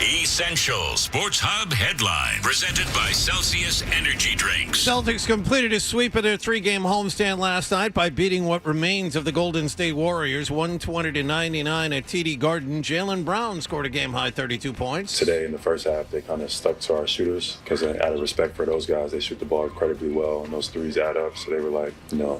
Essential Sports Hub headline presented by Celsius Energy Drinks. Celtics completed a sweep of their three-game homestand last night by beating what remains of the Golden State Warriors 120-99 at TD Garden. Jaylen Brown scored a game-high 32 points. Today in the first half, they kind of stuck to our shooters because out of respect for those guys, they shoot the ball incredibly well and those threes add up. So they were like,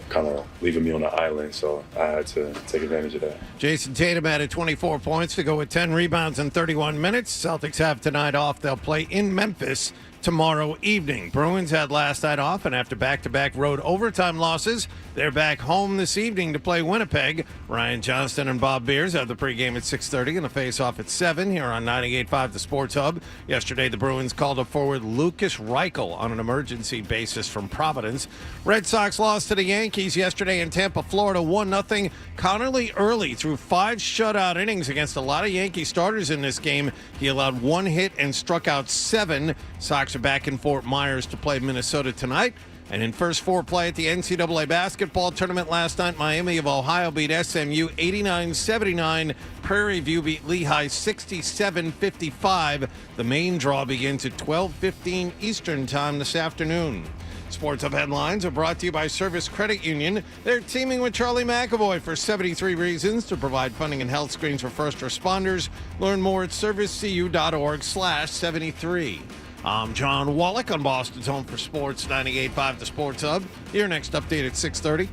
kind of leaving me on the island. So I had to take advantage of that. Jason Tatum added 24 points to go with 10 rebounds in 31 minutes. Celtics have tonight off. They'll play in Memphis tomorrow evening. Bruins had last night off, and after back-to-back road overtime losses, they're back home this evening to play Winnipeg. Ryan Johnston and Bob Beers have the pregame at 6:30 and the face-off at 7 here on 98.5 The Sports Hub. Yesterday, the Bruins called up forward Lucas Reichel on an emergency basis from Providence. Red Sox lost to the Yankees yesterday in Tampa, Florida, 1-0. Connerly early threw 5 shutout innings against a lot of Yankee starters in this game. He allowed 1 hit and struck out 7. Sox are back in Fort Myers to play Minnesota tonight. And in first four play at the NCAA basketball tournament last night, Miami of Ohio beat SMU 89-79. Prairie View beat Lehigh 67-55. The main draw begins at 12:15 Eastern Time this afternoon. Sports Hub headlines are brought to you by Service Credit Union. They're teaming with Charlie McAvoy for 73 reasons to provide funding and health screens for first responders. Learn more at servicecu.org/73. I'm John Wallach on Boston's Home for Sports, 98.5 The Sports Hub. Your next update at 6:30.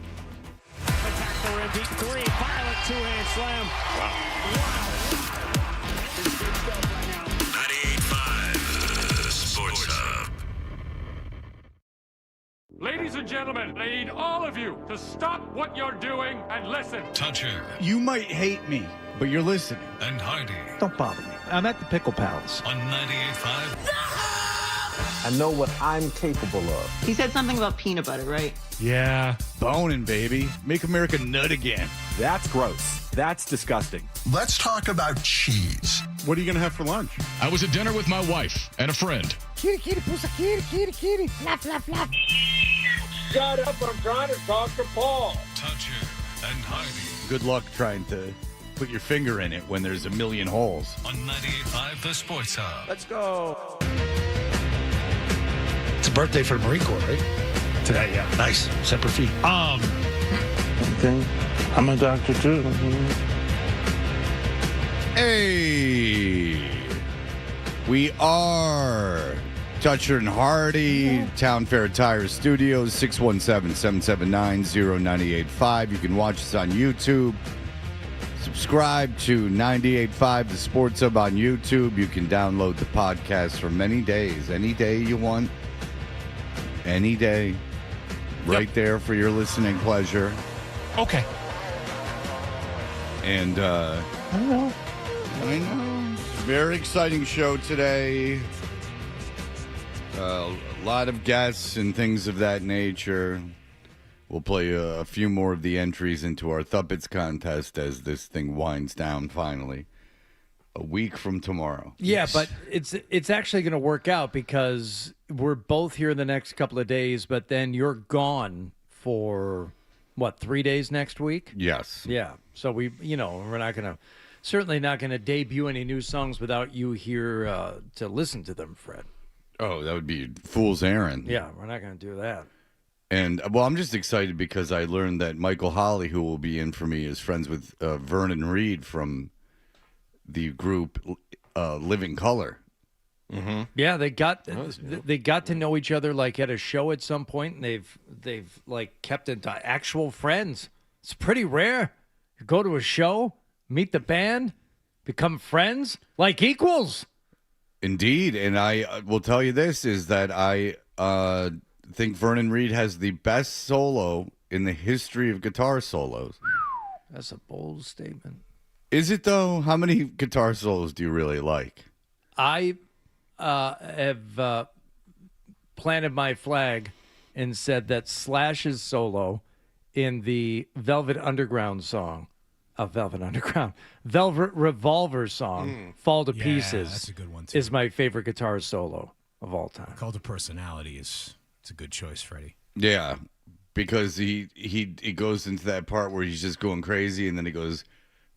Attack for a deep three. Violent two-hand slam. Wow. 98.5 The Sports Hub. Ladies and gentlemen, I need all of you to stop what you're doing and listen. Toucher You might hate me, but you're listening. and Hardy Don't bother me. I'm at the Pickle Palace. on 98.5. I know what I'm capable of. He said something about peanut butter, right? Yeah. Boning, baby. Make America nut again. That's gross. That's disgusting. Let's talk about cheese. What are you going to have for lunch? I was at dinner with my wife and a friend. Kitty, kitty, pussy, kitty, kitty, kitty. Flap, flap, flap. Shut up, I'm trying to talk to Paul. Toucher and Hardy Good luck trying to put your finger in it when there's a million holes. on 98.5 The Sports Hub. Let's go. It's a birthday for the Marine Corps, right? Today, yeah. Nice. Semper Fi. Okay. I'm a doctor too. Hey, we are Toucher and Hardy, Town Fair Tire Studios, 617-779-0985. You can watch us on YouTube. Subscribe to 98.5 The Sports Hub on YouTube. You can download the podcast for many days, any day you want, any day, right there for your listening pleasure. Okay. And I know. Very exciting show today. A lot of guests and things of that nature. We'll play a few more of the entries into our Thuppets contest as this thing winds down finally. A week from tomorrow. Yeah, but it's actually going to work out because we're both here the next couple of days, but then you're gone for, 3 days next week? Yes. Yeah. So we're certainly not going to debut any new songs without you here to listen to them, Fred. Oh, that would be fool's errand. Yeah, we're not going to do that. And, I'm just excited because I learned that Michael Holley, who will be in for me, is friends with Vernon Reed from the group Living Color. Mm-hmm. Yeah, they got to know each other like at a show at some point, and they've like kept into actual friends. It's pretty rare. You go to a show, meet the band, become friends like equals. Indeed, and I will tell you this is that I think Vernon Reed has the best solo in the history of guitar solos. That's a bold statement. Is it though? How many guitar solos do you really like? I have planted my flag and said that Slash's solo in the Velvet Revolver song, Fall to Pieces, that's a good one too. is my favorite guitar solo of all time. Cult of Personality it's a good choice, Freddie. Yeah, because he goes into that part where he's just going crazy, and then he goes,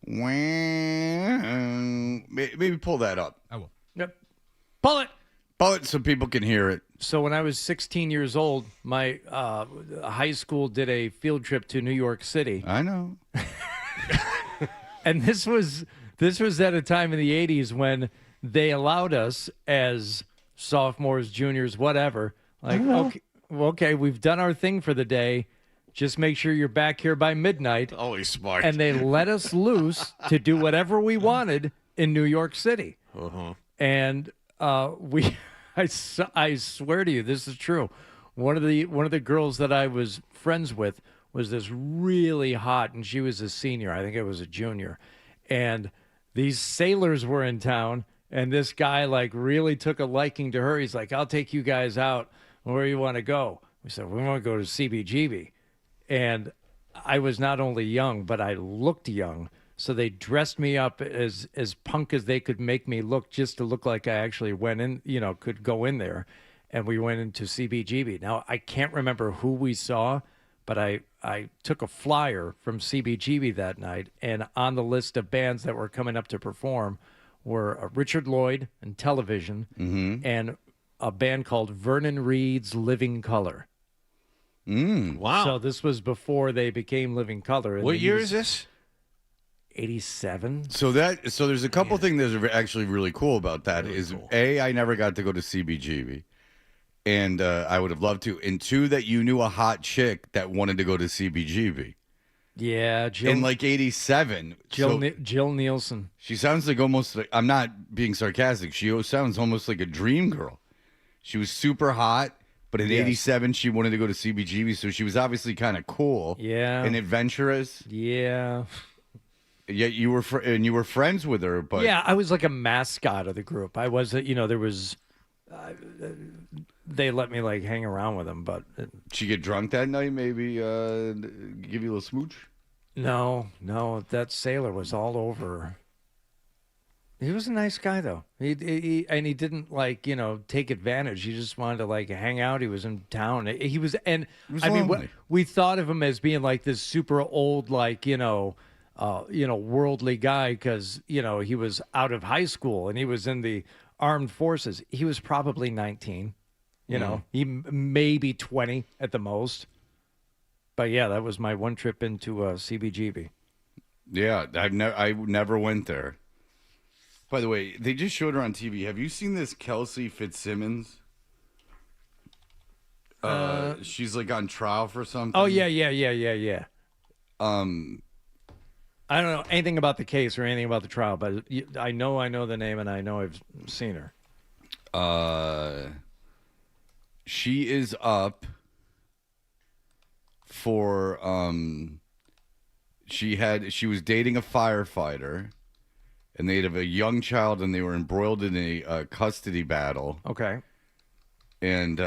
maybe pull that up. I will. Yep. Pull it. Pull it so people can hear it. So when I was 16 years old, my high school did a field trip to New York City. I know. And this was at a time in the 80s when they allowed us as sophomores, juniors, whatever. Like, okay, we've done our thing for the day. Just make sure you're back here by midnight. Always smart. And they let us loose to do whatever we wanted in New York City. And I swear to you, this is true. One of the girls that I was friends with was this really hot, and she was a senior. I think it was a junior. And these sailors were in town, and this guy like really took a liking to her. He's like, I'll take you guys out. Where do you want to go? We said, we want to go to CBGB. And I was not only young, but I looked young. So they dressed me up as punk as they could make me look, just to look like I actually went in, could go in there. And we went into CBGB. Now, I can't remember who we saw, but I took a flyer from CBGB that night. And on the list of bands that were coming up to perform were Richard Lloyd and Television and a band called Vernon Reed's Living Color. Wow. So this was before they became Living Color. What year is this? 87. So there's a couple things that are actually really cool about that. Really is cool. A, I never got to go to CBGB, and I would have loved to. And two, that you knew a hot chick that wanted to go to CBGB. Yeah, Jill. In like 87. Jill Nielsen. She sounds like almost like, I'm not being sarcastic. She sounds almost like a dream girl. She was super hot. But in 87, she wanted to go to CBGB, so she was obviously kind of cool. Yeah. And adventurous. Yeah. Yet you were you were friends with her, but yeah, I was like a mascot of the group. I was, there was, they let me like hang around with them, but she get drunk that night. Maybe give you a little smooch. No, that sailor was all over her. He was a nice guy though. He didn't like take advantage. He just wanted to like hang out. He was in town. He was we thought of him as being like this super old like worldly guy because he was out of high school and he was in the armed forces. He was probably 19. He maybe 20 at the most. But yeah, that was my one trip into CBGB. Yeah, I never went there. By the way, they just showed her on TV. Have you seen this Kelsey Fitz Simmons? She's like on trial for something. Oh yeah. I don't know anything about the case or anything about the trial, but I know the name and I know I've seen her. She is up for she was dating a firefighter. And they had a young child, and they were embroiled in a custody battle. Okay. And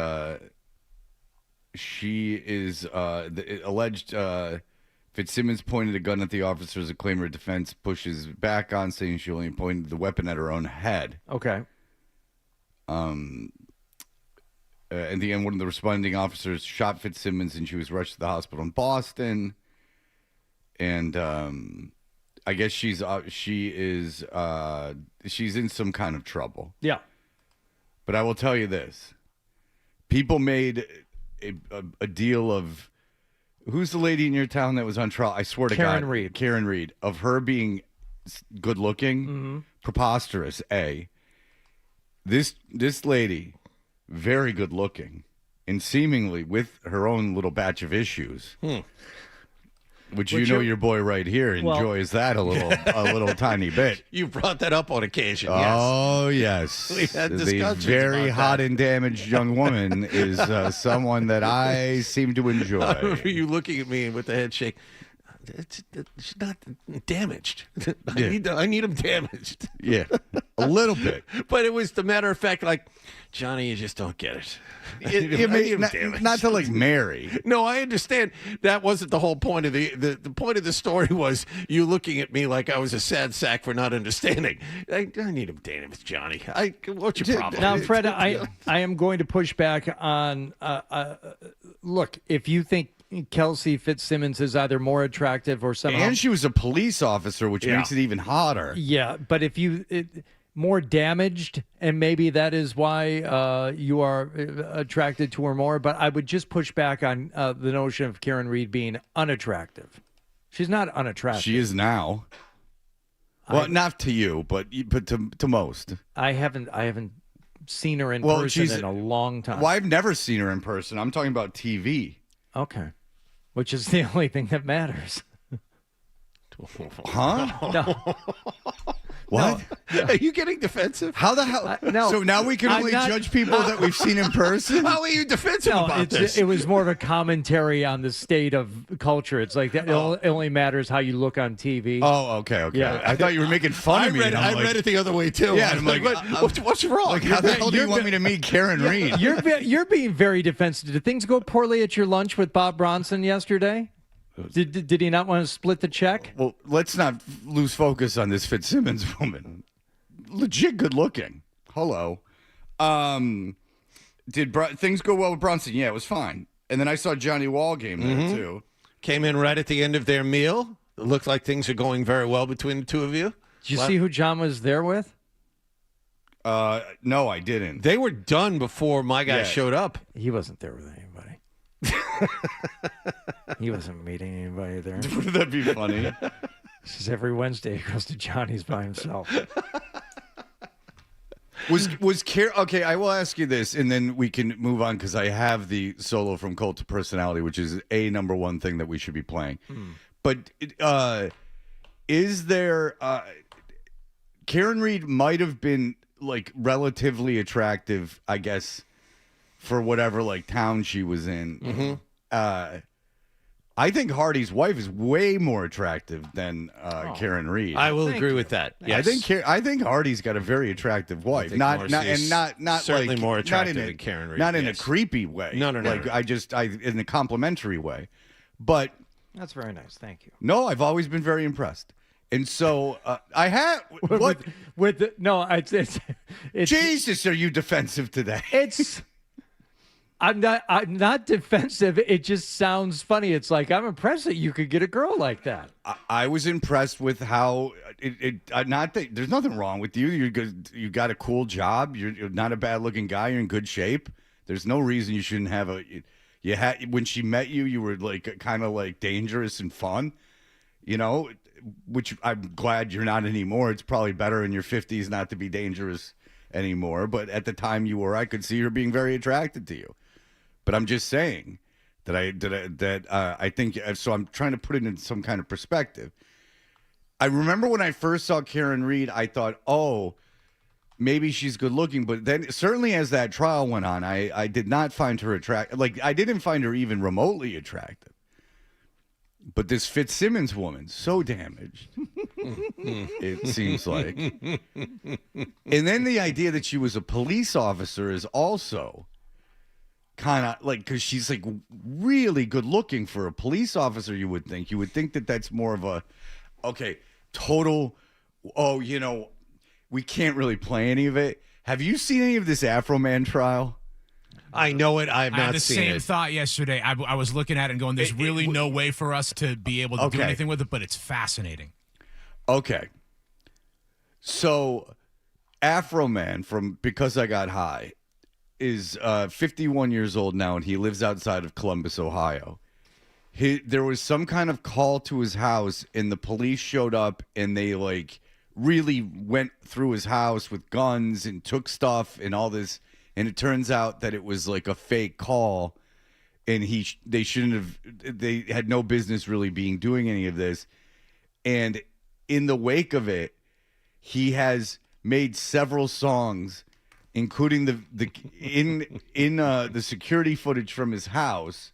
she is alleged. Fitzsimmons pointed a gun at the officer as a claim of defense, pushes back on, saying she only pointed the weapon at her own head. Okay. In the end, one of the responding officers shot Fitzsimmons, and she was rushed to the hospital in Boston. And I guess she's in some kind of trouble. Yeah. But I will tell you this. People made a deal of, who's the lady in your town that was on trial? I swear to God. Karen Reed. Of her being good looking. Preposterous, A. This lady, very good looking, and seemingly with her own little batch of issues. Which your boy right here enjoys that a little tiny bit. You brought that up on occasion. Oh yes, We've had the discussions very about hot that. and damaged young woman is someone that I seem to enjoy. I remember you looking at me with the head shake. She's not damaged. I need him damaged. Yeah, a little bit. But it was the matter of fact, like, Johnny, you just don't get it. Not to like marry. No, I understand. That wasn't the whole point of the point of the story was you looking at me like I was a sad sack for not understanding. I need him damaged, Johnny. What's your problem? Now, Fred, I am going to push back on. Look, if you think Kelsey Fitz Simmons is either more attractive or somehow, and she was a police officer, which makes it even hotter. Yeah, but if you. more damaged, and maybe that is why you are attracted to her more. But I would just push back on the notion of Karen Reed being unattractive. She's not unattractive. She is now. Well, not to you, but to most. I haven't seen her in person in a long time. Well, I've never seen her in person. I'm talking about TV. Okay, which is the only thing that matters. Huh? No. What? No. Are you getting defensive? How the hell? No. So now we can only judge people that we've seen in person? How are you defensive about this? It was more of a commentary on the state of culture. It's like that. It only matters how you look on TV. Oh, okay. Yeah. I thought you were making fun of me. I read it the other way, too. Yeah, I'm like, what's wrong? Like, how the hell do you want me to meet Karen Reed? You're being very defensive. Did things go poorly at your lunch with Bob Bronson yesterday? Did he not want to split the check? Well, let's not lose focus on this Fitzsimmons woman. Legit good looking. Hello. Did things go well with Bronson? Yeah, it was fine. And then I saw Johnny Wall game there, too. Came in right at the end of their meal. It looked like things are going very well between the two of you. Did you see who John was there with? No, I didn't. They were done before my guy showed up. He wasn't there with anybody. He wasn't meeting anybody there. Wouldn't that be funny? This is every Wednesday he goes to Johnny's by himself. Was Karen... Okay, I will ask you this, and then we can move on, because I have the solo from Cult to Personality, which is a number one thing that we should be playing. But is there... Karen Reed might have been, like, relatively attractive, I guess, for whatever, like, town she was in. I think Hardy's wife is way more attractive than Karen Reed. I will agree with that. Yes. I think Hardy's got a very attractive wife. Not certainly like, more attractive than Karen Reed. Not in a creepy way. No. Like in a complimentary way. But that's very nice. Thank you. No, I've always been very impressed. And so I have what it's Jesus, are you defensive today? I'm not defensive. It just sounds funny. It's like, I'm impressed that you could get a girl like that. I was impressed with how there's nothing wrong with you. You're good. You got a cool job. You're not a bad looking guy. You're in good shape. There's no reason you shouldn't have when she met you, you were like kind of like dangerous and fun, which I'm glad you're not anymore. It's probably better in your 50s not to be dangerous anymore. But at the time you were, I could see her being very attracted to you. But I'm just saying that I think so. I'm trying to put it in some kind of perspective. I remember when I first saw Karen Reed, I thought, oh, maybe she's good looking. But then certainly as that trial went on, I did not find her attractive. Like, I didn't find her even remotely attractive. But this Fitzsimmons woman, so damaged, it seems like. And then the idea that she was a police officer is also kind of like, because she's like really good looking for a police officer. You would think that that's more of a total. We can't really play any of it. Have you seen any of this Afroman trial? I know it. I have not seen it. I had the same thought yesterday. I was looking at it and going, there's really no way for us to be able to do anything with it, but it's fascinating. Okay. So Afroman from Because I Got High is 51 years old now, and he lives outside of Columbus, Ohio. There was some kind of call to his house, and the police showed up, and they like really went through his house with guns and took stuff and all this. And it turns out that it was like a fake call, and they had no business really doing any of this. And in the wake of it, he has made several songs, including the security footage from his house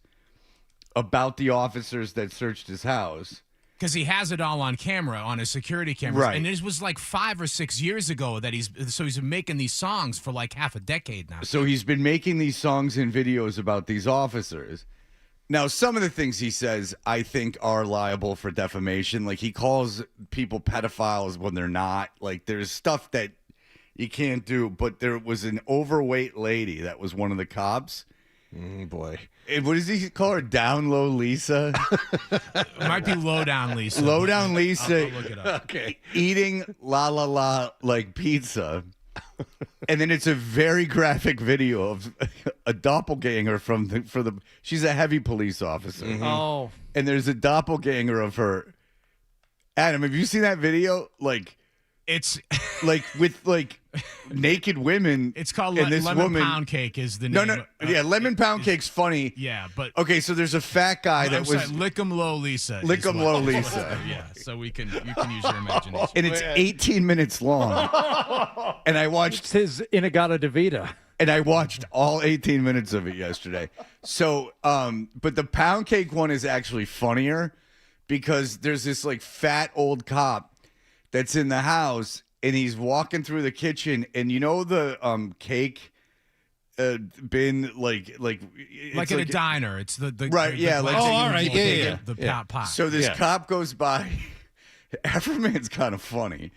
about the officers that searched his house. Because he has it all on camera, on his security cameras. Right. And this was like 5 or 6 years ago that he's been making these songs for like half a decade now. So he's been making these songs and videos about these officers. Now, some of the things he says, I think, are liable for defamation. Like, he calls people pedophiles when they're not. Like, there's stuff that you can't do. But there was an overweight lady that was one of the cops. Boy. What does he call her? Down low Lisa? It might be low down Lisa. Low down Lisa. I'll look it up. Okay. Eating la la la like pizza. And then it's a very graphic video of a doppelganger she's a heavy police officer. Mm-hmm. Oh. And there's a doppelganger of her. Adam, have you seen that video? Like, it's like with like naked women. It's called and this Lemon woman, Pound Cake is the name. Yeah, Lemon Pound Cake's funny. Yeah, but okay, so there's a fat guy that was Lick 'em Low Lisa. Lick 'em Low Lisa. Yeah, so you can use your imagination. And it's 18 minutes long. And I watched It's his Inagata Devita. And I watched all 18 minutes of it yesterday. So, but the pound cake one is actually funnier because there's this like fat old cop that's in the house and he's walking through the kitchen and you know the cake bin like it's in a diner. It's the right, yeah. the all right, yeah. The pot. So this cop goes by. Afroman's kind of funny.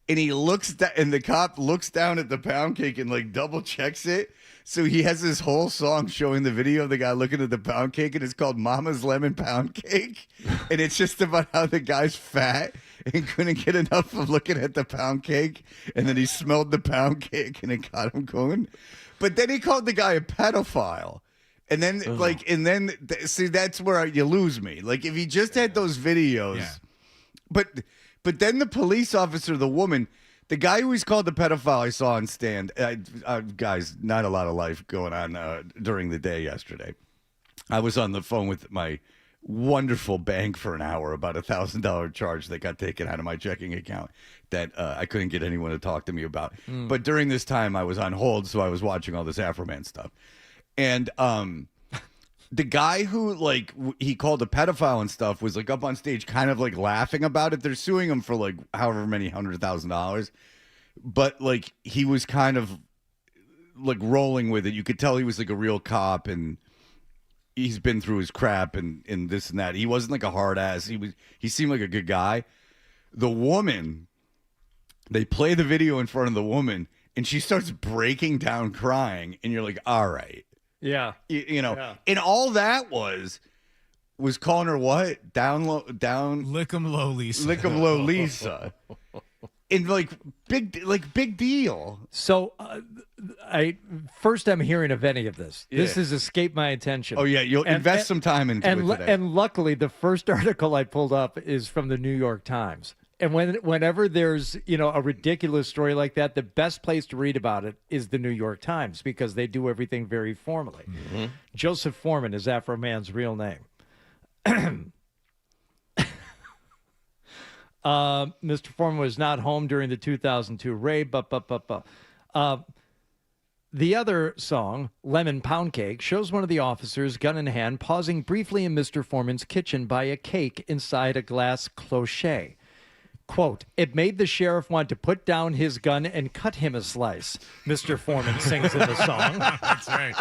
And he and the cop looks down at the pound cake and like double checks it. So he has this whole song showing the video of the guy looking at the pound cake, and it's called Mama's Lemon Pound Cake. And it's just about how the guy's fat and couldn't get enough of looking at the pound cake. And then he smelled the pound cake and it got him going. But then he called the guy a pedophile. And then see, that's where you lose me. Like if he just had those videos, But then the police officer, the woman, the guy who he's called the pedophile I saw on stand, guys, not a lot of life going on during the day yesterday. I was on the phone with my wonderful bank for an hour about $1,000 charge that got taken out of my checking account that I couldn't get anyone to talk to me about. But during this time, I was on hold, so I was watching all this Afroman stuff. And the guy who like he called a pedophile and stuff was like up on stage kind of like laughing about it. They're suing him for like however many $100,000, but like he was kind of like rolling with it. You could tell he was like a real cop and he's been through his crap and this and that. He wasn't like a hard ass. He seemed like a good guy. The woman, they play the video in front of the woman and she starts breaking down crying and you're like, all right. Yeah. You know, and all that was calling her what? Down. Lick 'em Low Lisa. Lick 'em Low Lisa. And big deal. So I'm hearing of any of this. Yeah. This has escaped my attention. Oh yeah, you'll invest some time into it today. And luckily, the first article I pulled up is from the New York Times. And whenever there's, a ridiculous story like that, the best place to read about it is the New York Times because they do everything very formally. Mm-hmm. Joseph Foreman is Afroman's real name. Mr. Foreman was not home during the 2002 raid. The other song, Lemon Pound Cake, shows one of the officers, gun in hand, pausing briefly in Mr. Foreman's kitchen by a cake inside a glass cloche. Quote, it made the sheriff want to put down his gun and cut him a slice, Mr. Foreman sings in the song. That's right.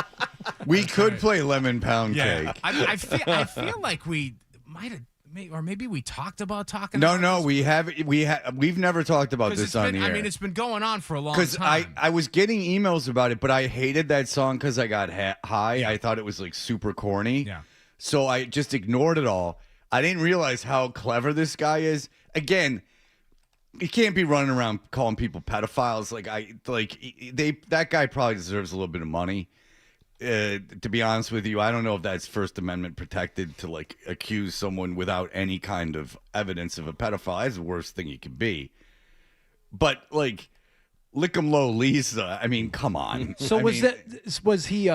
We could play Lemon Pound Cake. I feel like we might have, or maybe we talked about talking No, about this. we've never talked about this on the air. I mean, it's been going on for a long time. Because I was getting emails about it, but I hated that song because I got high. Yeah. I thought it was like super corny. Yeah. So I just ignored it all. I didn't realize how clever this guy is. Again, you can't be running around calling people pedophiles. That guy probably deserves a little bit of money. To be honest with you, I don't know if that's First Amendment protected to like accuse someone without any kind of evidence of a pedophile. That's the worst thing you could be. But like, lick 'em low, Lisa. I mean, come on. So was he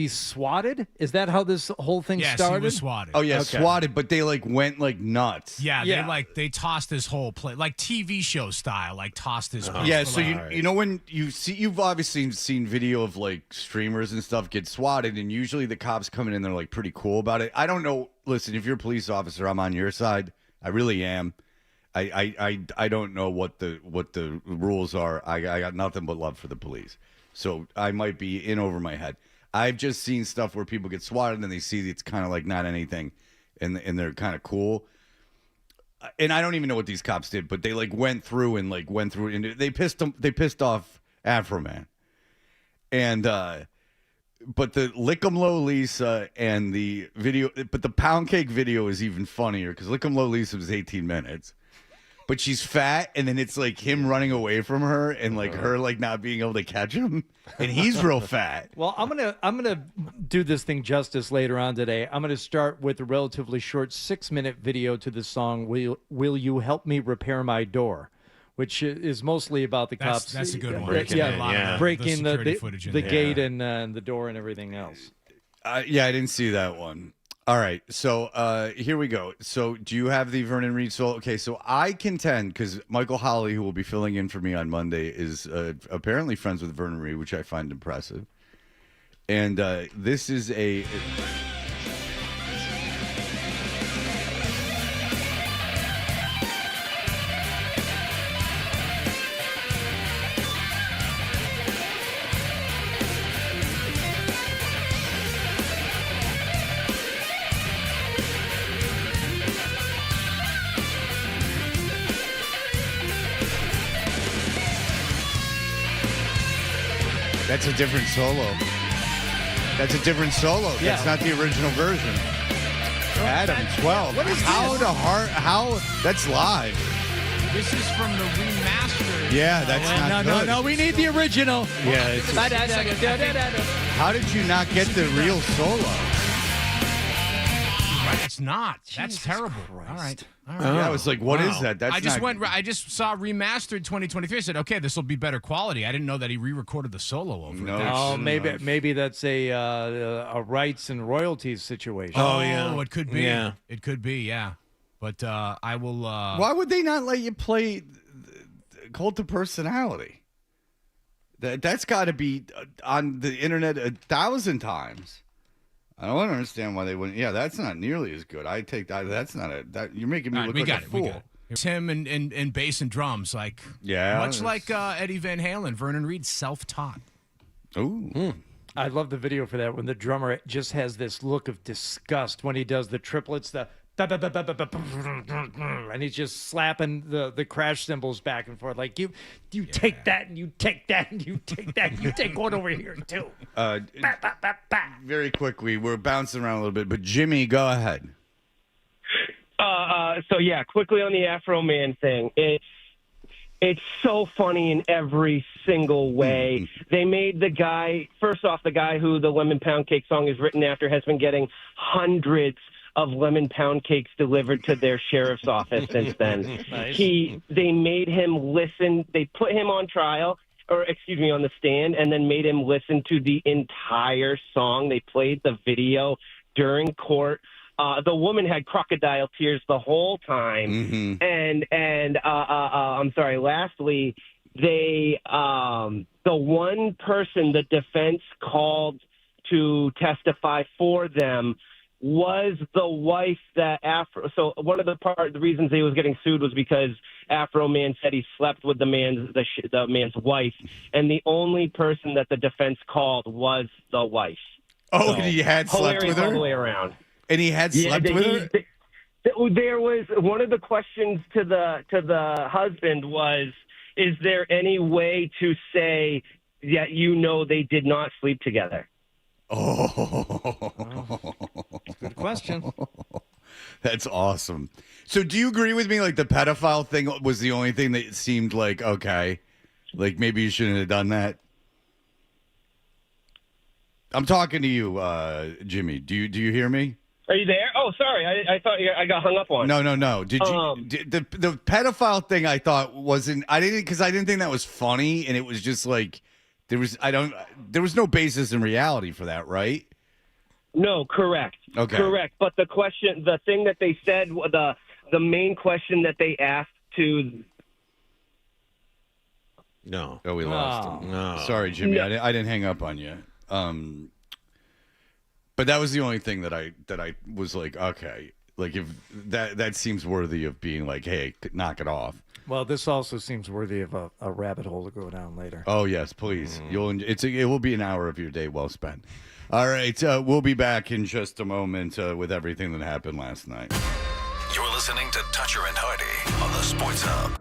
swatted? Is that how this whole thing started? Yes, he was swatted. Oh yeah, okay. Swatted, but they like went like nuts. Yeah, they tossed his whole plate, like TV show style, like tossed his plate. Yeah, so you know when you've obviously seen video of like streamers and stuff get swatted, and usually the cops come in and they're like pretty cool about it. I don't know. Listen, if you're a police officer, I'm on your side. I really am. I don't know what the rules are. I got nothing but love for the police. So I might be in over my head. I've just seen stuff where people get swatted and they see it's kind of like not anything and they're kind of cool. And I don't even know what these cops did, but they like went through and they pissed off Afroman. And But the Lick 'em Low Lisa and the video, but the pound cake video is even funnier because Lick 'em Low Lisa was 18 minutes. But she's fat, and then it's like him running away from her and like her like not being able to catch him. And he's real fat. Well, I'm gonna do this thing justice later on today. I'm gonna start with a relatively short 6-minute video to the song "Will You Help Me Repair My Door," which is mostly about the cops. That's a good one. Breaking the gate there. and the door and everything else. Yeah, I didn't see that one. All right, so here we go. So do you have the Vernon Reed solo? Okay, so I contend, because Michael Holly, who will be filling in for me on Monday, is apparently friends with Vernon Reed, which I find impressive. And this is a... That's a different solo. That's a different solo. Yeah. That's not the original version. Adam, 12. What is How? That's live. This is from the remastered. Yeah, that's not good. No, we need the original. Yeah. It's how did you not get the real solo? Right, it's not. That's terrible. Christ. All right. Yeah, I was like, what is that? That's I just not... I just saw remastered 2023. I said, okay, this will be better quality. I didn't know that he re-recorded the solo over it. Oh, maybe that's a rights and royalties situation. Oh, yeah. It could be. Yeah. It could be, yeah. But I will... Why would they not let you play Cult of Personality? That's got to be on the internet 1,000 times. I don't understand why they wouldn't. Yeah, that's not nearly as good. I take that. That's not a. You're making me look like a fool. We got it. It's him and bass and drums, like much like Eddie Van Halen. Vernon Reed, self-taught. Ooh. I love the video for that when the drummer just has this look of disgust when he does the triplets, and he's just slapping the crash cymbals back and forth like you take that and you take that and you take that and you take one over here too. Very quickly, we're bouncing around a little bit, but Jimmy, go ahead. So yeah, quickly on the Afroman thing, it's so funny in every single way. They made the guy who the Lemon Pound Cake song is written after has been getting hundreds of lemon pound cakes delivered to their sheriff's office since then. Nice. They made him listen. They put him on trial, on the stand, and then made him listen to the entire song. They played the video during court. The woman had crocodile tears the whole time. And I'm sorry. Lastly, the one person the defense called to testify for them was the wife that So one of the reasons he was getting sued was because Afroman said he slept with the man's wife, and the only person that the defense called was the wife. Oh, and he had slept with her all the way around. And he had slept with her. There was one of the questions to the husband was, is there any way to say that they did not sleep together? Good question. That's awesome. So do you agree with me, like the pedophile thing was the only thing that seemed like, okay, like maybe you shouldn't have done that? I'm talking to you, Jimmy. Do you hear me? Are you there? Oh, sorry. I thought I got hung up on. No. Did you the pedophile thing? I thought wasn't. I didn't think that was funny, and it was just like there was no basis in reality for that, right? No, correct. Okay, correct. But the thing that they said, the main question that they asked to. No. Oh, we lost him. No. Sorry, Jimmy. No. I didn't hang up on you. But that was the only thing that I was like, okay, like if that seems worthy of being like, hey, knock it off. Well, this also seems worthy of a rabbit hole to go down later. Oh yes, please. It will be an hour of your day well spent. All right, we'll be back in just a moment with everything that happened last night. You're listening to Toucher and Hardy on the Sports Hub.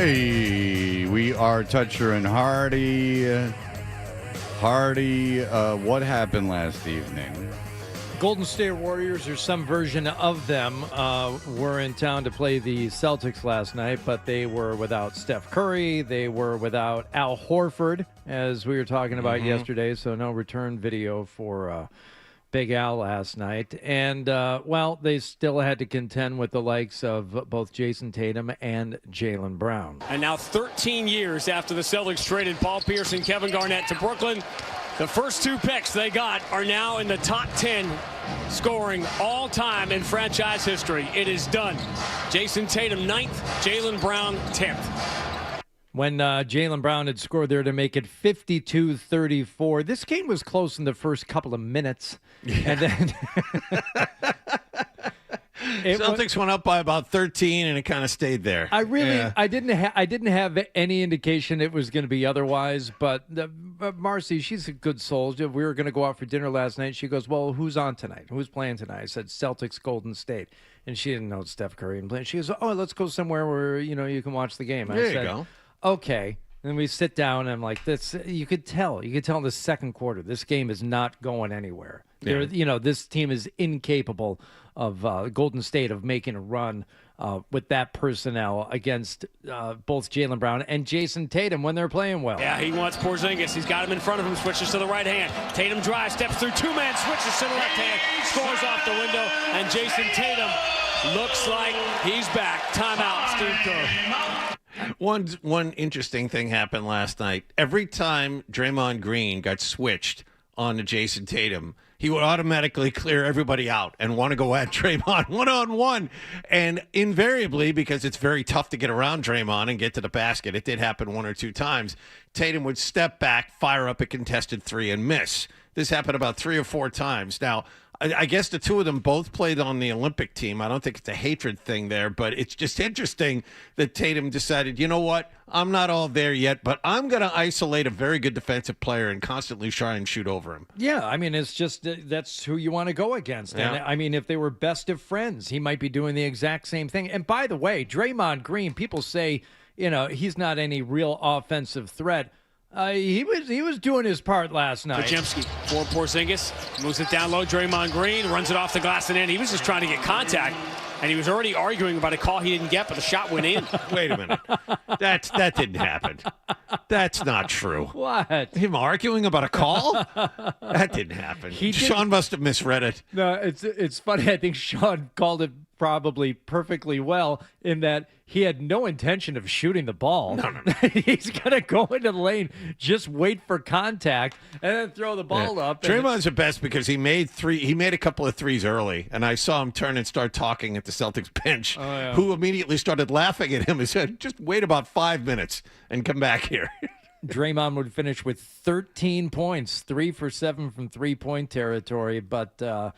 Hey, we are Toucher and Hardy. Hardy, what happened last evening? Golden State Warriors, or some version of them, were in town to play the Celtics last night, but they were without Steph Curry. They were without Al Horford, as we were talking about yesterday, so no return video for Big Al last night. And, well, they still had to contend with the likes of both Jason Tatum and Jaylen Brown. And now 13 years after the Celtics traded Paul Pierce and Kevin Garnett to Brooklyn, the first two picks they got are now in the top 10 scoring all time in franchise history. It is done. Jason Tatum 9th, Jaylen Brown 10th. When Jaylen Brown had scored there to make it 52-34. This game was close in the first couple of minutes. And then Celtics went up by about 13, and it kind of stayed there. I didn't have any indication it was going to be otherwise. But Marcy, she's a good soul. We were going to go out for dinner last night. She goes, "Well, who's on tonight? Who's playing tonight?" I said, "Celtics, Golden State." And she didn't know Steph Curry and playing. She goes, "Oh, let's go somewhere where you can watch the game." There you go. Okay. And we sit down, and I'm like, "This." You could tell in the second quarter, this game is not going anywhere. Yeah. This team is incapable of Golden State of making a run with that personnel against both Jaylen Brown and Jason Tatum when they're playing well. Yeah, he wants Porzingis. He's got him in front of him, switches to the right hand. Tatum drives, steps through two-man, switches to the left hand, scores off the window, and Jason Tatum looks like he's back. Timeout, Steve Kerr. One interesting thing happened last night. Every time Draymond Green got switched on to Jason Tatum, he would automatically clear everybody out and want to go at Draymond one-on-one. And invariably, because it's very tough to get around Draymond and get to the basket, it did happen one or two times, Tatum would step back, fire up a contested three, and miss. This happened about 3 or 4 times. Now, I guess the two of them both played on the Olympic team. I don't think it's a hatred thing there, but it's just interesting that Tatum decided, you know what, I'm not all there yet, but I'm going to isolate a very good defensive player and constantly try and shoot over him. Yeah, I mean, it's just that's who you want to go against. Yeah. And I mean, if they were best of friends, he might be doing the exact same thing. And by the way, Draymond Green, people say, he's not any real offensive threat. He was doing his part last night. Podziemski for Porzingis, moves it down low. Draymond Green runs it off the glass and in. He was just trying to get contact, and he was already arguing about a call he didn't get, but the shot went in. Wait a minute. That didn't happen. That's not true. What? Him arguing about a call? That didn't happen. Sean must have misread it. No, it's funny. I think Sean called it probably perfectly well in that he had no intention of shooting the ball. No. He's going to go into the lane, just wait for contact, and then throw the ball up. Draymond's the best because he made a couple of threes early, and I saw him turn and start talking at the Celtics bench, who immediately started laughing at him and said, just wait about 5 minutes and come back here. Draymond would finish with 13 points, 3 for 7 from three-point territory, but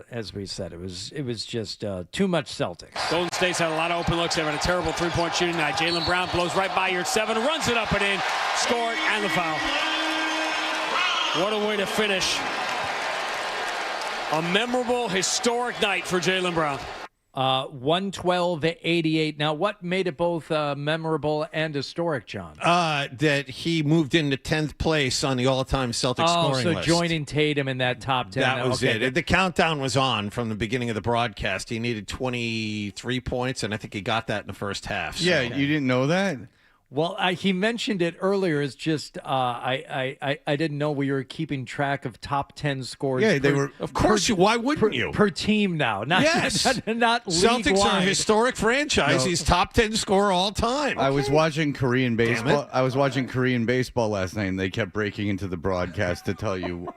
as we said, it was just too much Celtics. Golden State's had a lot of open looks. They've had a terrible three-point shooting night. Jaylen Brown blows right by your 7, runs it up and in, score it, and the foul. What a way to finish a memorable, historic night for Jaylen Brown. 112-88. Now, what made it both memorable and historic, John? That he moved into 10th place on the all-time Celtics scoring list. So joining Tatum in that top 10. That was it. The countdown was on from the beginning of the broadcast. He needed 23 points, and I think he got that in the first half. Yeah, you didn't know that? Well, he mentioned it earlier. It's just I didn't know we were keeping track of top 10 scores. Yeah, they were. Of course, why wouldn't you? Per team now, not league-wide. Celtics are a historic franchise. He's top 10 scorer all time. I was watching Korean baseball. I was watching Korean baseball last night, and they kept breaking into the broadcast to tell you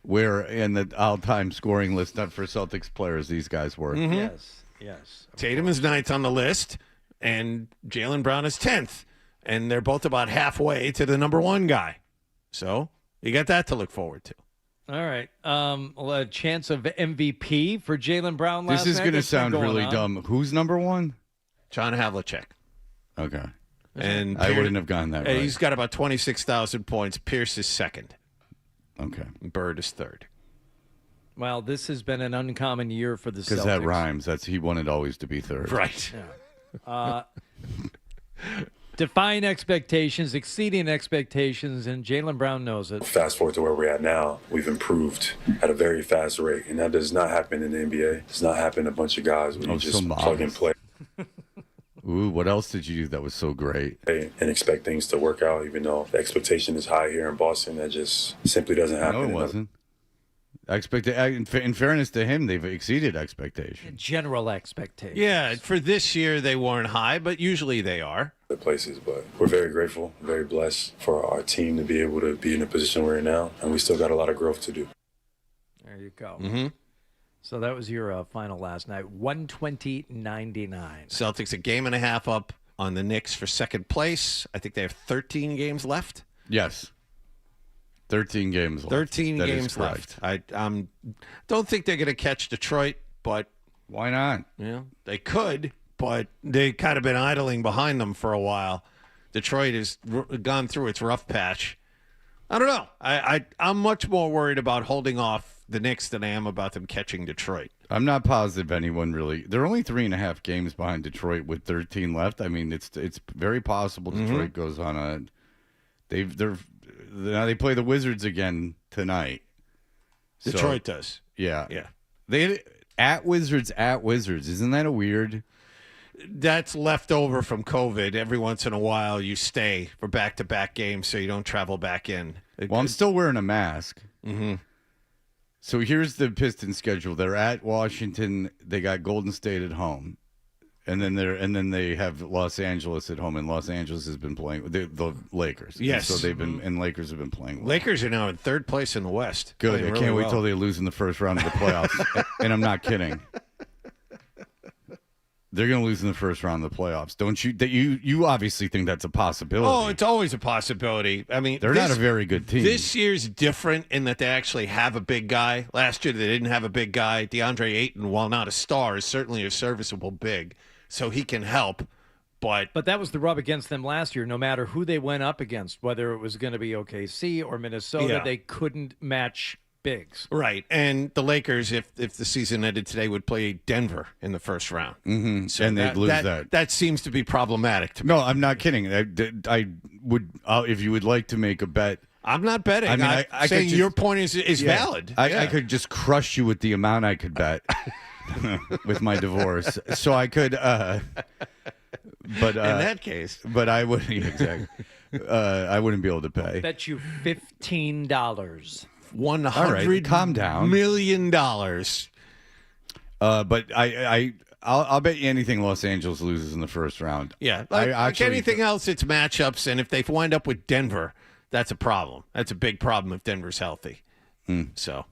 where in the all-time scoring list for Celtics players these guys were. Mm-hmm. Yes. Tatum is 9th on the list, and Jaylen Brown is 10th. And they're both about halfway to the number 1 guy. So you got that to look forward to. All right. A chance of MVP for Jaylen Brown last night. This is going to sound really dumb. Who's number 1? John Havlicek. Okay. And I wouldn't have gotten that right. He's got about 26,000 points. Pierce is 2nd. Okay. Bird is 3rd. Well, this has been an uncommon year for the Celtics. Because that rhymes. He wanted always to be 3rd. Right. Yeah. Defying expectations, exceeding expectations, and Jaylen Brown knows it. Fast forward to where we're at now, we've improved at a very fast rate, and that does not happen in the NBA. It does not happen to a bunch of guys where you just plug and play. Ooh, what else did you do that was so great? And expect things to work out, even though the expectation is high here in Boston. That just simply doesn't happen. No, it wasn't. In fairness to him, they've exceeded expectations. General expectations. Yeah, for this year they weren't high, but usually they are. The places, but we're very grateful, very blessed for our team to be able to be in the position we're in now, and we still got a lot of growth to do. There you go. Mm-hmm. So that was your final last night, 120-99. Celtics a game and a half up on the Knicks for second place. I think they have 13 games left. Yes. 13 games left. 13 games left. I don't think they're going to catch Detroit, but why not? Yeah, they could, but they kind of been idling behind them for a while. Detroit has gone through its rough patch. I don't know. I'm much more worried about holding off the Knicks than I am about them catching Detroit. I'm not positive anyone really. They're only 3.5 games behind Detroit with 13 left. I mean, it's very possible Detroit goes on a. Now they play the Wizards again tonight. Detroit does. Yeah. Yeah. They at Wizards. Isn't that a weird? That's left over from COVID. Every once in a while, you stay for back-to-back games so you don't travel back in. Well, I'm still wearing a mask. Mm-hmm. So here's the Pistons schedule. They're at Washington. They got Golden State at home. And then they have Los Angeles at home, and Los Angeles has been playing the Lakers. Yes, and so Lakers have been playing well. Lakers are now in third place in the West. Good. I can't wait till they lose in the first round of the playoffs. And I'm not kidding. They're going to lose in the first round of the playoffs, don't you? That you obviously think that's a possibility. Oh, it's always a possibility. I mean, they're not a very good team. This year's different in that they actually have a big guy. Last year they didn't have a big guy. DeAndre Ayton, while not a star, is certainly a serviceable big. So he can help, but that was the rub against them last year. No matter who they went up against, whether it was going to be OKC or Minnesota, they couldn't match bigs. Right, and the Lakers, if the season ended today, would play Denver in the first round. Mm-hmm. So and they'd lose that. That seems to be problematic to me. No, I'm not kidding. I would, if you would like to make a bet. I'm not betting. I mean, I'm saying your point is valid. I could just crush you with the amount I could bet. With my divorce, so I could, but in that case, but I wouldn't exactly. I wouldn't be able to pay. Bet you $15. $100 calm down. $1 million. But I'll bet you anything Los Angeles loses in the first round. Yeah, like anything else, it's matchups, and if they wind up with Denver, that's a problem. That's a big problem if Denver's healthy. So.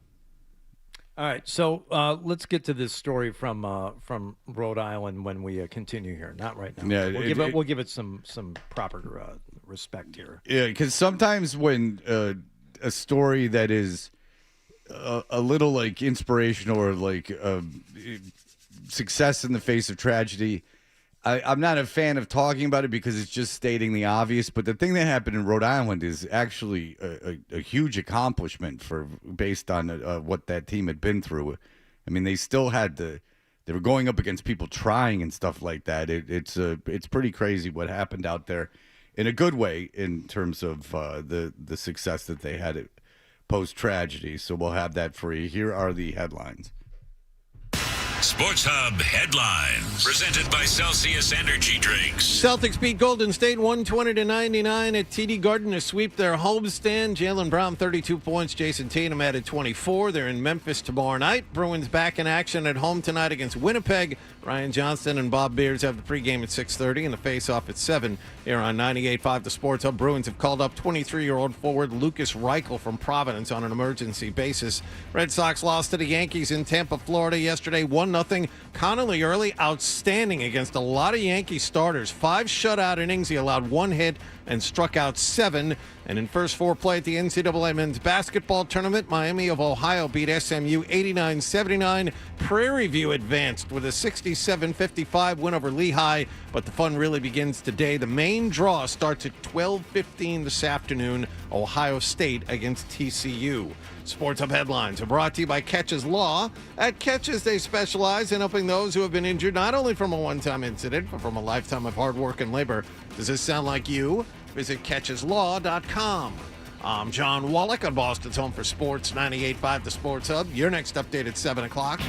All right, so let's get to this story from Rhode Island when we continue here. Not right now. Yeah, we'll give it some proper respect here. Yeah, because sometimes when a story that is a little like inspirational or like success in the face of tragedy, I'm not a fan of talking about it because it's just stating the obvious. But the thing that happened in Rhode Island is actually a huge accomplishment based on what that team had been through. I mean, they still had they were going up against people trying and stuff like that. It's pretty crazy what happened out there, in a good way in terms of the success that they had post tragedy. So we'll have that for you. Here are the headlines. Sports Hub headlines, presented by Celsius Energy Drinks. Celtics beat Golden State 120-99 at TD Garden to sweep their homestand. Jaylen Brown 32 points, Jason Tatum added 24. They're in Memphis tomorrow night. Bruins back in action at home tonight against Winnipeg. Ryan Johnston and Bob Beers have the pregame at 6:30 and the face-off at 7 here on 98.5 The Sports Hub. Bruins have called up 23-year-old forward Lucas Reichel from Providence on an emergency basis. Red Sox lost to the Yankees in Tampa, Florida yesterday, 1-0. Connolly early, outstanding against a lot of Yankee starters. 5 shutout innings. He allowed 1 hit and struck out 7. And in first 4 play at the NCAA men's basketball tournament, Miami of Ohio beat SMU 89-79. Prairie View advanced with a 67-55 win over Lehigh. But the fun really begins today. The main draw starts at 12:15 this afternoon. Ohio State against TCU. Sports Hub headlines are brought to you by Catches Law. At Catches, they specialize in helping those who have been injured not only from a one-time incident, but from a lifetime of hard work and labor. Does this sound like you? Visit catcheslaw.com. I'm John Wallach on Boston's Home for Sports, 98.5 The Sports Hub. Your next update at 7 o'clock.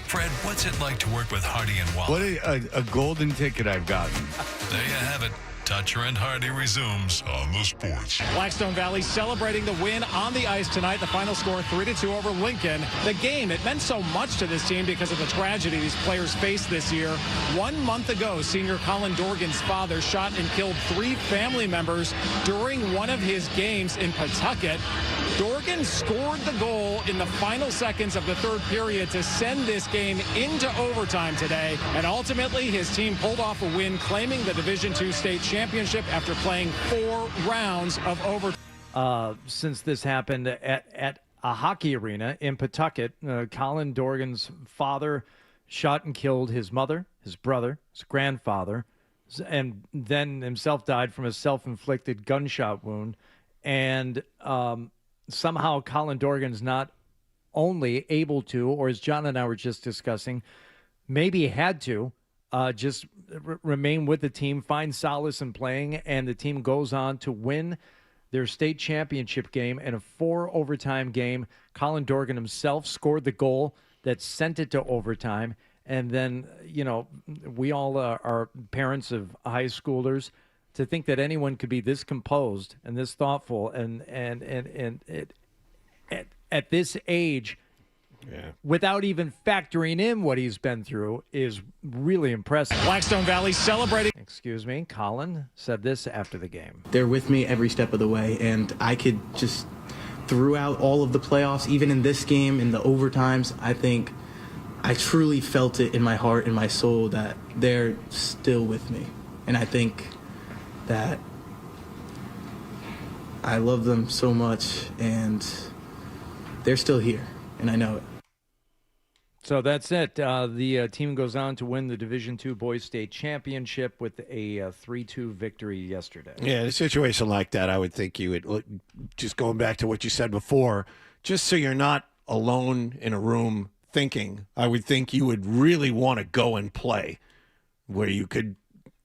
Fred, what's it like to work with Hardy and Wallach? What a golden ticket I've gotten. There you have it. Toucher and Hardy resumes on the Sports. Blackstone Valley celebrating the win on the ice tonight. The final score 3-2 over Lincoln. The game, it meant so much to this team because of the tragedy these players faced this year. 1 month ago, senior Colin Dorgan's father shot and killed 3 family members during one of his games in Pawtucket. Dorgan scored the goal in the final seconds of the third period to send this game into overtime today. And ultimately, his team pulled off a win, claiming the Division II state championship after playing 4 rounds of overtime. Since this happened at a hockey arena in Pawtucket, Colin Dorgan's father shot and killed his mother, his brother, his grandfather, and then himself died from a self-inflicted gunshot wound. And somehow Colin Dorgan's not only able to, or as John and I were just discussing, maybe had to just remain with the team, find solace in playing, and the team goes on to win their state championship game in a 4-overtime game. Colin Dorgan himself scored the goal that sent it to overtime. And then, you know, we all are parents of high schoolers. To think that anyone could be this composed and this thoughtful and at this age, without even factoring in what he's been through, is really impressive. Blackstone Valley celebrating. Excuse me, Colin said this after the game. They're with me every step of the way, and I could just, throughout all of the playoffs, even in this game, in the overtimes, I think I truly felt it in my heart and my soul that they're still with me. And I think that I love them so much, and they're still here, and I know it. So that's it. The team goes on to win the Division II Boys State Championship with a 3-2 victory yesterday. Yeah, in a situation like that, I would think you would, just going back to what you said before, just so you're not alone in a room thinking, I would think you would really want to go and play where you could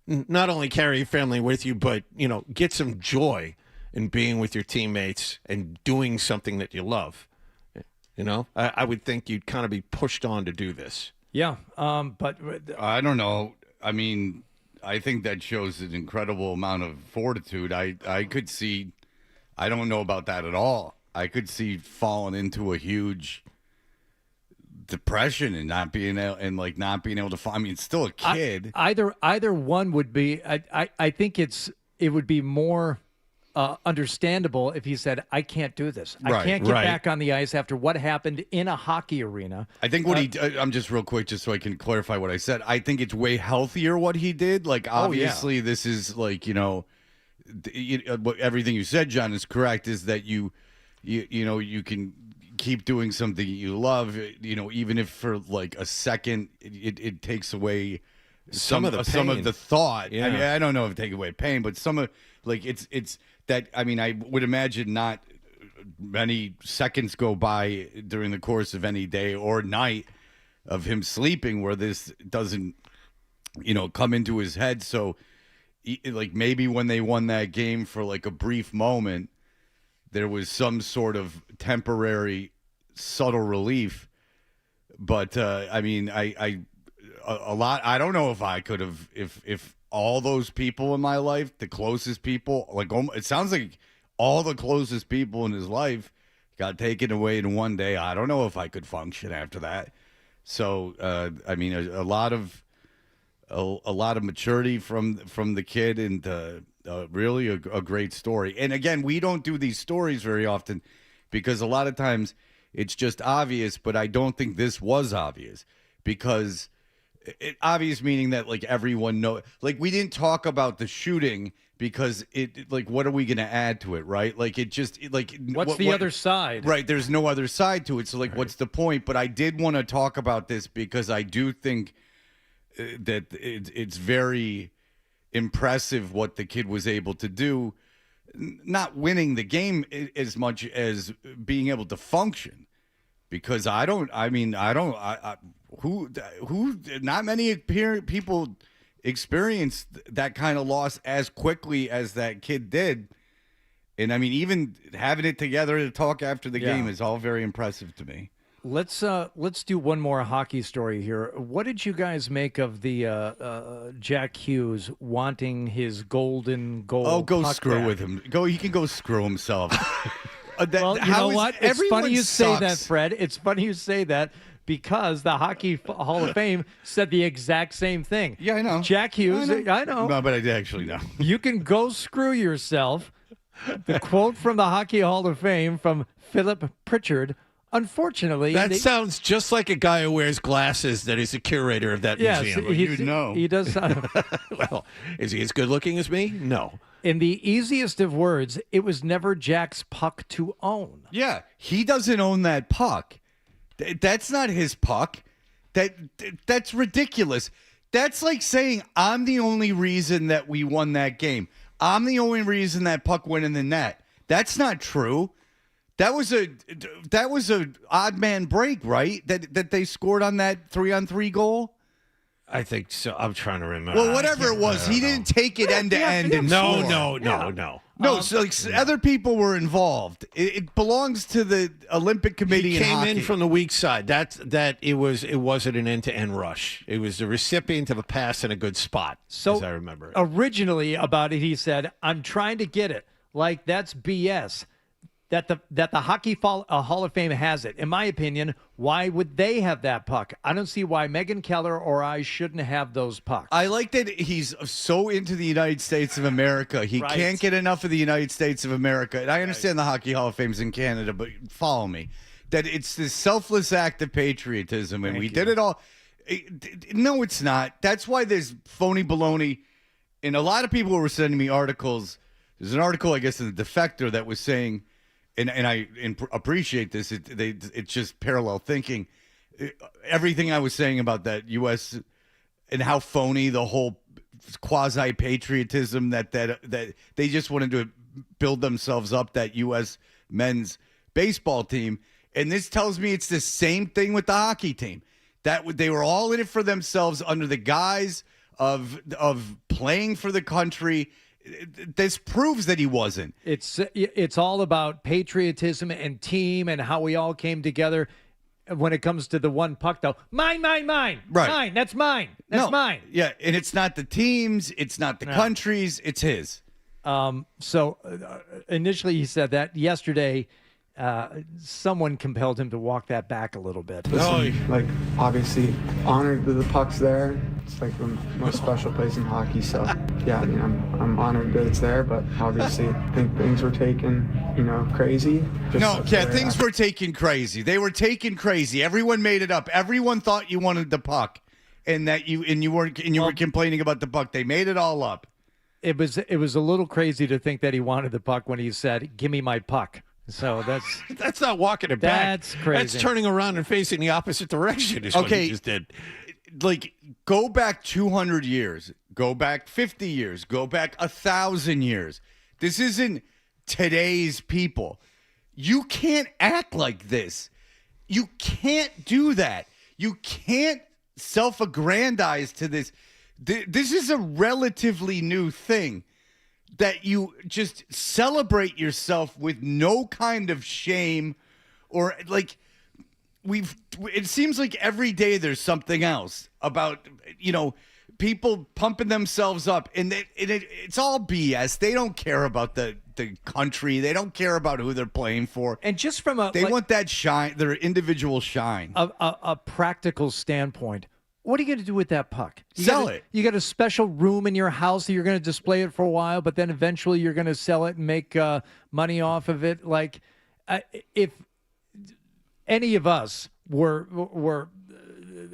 not only carry your family with you, but, you know, get some joy in being with your teammates and doing something that you love. You know, I would think you'd kind of be pushed on to do this. Yeah, but I don't know. I mean, I think that shows an incredible amount of fortitude. I could see, I don't know about that at all. I could see falling into a huge depression and not being able to find. I mean, it's still a kid. Either one would be. I think it would be more understandable if he said, "I can't do this. I can't get back on the ice after what happened in a hockey arena." I think what I'm just real quick, just so I can clarify what I said. I think it's way healthier what he did. Like, obviously, this is like, you know, everything you said, John, is correct. Is that you know, you can keep doing something you love, you know, even if for like a second it takes away some of the thought. Yeah. I mean, I don't know if it take away pain, but some of, like, it's that, I mean, I would imagine not many seconds go by during the course of any day or night of him sleeping where this doesn't, you know, come into his head. So, like, maybe when they won that game for like a brief moment, there was some sort of temporary, subtle relief, but I mean, a lot. I don't know if I could have, if all those people in my life, the closest people, like, it sounds like all the closest people in his life got taken away in one day. I don't know if I could function after that. So, I mean, a lot of maturity from the kid, and really a great story. And again, we don't do these stories very often because a lot of times it's just obvious, but I don't think this was obvious, because obvious meaning that, like, everyone know, like, we didn't talk about the shooting because it like, what are we going to add to it, right? Like, it just, like, what's the other side? Right, there's no other side to it. So, like, what's the point? But I did want to talk about this because I do think that it's very impressive what the kid was able to do, not winning the game as much as being able to function, because not many people experienced that kind of loss as quickly as that kid did. And I mean, even having it together to talk after the game is all very impressive to me. Let's do one more hockey story here. What did you guys make of the Jack Hughes wanting his golden goal? Oh, go puck screw back? with him. He can go screw himself. Well, you know what? It's funny you say that, Fred. It's funny you say that because the Hockey Hall of Fame said the exact same thing. Yeah, I know. Jack Hughes, I know. No, but I did actually know. You can go screw yourself. The quote from the Hockey Hall of Fame from Philip Pritchard. Unfortunately, that sounds just like a guy who wears glasses that is the curator of that museum. You'd know. He does sound. Well, is he as good looking as me? No. In the easiest of words, it was never Jack's puck to own. Yeah, he doesn't own that puck. That's not his puck. That's ridiculous. That's like saying I'm the only reason that we won that game. I'm the only reason that puck went in the net. That's not true. That was a odd man break, right? That they scored on that 3-on-3 goal. I think so. I'm trying to remember. Well, whatever it was, he didn't take it end to end and score. No. No, so other people were involved. It belongs to the Olympic Committee. He in came hockey. in from the weak side. It wasn't an end-to-end rush. It was the recipient of a pass in a good spot, as I remember it. Originally about it, he said, "I'm trying to get it. Like that's BS." That the Hockey Hall of Fame has it. In my opinion, why would they have that puck? I don't see why Megan Keller or I shouldn't have those pucks. I like that he's so into the United States of America. He can't get enough of the United States of America. And I understand the Hockey Hall of Fame's in Canada, but follow me. That it's this selfless act of patriotism, and we did it all. No, it's not. That's why there's phony baloney. And a lot of people were sending me articles. There's an article, I guess, in the Defector that was saying, and I appreciate this. It's just parallel thinking. Everything I was saying about that U.S. and how phony the whole quasi patriotism that they just wanted to build themselves up, that U.S. men's baseball team, and this tells me it's the same thing with the hockey team. That they were all in it for themselves under the guise of playing for the country. This proves that he wasn't. It's all about patriotism and team and how we all came together. When it comes to the one puck, though, mine, Right. mine, that's mine, mine. Yeah, and it's not the teams, it's not the countries, it's his. So initially he said that. Yesterday, someone compelled him to walk that back a little bit. Like, obviously, honored that the puck's there. It's like the most special place in hockey. So, yeah, I mean, I'm honored that it's there, but obviously, I think things were taken, crazy. Things were taken crazy. They were taken crazy. Everyone made it up. Everyone thought you wanted the puck, and that you were complaining about the puck. They made it all up. It was a little crazy to think that he wanted the puck when he said, "Give me my puck." So that's not walking it back. That's crazy. That's turning around and facing the opposite direction. Is what he just did. Like, go back 200 years, go back 50 years, go back 1,000 years. This isn't today's people. You can't act like this. You can't do that. You can't self-aggrandize to this. This is a relatively new thing, that you just celebrate yourself with no kind of shame, or like it seems like every day there's something else about, people pumping themselves up, and it's all BS. They don't care about the country. They don't care about who they're playing for. And just from they want that shine, their individual shine. A practical standpoint, what are you going to do with that puck? Sell it. You got a special room in your house that you're going to display it for a while, but then eventually you're going to sell it and make money off of it. Like, if any of us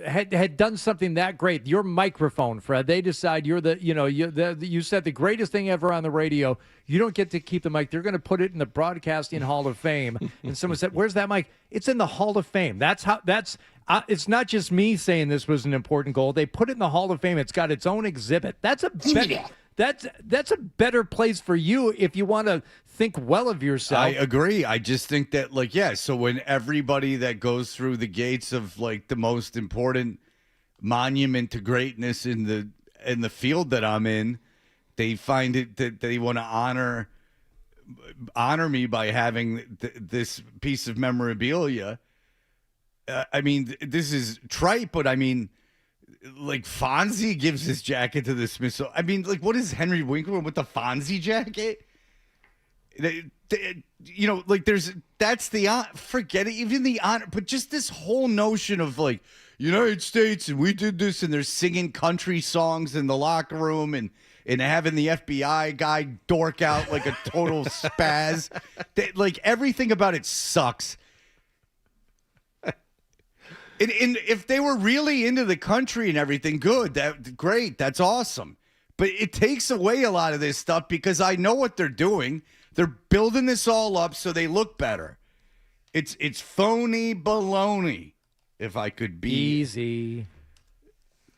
had done something that great, your microphone, Fred, they decide you said the greatest thing ever on the radio. You don't get to keep the mic. They're going to put it in the Broadcasting Hall of Fame. And someone said, "Where's that mic?" It's in the Hall of Fame. It's not just me saying this was an important goal. They put it in the Hall of Fame. It's got its own exhibit. That's a better place for you if you want to think well of yourself. I agree. I just think that, so when everybody that goes through the gates of the most important monument to greatness in the field that I'm in, they find it that they want to honor me by having this piece of memorabilia. I mean, this is trite, but I mean, like Fonzie gives his jacket to the Smithsonian. I mean, like, what is Henry Winkler with the Fonzie jacket? You know, like that's the forget it, even the honor, but just this whole notion of like United States and we did this, and they're singing country songs in the locker room and having the FBI guy dork out like a total spaz. Like everything about it sucks. And if they were really into the country and everything, great, that's awesome. But it takes away a lot of this stuff because I know what they're doing. They're building this all up so they look better. It's phony baloney. If I could be easy.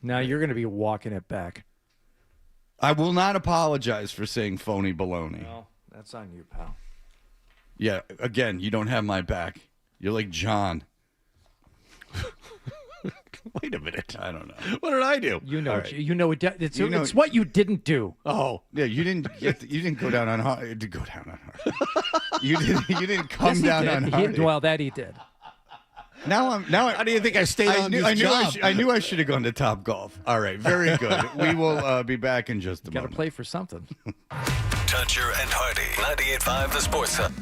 Now you're going to be walking it back. I will not apologize for saying phony baloney. Well, that's on you, pal. Yeah, again, you don't have my back. You're like John. Wait a minute. I don't know. What did I do? You know, right. it's what you didn't do. Oh, yeah, you didn't go down on Hardy. Go down on Hardy. You didn't come down on Hardy. Well, that he did. How do you think I stayed on this job? I knew I should have gone to Top Golf. All right, very good. We will be back in just a moment. Got to play for something. Toucher and Hardy, 98.5 The Sports Hub.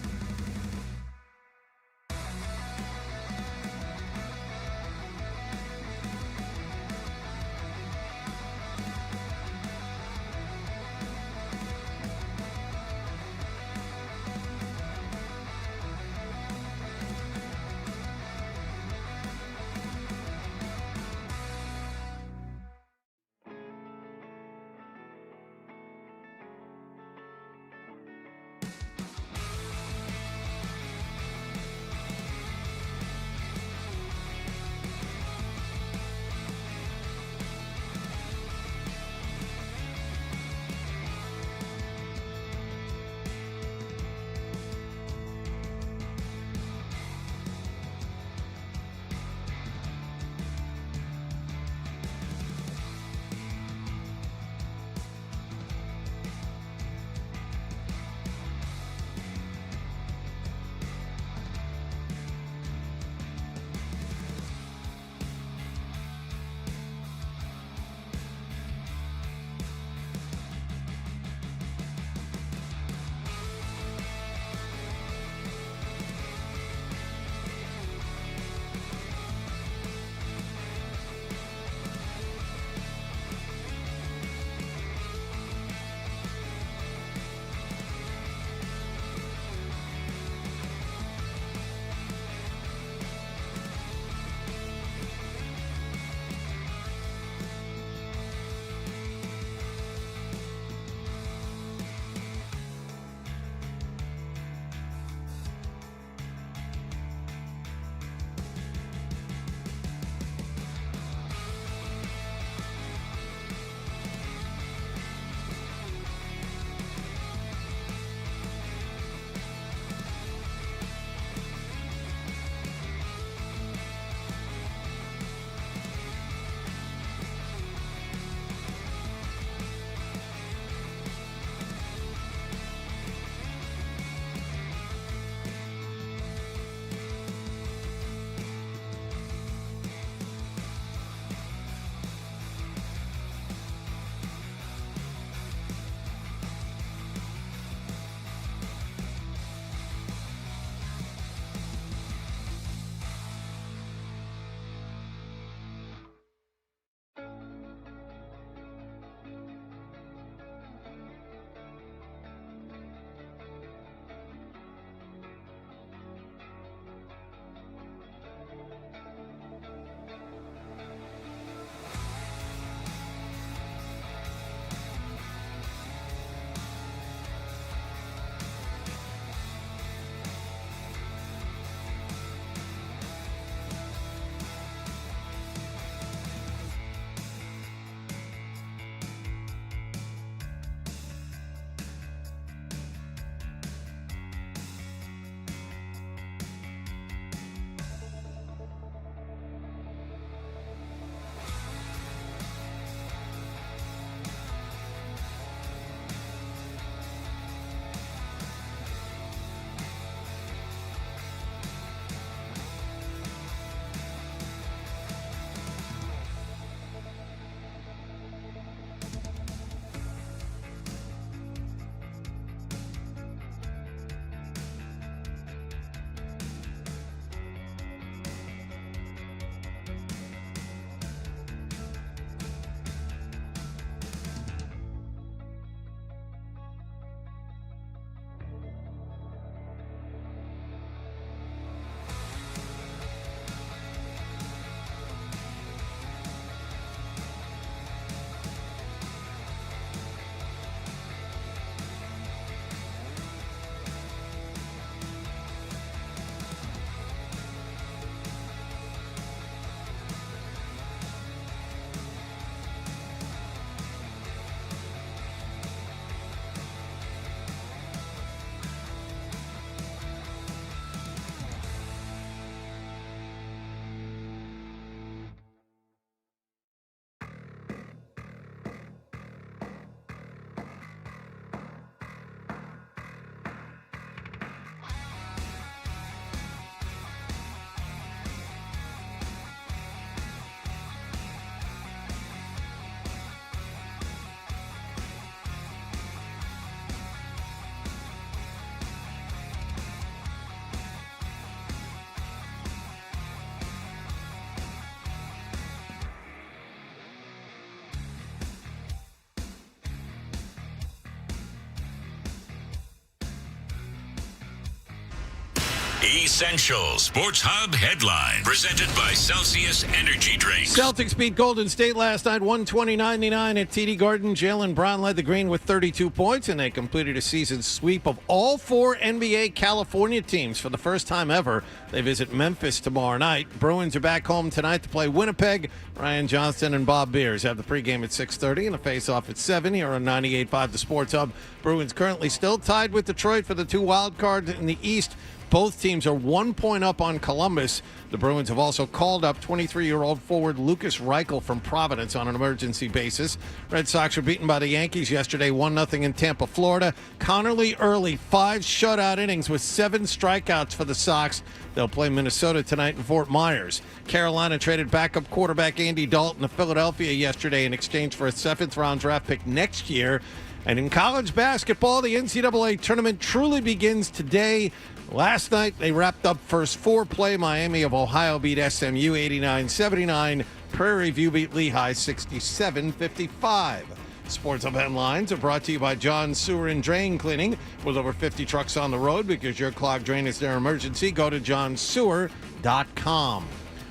Essential Sports Hub headline presented by Celsius Energy Drinks. Celtics beat Golden State last night 120-99 at TD Garden. Jaylen Brown led the Green with 32 points, and they completed a season sweep of all 4 NBA California teams for the first time ever. They visit Memphis tomorrow night. Bruins are back home tonight to play Winnipeg. Ryan Johnston and Bob Beers have the pregame at 6:30 and a face-off at 7 here on 98.5 The Sports Hub. Bruins currently still tied with Detroit for the 2 wild cards in the East. Both teams are 1 point up on Columbus. The Bruins have also called up 23-year-old forward Lucas Reichel from Providence on an emergency basis. Red Sox were beaten by the Yankees yesterday, 1-0 in Tampa, Florida. Connerly early, 5 shutout innings with 7 strikeouts for the Sox. They'll play Minnesota tonight in Fort Myers. Carolina traded backup quarterback Andy Dalton to Philadelphia yesterday in exchange for a 7th-round draft pick next year. And in college basketball, the NCAA tournament truly begins today. Last night, they wrapped up first 4 play. Miami of Ohio beat SMU 89-79. Prairie View beat Lehigh 67-55. Sports Hub headlines are brought to you by John Sewer and Drain Cleaning. With over 50 trucks on the road, because your clogged drain is their emergency, go to johnsewer.com.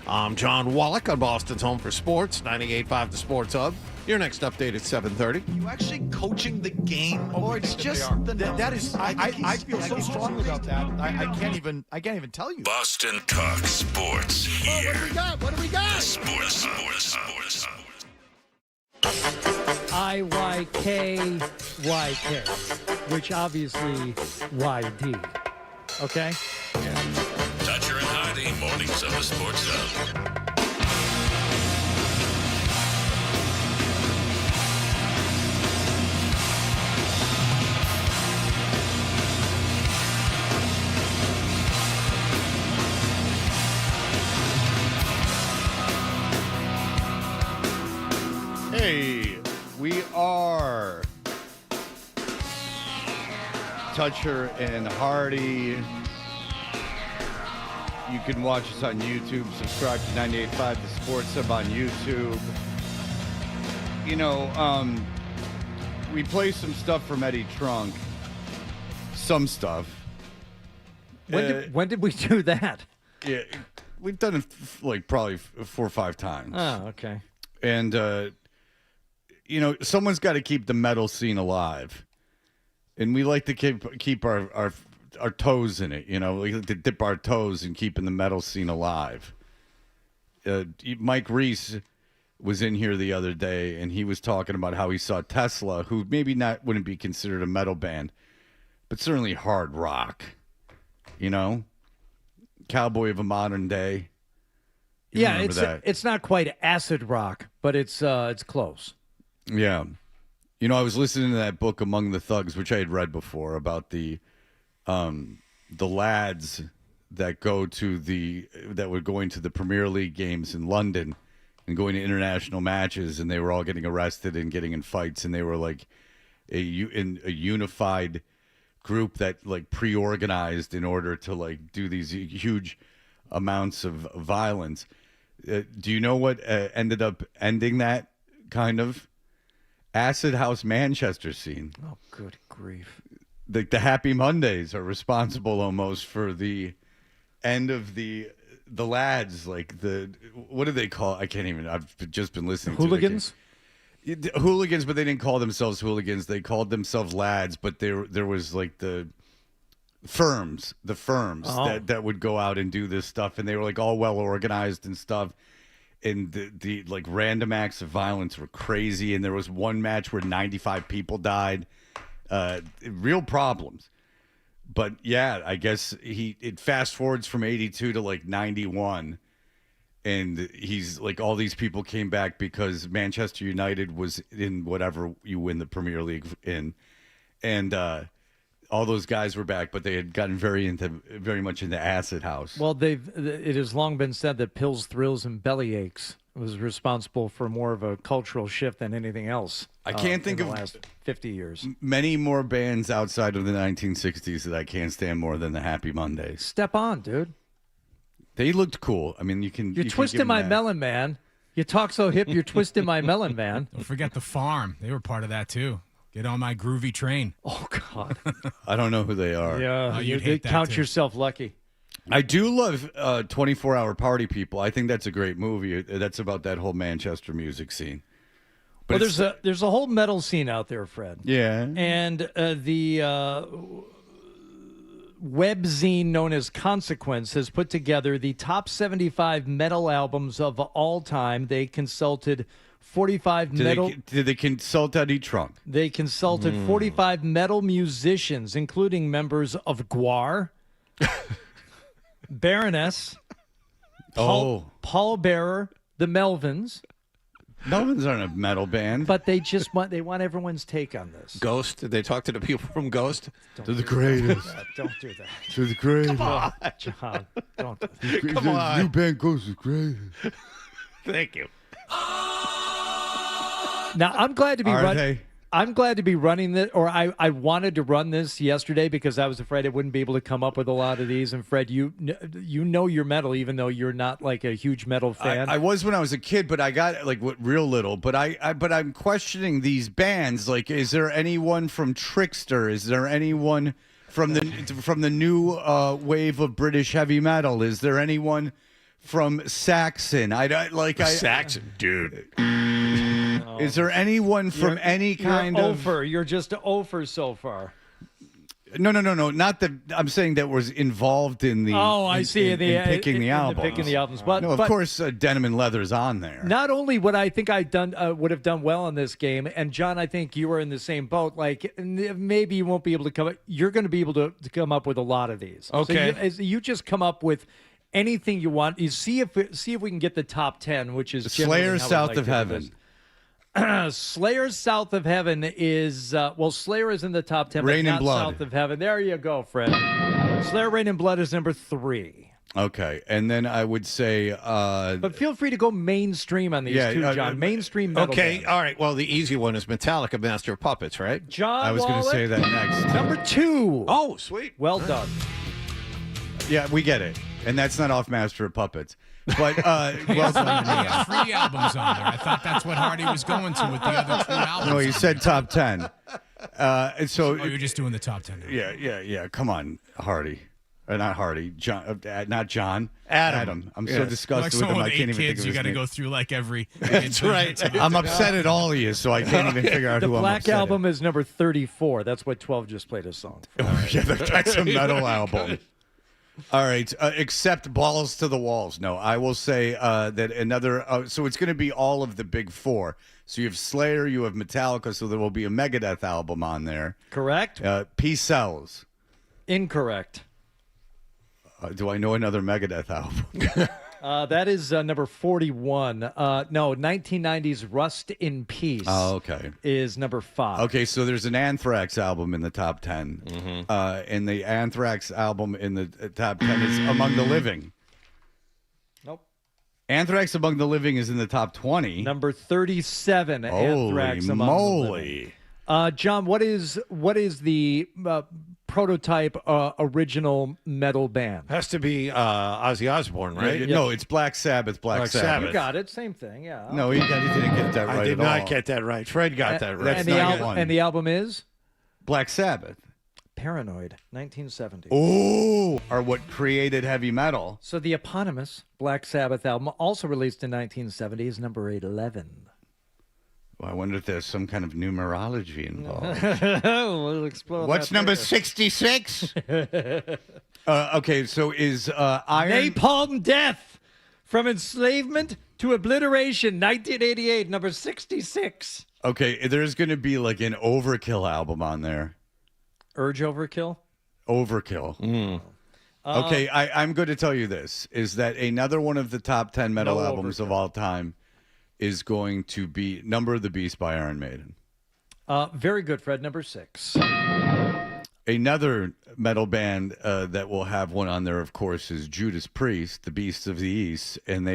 I'm John Wallach on Boston's Home for Sports, 98.5 The Sports Hub. Your next update at 7:30. You actually coaching the game, or it's just that is. I feel so strongly about that. I can't even tell you. Boston Talk Sports here. What do we got? The Sports Hub. IYKYK, which obviously YD. Okay? Toucher and Hardy, mornings of the Sports Hub. Hey, we are Toucher and Hardy. You can watch us on YouTube. Subscribe to 98.5 The Sports Hub on YouTube. You know, we play some stuff from Eddie Trunk. Some stuff. When did we do that? Yeah, we've done it like probably 4 or 5 times. Oh, okay. And you know, someone's got to keep the metal scene alive, and we like to keep our toes in it. You know, we like to dip our toes in keeping the metal scene alive. Mike Reese was in here the other day, and he was talking about how he saw Tesla, who maybe wouldn't be considered a metal band, but certainly hard rock. You know, cowboy of a modern day. Yeah, it's not quite acid rock, but it's close. Yeah. You know, I was listening to that book Among the Thugs, which I had read before, about the lads that were going to the Premier League games in London and going to international matches, and they were all getting arrested and getting in fights, and they were like a unified group that like pre-organized in order to like do these huge amounts of violence. Do you know what ended up ending that kind of? Acid House Manchester scene. Oh, good grief. The Happy Mondays are responsible almost for the end of the lads, like what do they call? I can't even. I've just been listening hooligans? to hooligans, but they didn't call themselves hooligans. They called themselves lads, but there was like the firms that would go out and do this stuff, and they were like all well organized and stuff. And the like random acts of violence were crazy. And there was one match where 95 people died. Real problems. But yeah, I guess it fast forwards from 82 to like 91. And he's like, all these people came back because Manchester United was in whatever you win the Premier League in. And all those guys were back, but they had gotten very much into Acid House. Well, it has long been said that pills, thrills, and belly aches was responsible for more of a cultural shift than anything else. I can't think of the last 50 years. Many more bands outside of the 1960s that I can't stand more than the Happy Mondays. Step on, dude. They looked cool. I mean, you're twisting my melon, man. You talk so hip, you're twisting my melon, man. Don't forget the Farm. They were part of that too. Get on my groovy train. Oh, God. I don't know who they are. Yeah, you'd you hate that count too. yourself lucky. I do love 24-Hour Party People. I think that's a great movie. That's about that whole Manchester music scene. But well, there's a whole metal scene out there, Fred. Yeah. And the web zine known as Consequence has put together the top 75 metal albums of all time. They consulted 45 metal. Did they consult Eddie Trunk? They consulted 45 metal musicians, including members of Gwar, Baroness, Paul Bearer, the Melvins. Melvins aren't a metal band. But they want everyone's take on this. Ghost? Did they talk to the people from Ghost? They're the greatest. Don't do that. They're the greatest. Come on, John. Don't do that. Come on. New band Ghost is great. Thank you. Now I'm glad to be running. I'm glad to be running this, or I wanted to run this yesterday because I was afraid I wouldn't be able to come up with a lot of these. And Fred, you know your metal, even though you're not like a huge metal fan. I was when I was a kid, but I got like real little. But I'm questioning these bands. Like, is there anyone from Trickster? Is there anyone from the new wave of British heavy metal? Is there anyone from Saxon? Saxon, dude. Is there anyone from any kind of? You're just over so far. No. Not that I'm saying that was involved in the. I see. In picking the albums. Picking the albums, but no, of course, Denim and Leather's on there. Not only would I think would have done well in this game, and John, I think you were in the same boat. Like maybe you won't be able to come. You're going to be able to come up with a lot of these. Okay, so you just come up with anything you want. You see if we can get the top 10, which is Slayer, South of Heaven. Slayer South of Heaven is Slayer is in the top 10, Rain but and not Blood. South of Heaven. There you go, Fred. Slayer Rain and Blood is number 3. Okay, and then I would say but feel free to go mainstream on these too, John. Mainstream metal. Okay, bands. all right. Well, the easy one is Metallica, Master of Puppets, right? John I was going to Wallach, say that next. number 2. Oh, sweet. Well done. Yeah, we get it. And that's not off Master of Puppets. But well done. He has 3 albums on there. I thought that's what Hardy was going to with the other 2 albums. No, he said top 10. So you're just doing the top 10 now. Yeah. Come on, Hardy. Not Hardy. John. Not John. Adam. I'm so disgusted with him. I can't even think of his you got to name. go through like every. That's right. I'm upset at all of you, so I can't even figure out The who I'm Black upset at. Album is number 34. That's what 12 just played a song for. Yeah, that's a metal album. All right, except Balls to the Walls. No, I will say that another. So it's going to be all of the big 4. So you have Slayer, you have Metallica, so there will be a Megadeth album on there. Correct? Peace Sells. Incorrect. Do I know another Megadeth album? That is number 41. No, 1990s Rust in Peace. Oh, okay. Is number 5. Okay, so there's an Anthrax album in the top 10. Mm-hmm. And the Anthrax album in the top 10 is Among the Living. Nope. Anthrax Among the Living is in the top 20. Number 37. Anthrax Among the Living. John, what is the prototype original metal band? Has to be Ozzy Osbourne, right? Yeah. No, it's Black Sabbath. Black Sabbath. You got it. Same thing, yeah. No, he didn't get that right. I did at not all. get that right. Fred got that right. And the album is Black Sabbath. Paranoid, 1970. Oh, are what created heavy metal. So the eponymous Black Sabbath album, also released in 1970, is number 11. Well, I wonder if there's some kind of numerology involved. We'll explore What's that number later. 66? Okay, so is Iron... Napalm Death, From Enslavement to Obliteration, 1988, number 66. Okay, there's going to be like an Overkill album on there. Urge Overkill? Overkill. Okay, I'm going to tell you this, is that another one of the top 10 metal albums of all time is going to be Number of the Beast by Iron Maiden. Very good, Fred. Number 6. Another metal band that will have one on there, of course, is Judas Priest, the Beasts of the East, and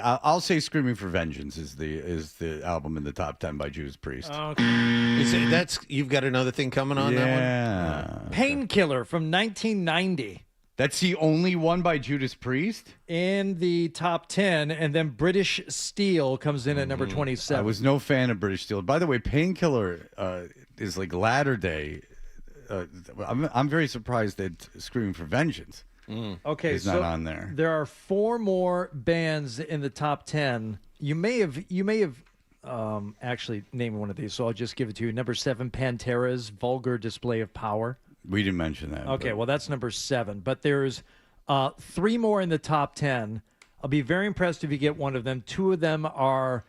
I'll say "Screaming for Vengeance" is the album in the top 10 by Judas Priest. You've got another thing coming on that one? Yeah. Painkiller from 1990. That's the only one by Judas Priest? In the top 10, and then British Steel comes in at number 27. I was no fan of British Steel. By the way, Painkiller is like latter day. I'm very surprised that Screaming for Vengeance. Okay, is not on there. There are 4 more bands in the top 10. You may have actually named one of these, so I'll just give it to you. Number 7, Pantera's Vulgar Display of Power. We didn't mention that. Okay, well, that's number 7. But there's 3 more in the top 10. I'll be very impressed if you get one of them. 2 of them are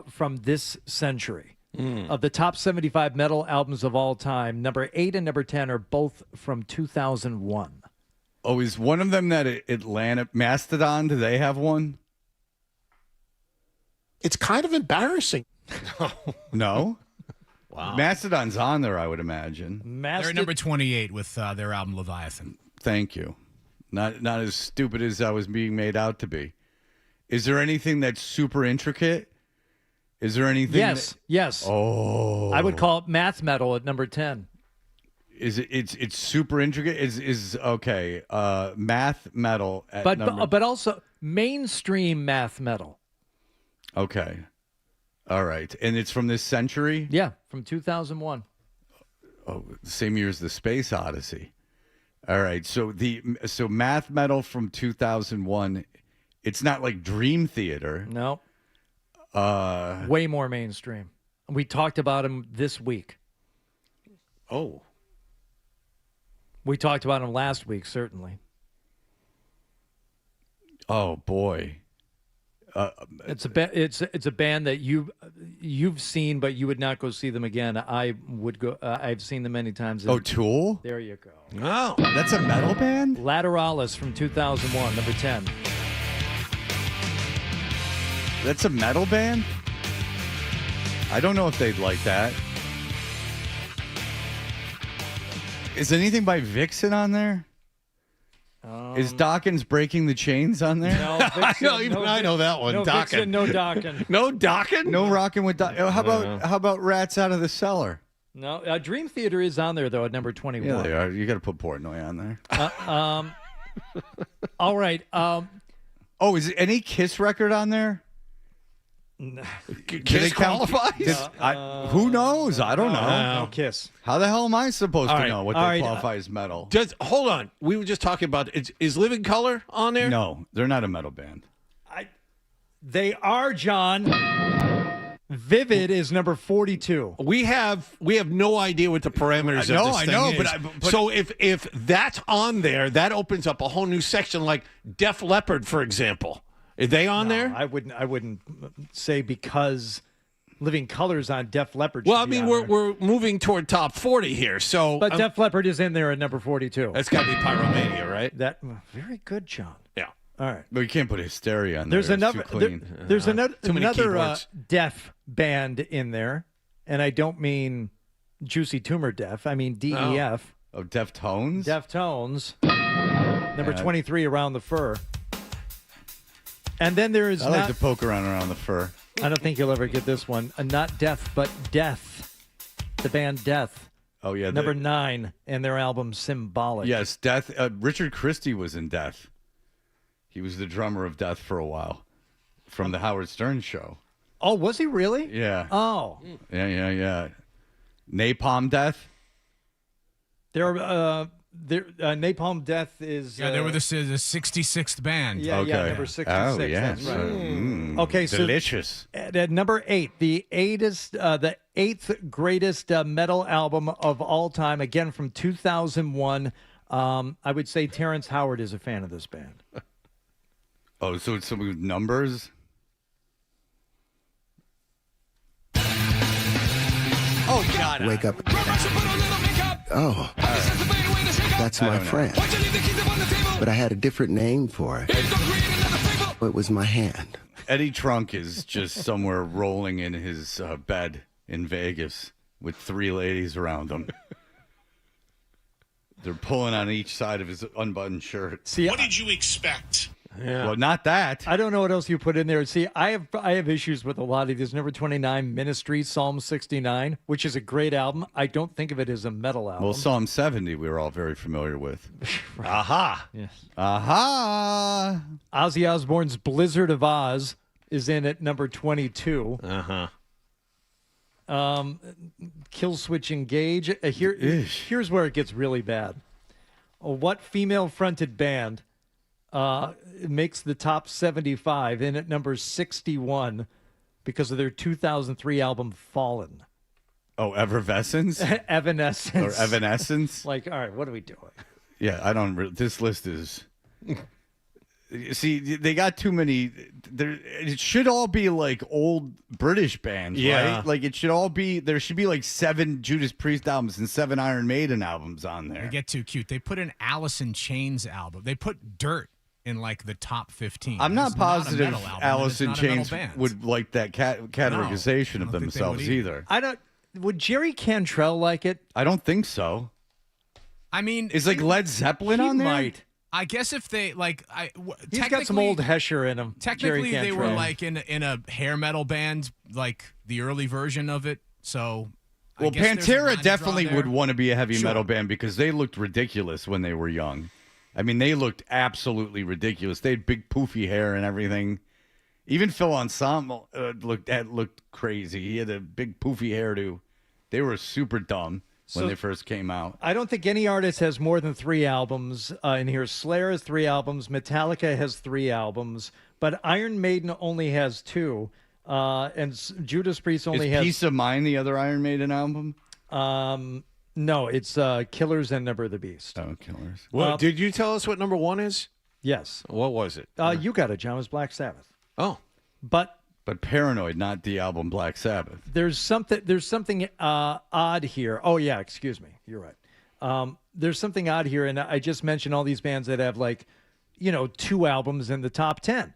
from this century. Of the top 75 metal albums of all time, number 8 and number 10 are both from 2001. Oh, is one of them that Atlanta Mastodon? Do they have one? It's kind of embarrassing. No? Wow. Mastodon's on there, I would imagine. They're at number 28 with their album Leviathan. Thank you. Not as stupid as I was being made out to be. Is there anything that's super intricate? Is there anything? Yes. Oh. I would call it math metal at number 10. Is it? It's super intricate. Is okay. Math metal at but also mainstream math metal. Okay. All right. And it's from this century? Yeah, from 2001. Oh, the same year as the Space Odyssey. All right. So math metal from 2001, it's not like Dream Theater. No. Way more mainstream. We talked about him this week. Oh. We talked about him last week, certainly. Oh boy. It's a band that you've seen, but you would not go see them again. I would go. I've seen them many times. Oh, Tool? There you go. Oh, that's a metal band? Lateralis from 2001, number 10. That's a metal band? I don't know if they'd like that. Is anything by Vixen on there? Is Dawkins Breaking the Chains on there? No, Vixen, I know that one. No Dawkins. Vixen, no Dawkins. No Dawkins? No rocking with Dawkins. How about Rats Out of the Cellar? No, Dream Theater is on there, though, at number 21. Yeah, they are. You got to put Portnoy on there. All right. Oh, is any Kiss record on there? Kiss qualifies? Who knows? I don't know. No Kiss. How the hell am I supposed to know what all they right. qualify as metal? Hold on. We were just talking about is Living Color on there? No, they're not a metal band. They are, John. Vivid is number 42. We have no idea what the parameters of this thing is. So if that's on there, that opens up a whole new section, like Def Leppard, for example. Are they on there? I wouldn't say because Living Color's on Def Leppard. Well, I mean, we're moving toward top 40 here, so. But Def Leppard is in there at number 42. That's got to be Pyromania, right? Very good, John. Yeah. All right. But you can't put Hysteria on there. There's another. It's too clean. There's another keyboards. Deaf band in there, and I don't mean Juicy Tumor Deaf. I mean DEF. Oh, Deftones. Deftones. Number 23, Around the Fur. And then there is I like to poke around the fur. I don't think you'll ever get this one. Not Deaf, but Death. The band Death. Oh, yeah. Number 9 in their album Symbolic. Yes, Death. Richard Christie was in Death. He was the drummer of Death for a while from the Howard Stern show. Oh, was he really? Yeah. Oh. Yeah. Napalm Death? Napalm Death is... Yeah, they were the 66th band. Yeah, okay. Number 66. Oh, yes. That's right. Okay, so delicious. At number 8, the eighth greatest metal album of all time, again from 2001. I would say Terrence Howard is a fan of this band. Oh, so it's something with numbers? Oh, God. Wake up. Oh, that's my friend. But I had a different name for it. It was my hand. Eddie Trunk is just somewhere rolling in his bed in Vegas with 3 ladies around him. They're pulling on each side of his unbuttoned shirt. See, what did you expect? Yeah. Well, not that. I don't know what else you put in there. See, I have issues with a lot of these. Number 29, Ministry, Psalm 69, which is a great album. I don't think of it as a metal album. Well, Psalm 70 we were all very familiar with. Right. Aha. Yes. Aha. Ozzy Osbourne's Blizzard of Oz is in at number 22. Uh-huh. Kill Switch Engage. Here's where it gets really bad. What female-fronted band makes the top 75 and at number 61 because of their 2003 album Fallen? Oh, Effervescence? Evanescence. Or Evanescence? Like, all right, what are we doing? Yeah, I don't. This list is. See, they got too many. It should all be like old British bands, right? Like it should all be. There should be like 7 Judas Priest albums and 7 Iron Maiden albums on there. They get too cute. They put an Alice in Chains album. They put Dirt in like the top 15. I'm not positive not album, Alice in not a metal Chains band. would like that categorization of think they themselves would either. I don't. Would Jerry Cantrell like it? I don't think so. I mean, is like Led Zeppelin on there? Might. I guess if they like, He's got some old Hesher in him. Technically, Jerry they were Cantrell. like in a hair metal band, like the early version of it. So, Well, Pantera definitely would want to be a heavy Sure. metal band because they looked ridiculous when they were young. I mean, they looked absolutely ridiculous. They had big poofy hair and everything. Even Phil Anselmo looked crazy. He had a big poofy hairdo. They were super dumb when they first came out. I don't think any artist has more than 3 albums. In here, Slayer has 3 albums. Metallica has 3 albums. But Iron Maiden only has 2. And Judas Priest only has... Peace of Mind the other Iron Maiden album? No, it's Killers and Number of the Beast. Oh, Killers. Well, did you tell us what number 1 is? Yes. What was it? You got it, John. It was Black Sabbath. Oh. But Paranoid, not the album Black Sabbath. there's something odd here. Oh, yeah, excuse me. You're right. There's something odd here, and I just mentioned all these bands that have, like, 2 albums in the top 10.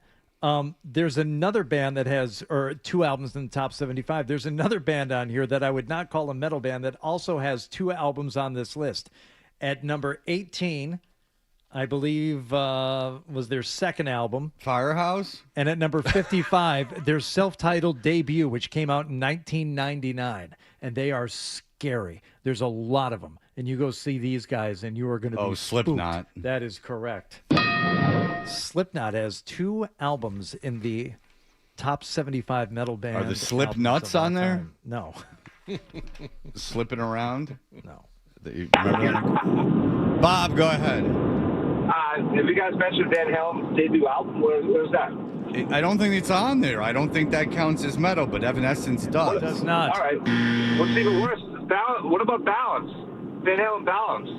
There's another band that has, or 2 albums in the top 75. There's another band on here that I would not call a metal band that also has 2 albums on this list. At number 18, I believe, was their second album. Firehouse? And at number 55, their self-titled debut, which came out in 1999. And they are scary. There's a lot of them. And you go see these guys, and you are going to be spooked. Slipknot. That is correct. Slipknot has 2 albums in the top 75 metal band. Are the Slipknots on there? Time. No. Slipping around? No. Remember that? Bob, go ahead. Have you guys mentioned Van Halen's debut album? Where's that? I don't think it's on there. I don't think that counts as metal, but Evanescence does. It does not. All right. What's even worse? What about Balance? Van Halen Balance.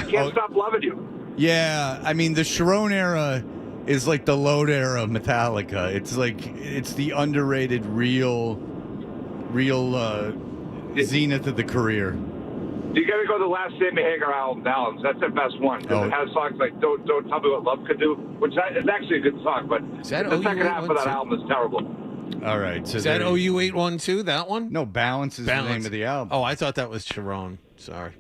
Can't Stop Loving You. Yeah, I mean, the Sharon era is like the load era of Metallica. It's like, it's the underrated real zenith of the career. You got to go to the last Sammy Hagar album, Balance. That's the best one because it has songs like "Don't Tell Me What Love Could Do," which is actually a good song, but the second half of that album is terrible. All right, so is that OU812? That one? No, Balance is the name of the album. Oh, I thought that was Sharon. Sorry.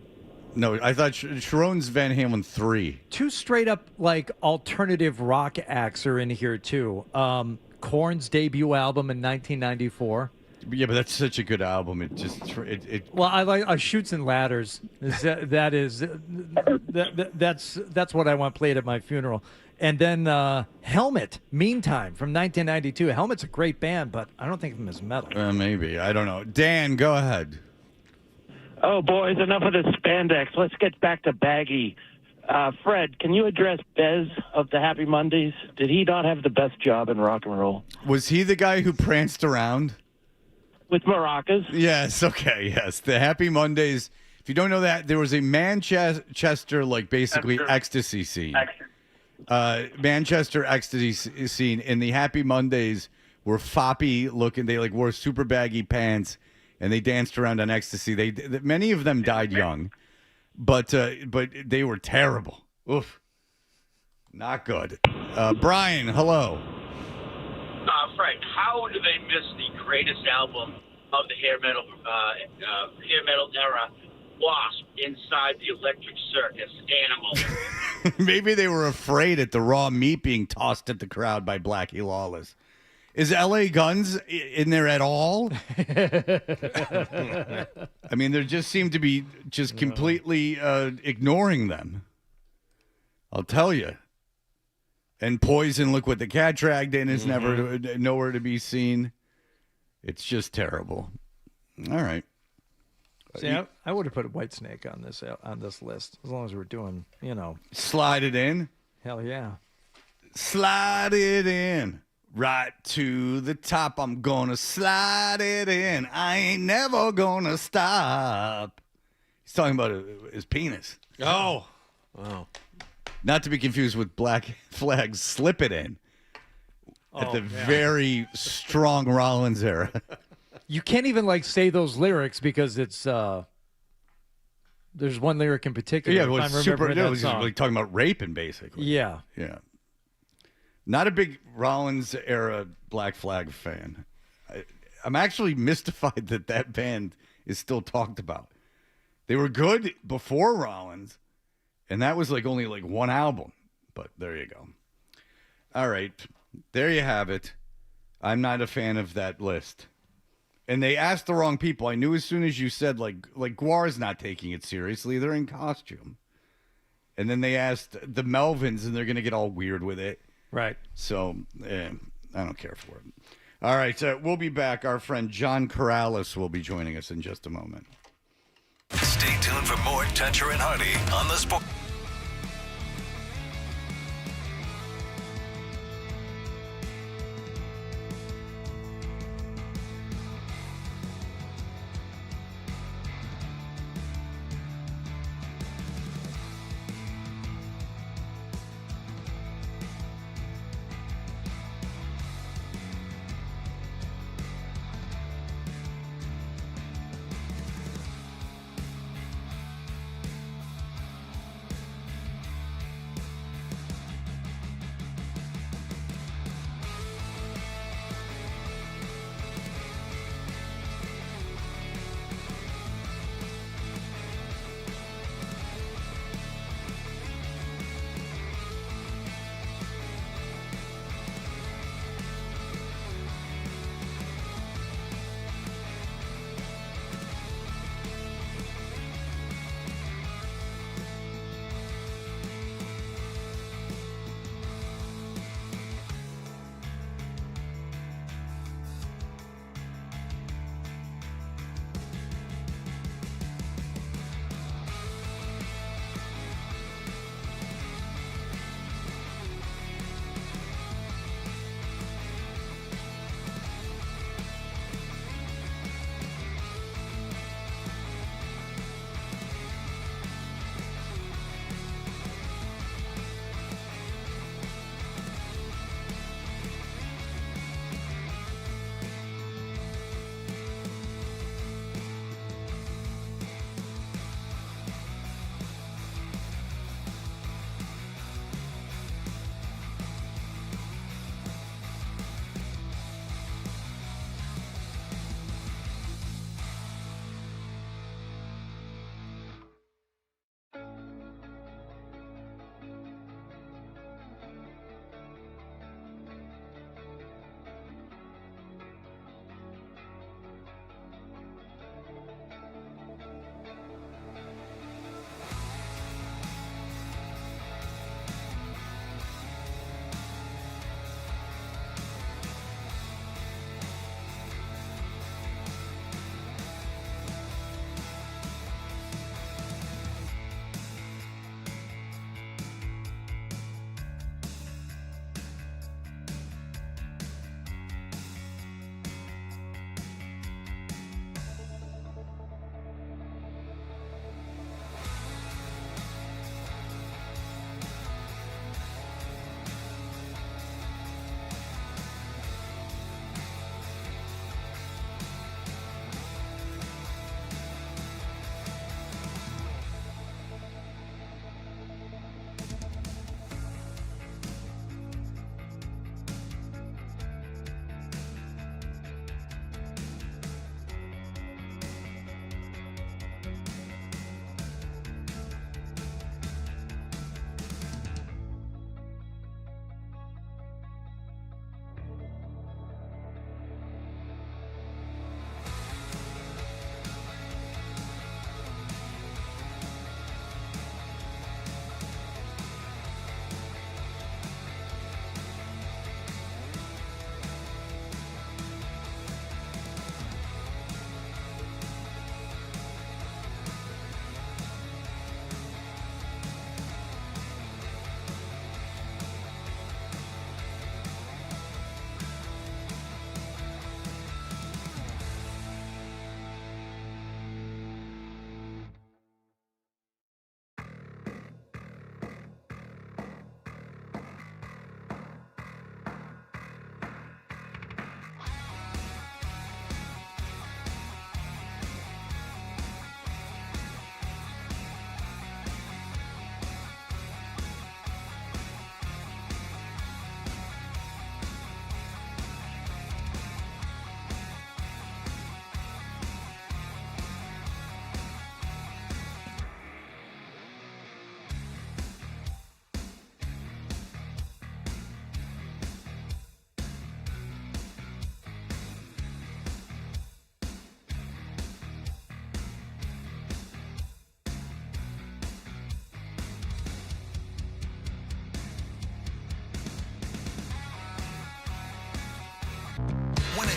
No, I thought Sharon's Van Halen 3. 2 straight up like alternative rock acts are in here too. Korn's debut album in 1994. Yeah, but that's such a good album. It just Well, I like Shoots and Ladders. That's what I want played at my funeral. And then Helmet, Meantime, from 1992. Helmet's a great band, but I don't think of them as metal. Maybe. I don't know. Dan, go ahead. Oh, boys, enough of this spandex. Let's get back to Baggy. Fred, can you address Bez of the Happy Mondays? Did he not have the best job in rock and roll? Was he the guy who pranced around? With maracas? Yes, okay, yes. The Happy Mondays. If you don't know that, there was a Manchester, like, basically ecstasy scene. Manchester ecstasy scene, and the Happy Mondays were foppy looking. They, like, wore super baggy pants, and they danced around on ecstasy. Many of them died young, but they were terrible. Oof. Not good. Brian, hello. Frank, how do they miss the greatest album of the hair metal era, Wasp, Inside the Electric Circus, Animal? Maybe they were afraid at the raw meat being tossed at the crowd by Blackie Lawless. Is LA Guns in there at all? I mean, there just seemed to be just completely ignoring them. I'll tell you. And Poison, Look What the Cat Dragged In, is nowhere to be seen. It's just terrible. All right. See, I would have put Whitesnake on this list as long as we're doing, Slide it in. Hell yeah. Slide it in. Right to the top. I'm gonna slide it in. I ain't never gonna stop. He's talking about his penis. Oh. Wow. Not to be confused with Black Flag's Slip It In. At the very strong Rollins era. You can't even say those lyrics because it's there's one lyric in particular. Yeah, it was song. talking about raping, basically. Yeah. Yeah. Not a big Rollins era Black Flag fan. I'm actually mystified that band is still talked about. They were good before Rollins, and that was only one album. But there you go. All right. There you have it. I'm not a fan of that list. And they asked the wrong people. I knew as soon as you said, Guar's not taking it seriously. They're in costume. And then they asked the Melvins, and they're going to get all weird with it. Right. So, I don't care for it. All right, so we'll be back. Our friend John Carales will be joining us in just a moment. Stay tuned for more Toucher and Hardy on the Sport.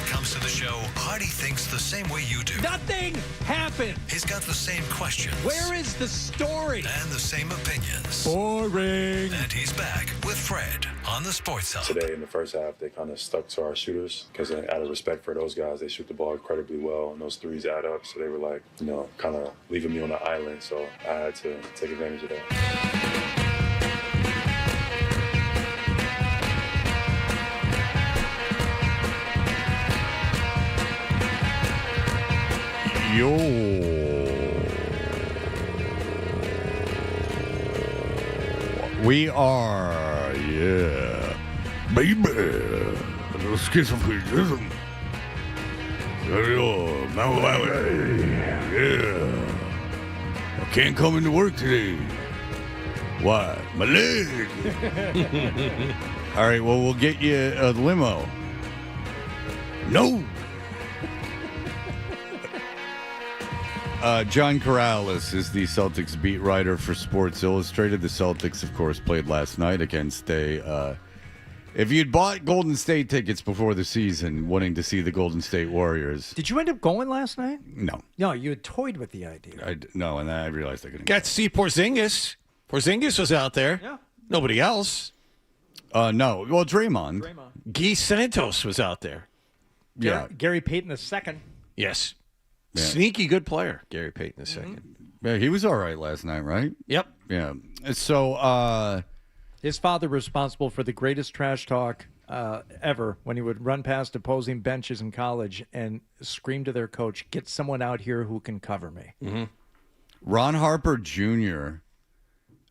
comes to the show, Hardy thinks the same way you do. Nothing happened. He's got the same questions. Where is the story? And the same opinions. Boring. And he's back with Fred on the Sports Hub. Today in the first half, they kind of stuck to our shooters because out of respect for those guys, they shoot the ball incredibly well, and those threes add up. So they were like, kind of leaving me on the island. So I had to take advantage of that. Yo. We are, baby. Schizophrenicism. Yeah. I can't come into work today. Why? My leg. All right, well, we'll get you a limo. No. John Carales is the Celtics beat writer for Sports Illustrated. The Celtics, of course, played last night against if you'd bought Golden State tickets before the season, wanting to see the Golden State Warriors. Did you end up going last night? No. No, you had toyed with the idea. No, and then I realized I couldn't. Got to see Porzingis. Porzingis was out there. Yeah. Nobody else. No. Well, Draymond. Guy Santos was out there. Yeah. Gary Payton II. Yes. Yeah. Sneaky good player, Gary Payton II. Yeah, he was all right last night, right? Yep. Yeah. So, his father responsible for the greatest trash talk ever when he would run past opposing benches in college and scream to their coach, "Get someone out here who can cover me." Mm-hmm. Ron Harper Jr.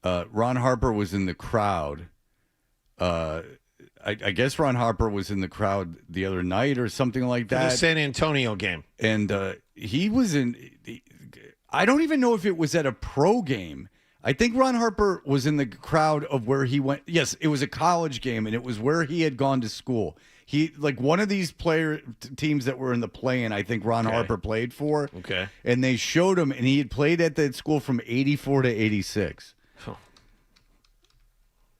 Ron Harper was in the crowd. I guess Ron Harper was in the crowd the other night or something like that. The San Antonio game. And he was in. I don't even know if it was at a pro game. I think Ron Harper was in the crowd of where he went. Yes, it was a college game, and it was where he had gone to school. He one of these teams that were in the play-in, I think Ron Harper played for. Okay. And they showed him, and he had played at that school from 84 to 86. Huh.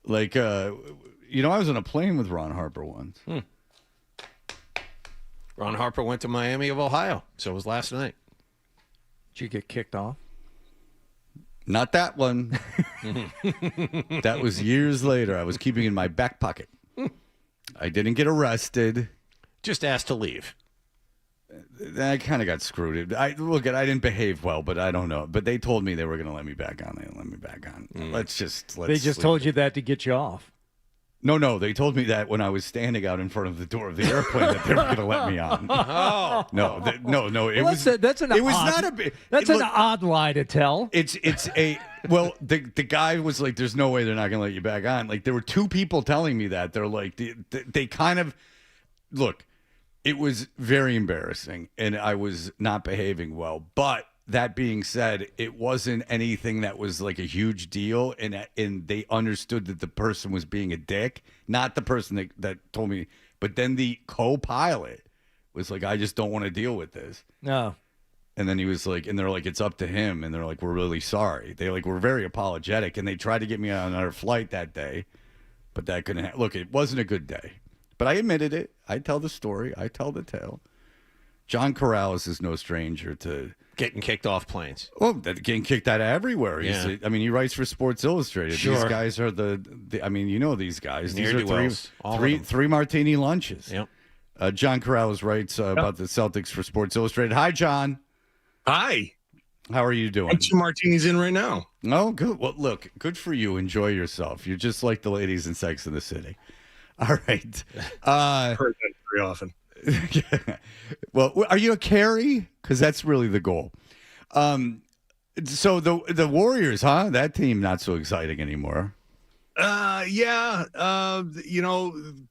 I was on a plane with Ron Harper once. Ron Harper went to Miami of Ohio, so it was last night. Did you get kicked off? Not that one. That was years later. I was keeping it in my back pocket. I didn't get arrested. Just asked to leave. I kind of got screwed. I didn't behave well, but I don't know. But they told me they were going to let me back on. They didn't let me back on. They just told you that to get you off. No. They told me that when I was standing out in front of the door of the airplane that they were going to let me on. Oh. No. That's an odd lie to tell. The guy was like, "There's no way they're not going to let you back on." Like, there were two people telling me that. They're like, they kind of look. It was very embarrassing, and I was not behaving well. But that being said, it wasn't anything that was like a huge deal, and they understood that the person was being a dick, not the person that told me. But then the co-pilot was like, "I just don't want to deal with this." No. And then he was like, and they're like, "It's up to him." And they're like, "We're really sorry." They were very apologetic, and they tried to get me on another flight that day, but that couldn't. Look, it wasn't a good day. But I admitted it. I tell the story. I tell the tale. John Carales is no stranger to getting kicked off planes. Well, getting kicked out of everywhere. Yeah. He writes for Sports Illustrated. Sure. These guys are these guys. These are three martini lunches. Yep. John Carales writes about the Celtics for Sports Illustrated. Hi, John. Hi. How are you doing? I'm 2 martinis in right now. Oh, good. Well, look, good for you. Enjoy yourself. You're just like the ladies in Sex and the City. All right. Heard that very often. Well, are you a carry? Because that's really the goal. So the Warriors, huh? That team not so exciting anymore.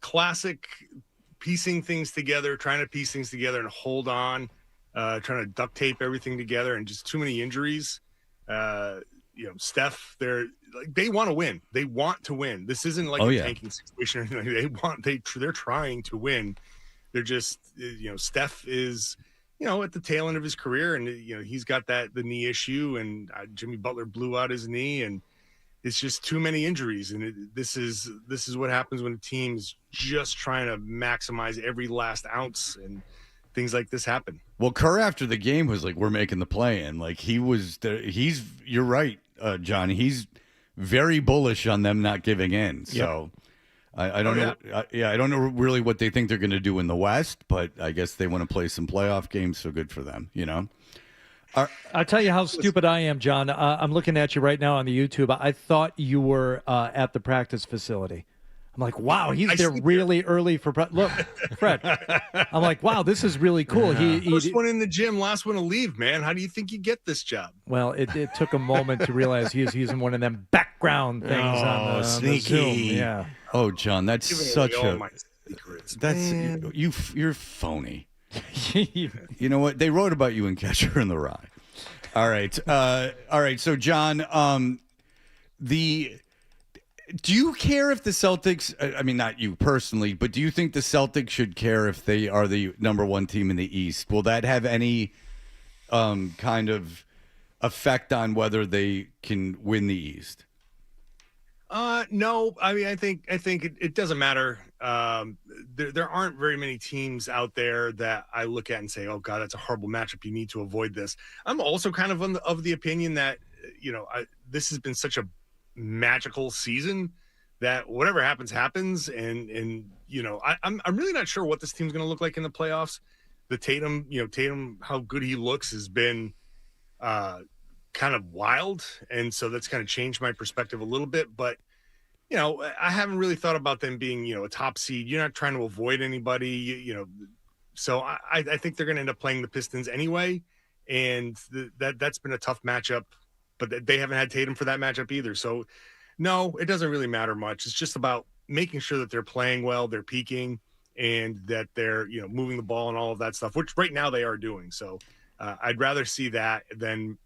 Classic piecing things together, trying to piece things together and hold on, trying to duct tape everything together, and just too many injuries. Steph, they want to win. They want to win. This isn't like a tanking situation. They're trying to win. They're just, Steph is, at the tail end of his career, and he's got the knee issue, and Jimmy Butler blew out his knee, and it's just too many injuries, and this is what happens when a team's just trying to maximize every last ounce, and things like this happen. Well, Kerr after the game was like, "We're making the play-in." Like you're right, John. He's very bullish on them not giving in. So I don't know. I don't know really what they think they're going to do in the West, but I guess they want to play some playoff games. So good for them, you know. I'll tell you how stupid I am, John. I'm looking at you right now on the YouTube. I thought you were at the practice facility. I'm like, wow, he's there really early for look, Fred. I'm like, wow, this is really cool. First one in the gym, last one to leave, man. How do you think you get this job? Well, it took a moment to realize he was using one of them background things on the Zoom. Yeah. Oh, John, that's such my secrets, that's you're phony. You know what? They wrote about you in Catcher in the Rye. All right. All right. So, John, do you care if the Celtics, I mean, not you personally, but do you think the Celtics should care if they are the number one team in the East? Will that have any kind of effect on whether they can win the East? No. I mean, I think it doesn't matter. There aren't very many teams out there that I look at and say, oh God, that's a horrible matchup. You need to avoid this. I'm also kind of of the opinion that, this has been such a magical season that whatever happens. And I'm really not sure what this team's going to look like in the playoffs. The Tatum, how good he looks has been, kind of wild. And so that's kind of changed my perspective a little bit, but I haven't really thought about them being, a top seed. You're not trying to avoid anybody, so I think they're going to end up playing the Pistons anyway. And that's been a tough matchup, but they haven't had Tatum for that matchup either. So no, it doesn't really matter much. It's just about making sure that they're playing well, they're peaking, and that they're, moving the ball and all of that stuff, which right now they are doing. So I'd rather see that than,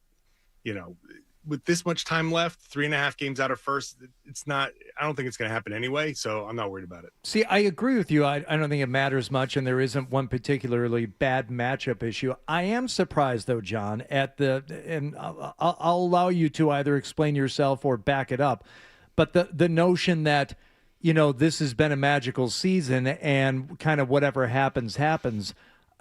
with this much time left, 3.5 games out of first, I don't think it's going to happen anyway. So I'm not worried about it. See, I agree with you. I don't think it matters much, and there isn't one particularly bad matchup issue. I am surprised, though, John, and I'll allow you to either explain yourself or back it up. But the notion that, this has been a magical season and kind of whatever happens.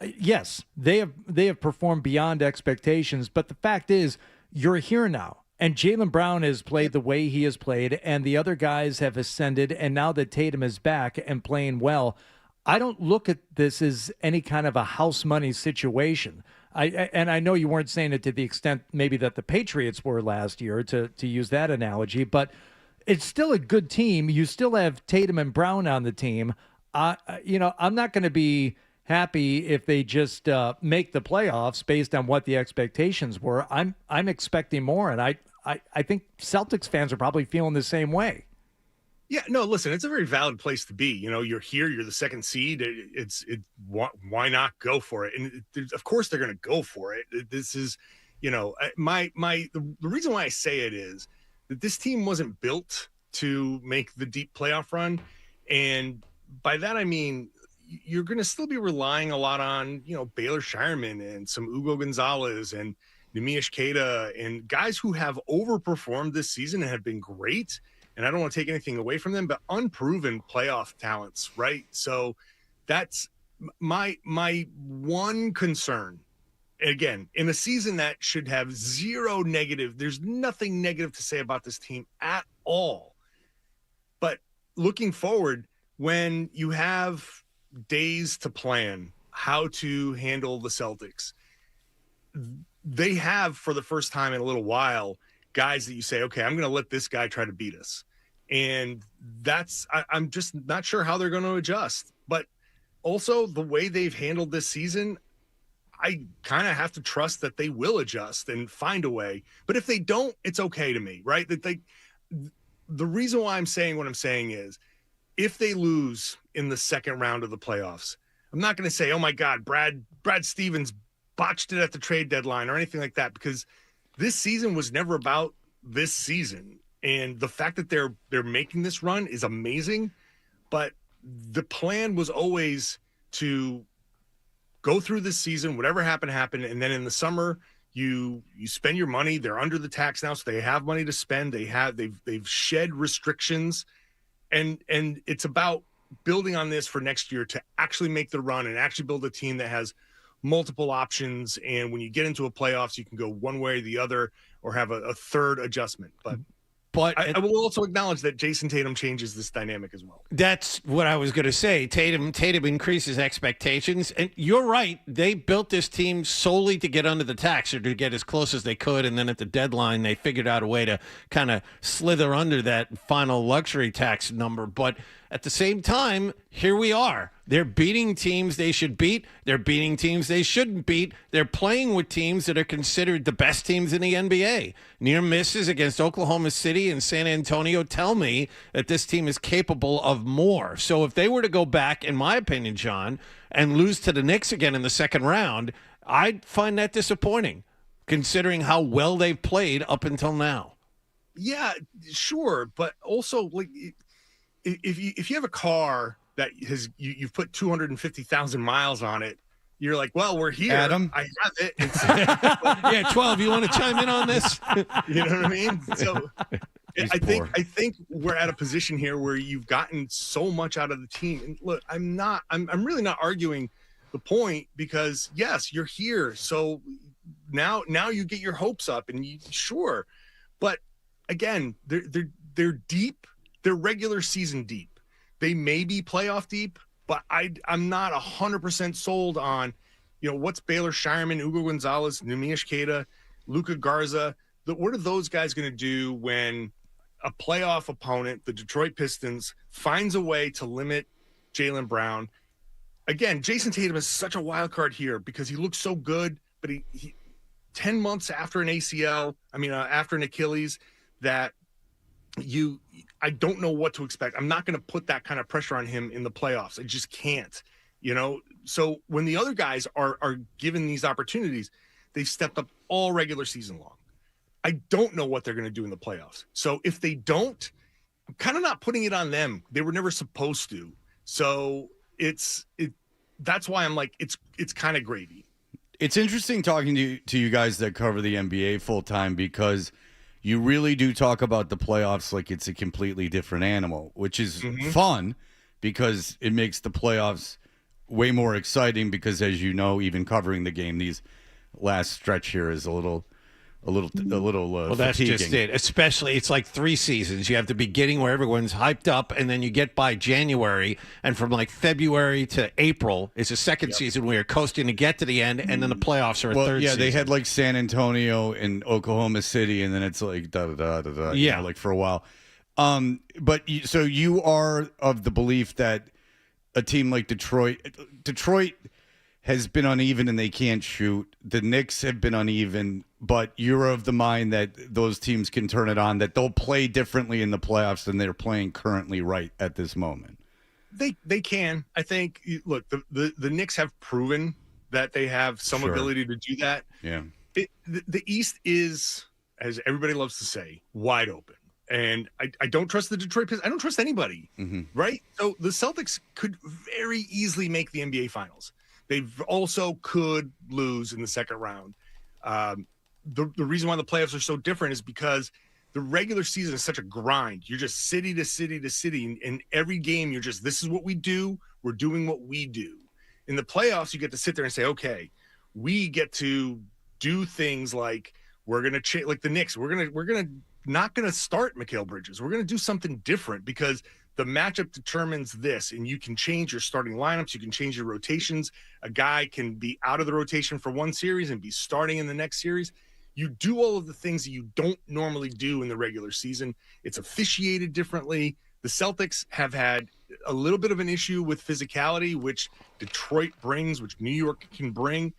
Yes, they have performed beyond expectations. But the fact is, you're here now. And Jaylen Brown has played the way he has played, and the other guys have ascended, and now that Tatum is back and playing well, I don't look at this as any kind of a house money situation. And I know you weren't saying it to the extent maybe that the Patriots were last year, to use that analogy, but it's still a good team. You still have Tatum and Brown on the team. I'm not going to be happy if they just make the playoffs based on what the expectations were. I'm expecting more, and I think Celtics fans are probably feeling the same way. Yeah, no, listen, it's a very valid place to be. You're here, you're the second seed. Why not go for it? And of course they're going to go for it. This is, the reason why I say it is that this team wasn't built to make the deep playoff run, and by that I mean you're going to still be relying a lot on, Baylor Shireman and some Ugo Gonzalez and Nemish Keita and guys who have overperformed this season and have been great. And I don't want to take anything away from them, but unproven playoff talents, right? So that's my one concern. Again, in a season that should have zero negative, there's nothing negative to say about this team at all. But looking forward, when you have days to plan how to handle the Celtics, they have, for the first time in a little while, guys that you say, okay, I'm going to let this guy try to beat us. And I'm just not sure how they're going to adjust. But also the way they've handled this season, I kind of have to trust that they will adjust and find a way. But if they don't, it's okay to me, right? The reason why I'm saying what I'm saying is, if they lose in the second round of the playoffs, I'm not going to say, oh my God, Brad Stevens botched it at the trade deadline or anything like that, because this season was never about this season. And the fact that they're making this run is amazing. But the plan was always to go through this season, whatever happened. And then in the summer, You spend your money. They're under the tax now, so they have money to spend. They've shed restrictions, and it's about building on this for next year to actually make the run and actually build a team that has multiple options. And when you get into a playoffs, you can go one way or the other, or have a third adjustment. But I will also acknowledge that Jason Tatum changes this dynamic as well. That's what I was going to say. Tatum increases expectations. And you're right. They built this team solely to get under the tax, or to get as close as they could. And then at the deadline, they figured out a way to kind of slither under that final luxury tax number. But at the same time, here we are. They're beating teams they should beat. They're beating teams they shouldn't beat. They're playing with teams that are considered the best teams in the NBA. Near misses against Oklahoma City and San Antonio tell me that this team is capable of more. So if they were to go back, in my opinion, John, and lose to the Knicks again in the second round, I'd find that disappointing, considering how well they've played up until now. Yeah, sure. But also, like, if you have a car that you've put 250,000 miles on it, you're like, well, we're here. Adam? I have it. Yeah, 12. You want to chime in on this? You know what I mean? So I think we're at a position here where you've gotten so much out of the team. And look, I'm really not arguing the point, because yes, you're here. So now you get your hopes up, and sure. But again, they're deep. They're regular season deep. They may be playoff deep, but I'm not 100% sold on, what's Baylor Shireman, Ugo Gonzalez, Numish Queta, Luka Garza. What are those guys going to do when a playoff opponent, the Detroit Pistons, finds a way to limit Jaylen Brown? Again, Jason Tatum is such a wild card here because he looks so good, but he 10 months after an after an Achilles, that I don't know what to expect. I'm not going to put that kind of pressure on him in the playoffs. I just can't, So when the other guys are given these opportunities, they've stepped up all regular season long. I don't know what they're going to do in the playoffs. So if they don't, I'm kind of not putting it on them. They were never supposed to. So that's why I'm like, it's kind of gravy. It's interesting talking to you guys that cover the NBA full time, because you really do talk about the playoffs like it's a completely different animal, which is fun because it makes the playoffs way more exciting, because, as you know, even covering the game, these last stretch here is a little well, that's fatiguing. just it. Especially, it's like 3 seasons. You have the beginning where everyone's hyped up, and then you get by January, and from like February to April is a second season where you're coasting to get to the end, and then the playoffs are a third season. They had like San Antonio and Oklahoma City, and then it's like da-da-da-da-da, like for a while. So you are of the belief that a team like Detroit has been uneven and they can't shoot. The Knicks have been uneven, but you're of the mind that those teams can turn it on, that they'll play differently in the playoffs than they're playing currently right at this moment. They can. I think, look, the Knicks have proven that they have some ability to do that. Yeah. The East is, as everybody loves to say, wide open. And I don't trust the Detroit Pistons. I don't trust anybody, right? So the Celtics could very easily make the NBA Finals. They also could lose in the second round. The reason why the playoffs are so different is because the regular season is such a grind. You're just city to city to city. And every game, you're just, this is what we do. We're doing what we do. In the playoffs, you get to sit there and say, okay, we get to do things like we're going to like the Knicks. We're not going to start Mikal Bridges. We're going to do something different because the matchup determines this, and you can change your starting lineups. You can change your rotations. A guy can be out of the rotation for one series and be starting in the next series. You do all of the things that you don't normally do in the regular season. It's officiated differently. The Celtics have had a little bit of an issue with physicality, which Detroit brings, which New York can bring,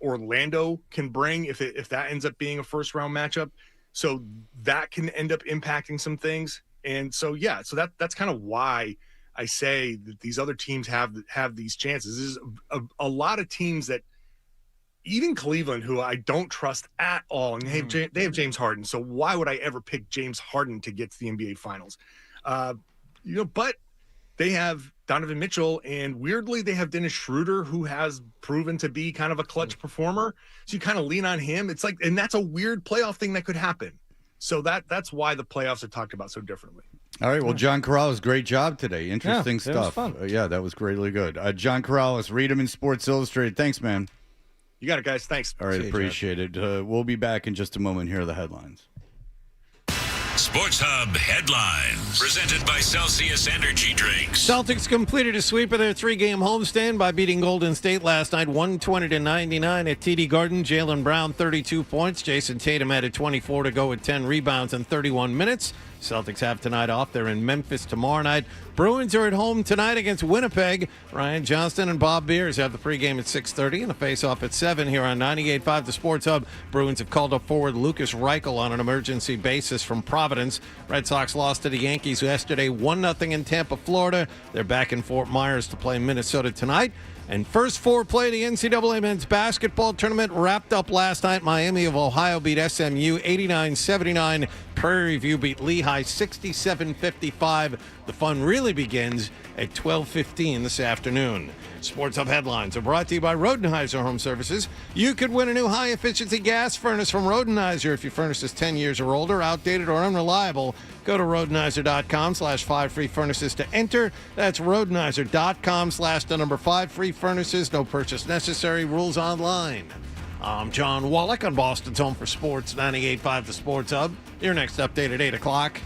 Orlando can bring if that ends up being a first-round matchup. So that can end up impacting some things. And so, that's kind of why I say that these other teams have these chances. There's a lot of teams that, even Cleveland, who I don't trust at all, and they have James Harden. So why would I ever pick James Harden to get to the NBA Finals? But they have Donovan Mitchell, and weirdly, they have Dennis Schroeder, who has proven to be kind of a clutch performer. So you kind of lean on him. It's like, and that's a weird playoff thing that could happen. So that's why the playoffs are talked about so differently. All right. Well, John Carales, great job today. Interesting that was stuff. fun. Yeah, that was greatly good. John Carales, read him in Sports Illustrated. Thanks, man. You got it, guys. Thanks. All right, appreciate it. We'll be back in just a moment. Here are the headlines. Sports Hub headlines presented by Celsius Energy Drinks. Celtics completed a sweep of their 3-game homestand by beating Golden State last night 120-99 at TD Garden. Jaylen Brown 32 points. Jason Tatum added 24 to go with 10 rebounds in 31 minutes. Celtics have tonight off. They're in Memphis tomorrow night. Bruins are at home tonight against Winnipeg. Ryan Johnston and Bob Beers have the pregame at 6:30 and the face-off at 7 here on 98.5 The Sports Hub. Bruins have called up forward Lucas Reichel on an emergency basis from Providence. Red Sox lost to the Yankees yesterday 1-0 in Tampa, Florida. They're back in Fort Myers to play Minnesota tonight. And first foreplay of the NCAA men's basketball tournament wrapped up last night. Miami of Ohio beat SMU 89-79. Prairie View beat Lehigh 67-55. The fun really begins at 12:15 this afternoon. Sports Hub headlines are brought to you by Rodenheiser Home Services. You could win a new high-efficiency gas furnace from Rodenheiser if your furnace is 10 years or older, outdated, or unreliable. Go to Rodenheiser.com/5 free furnaces to enter. That's Rodenheiser.com/5 free furnaces. No purchase necessary. Rules online. I'm John Wallach on Boston's Home for Sports, 98.5 The Sports Hub. Your next update at 8 o'clock.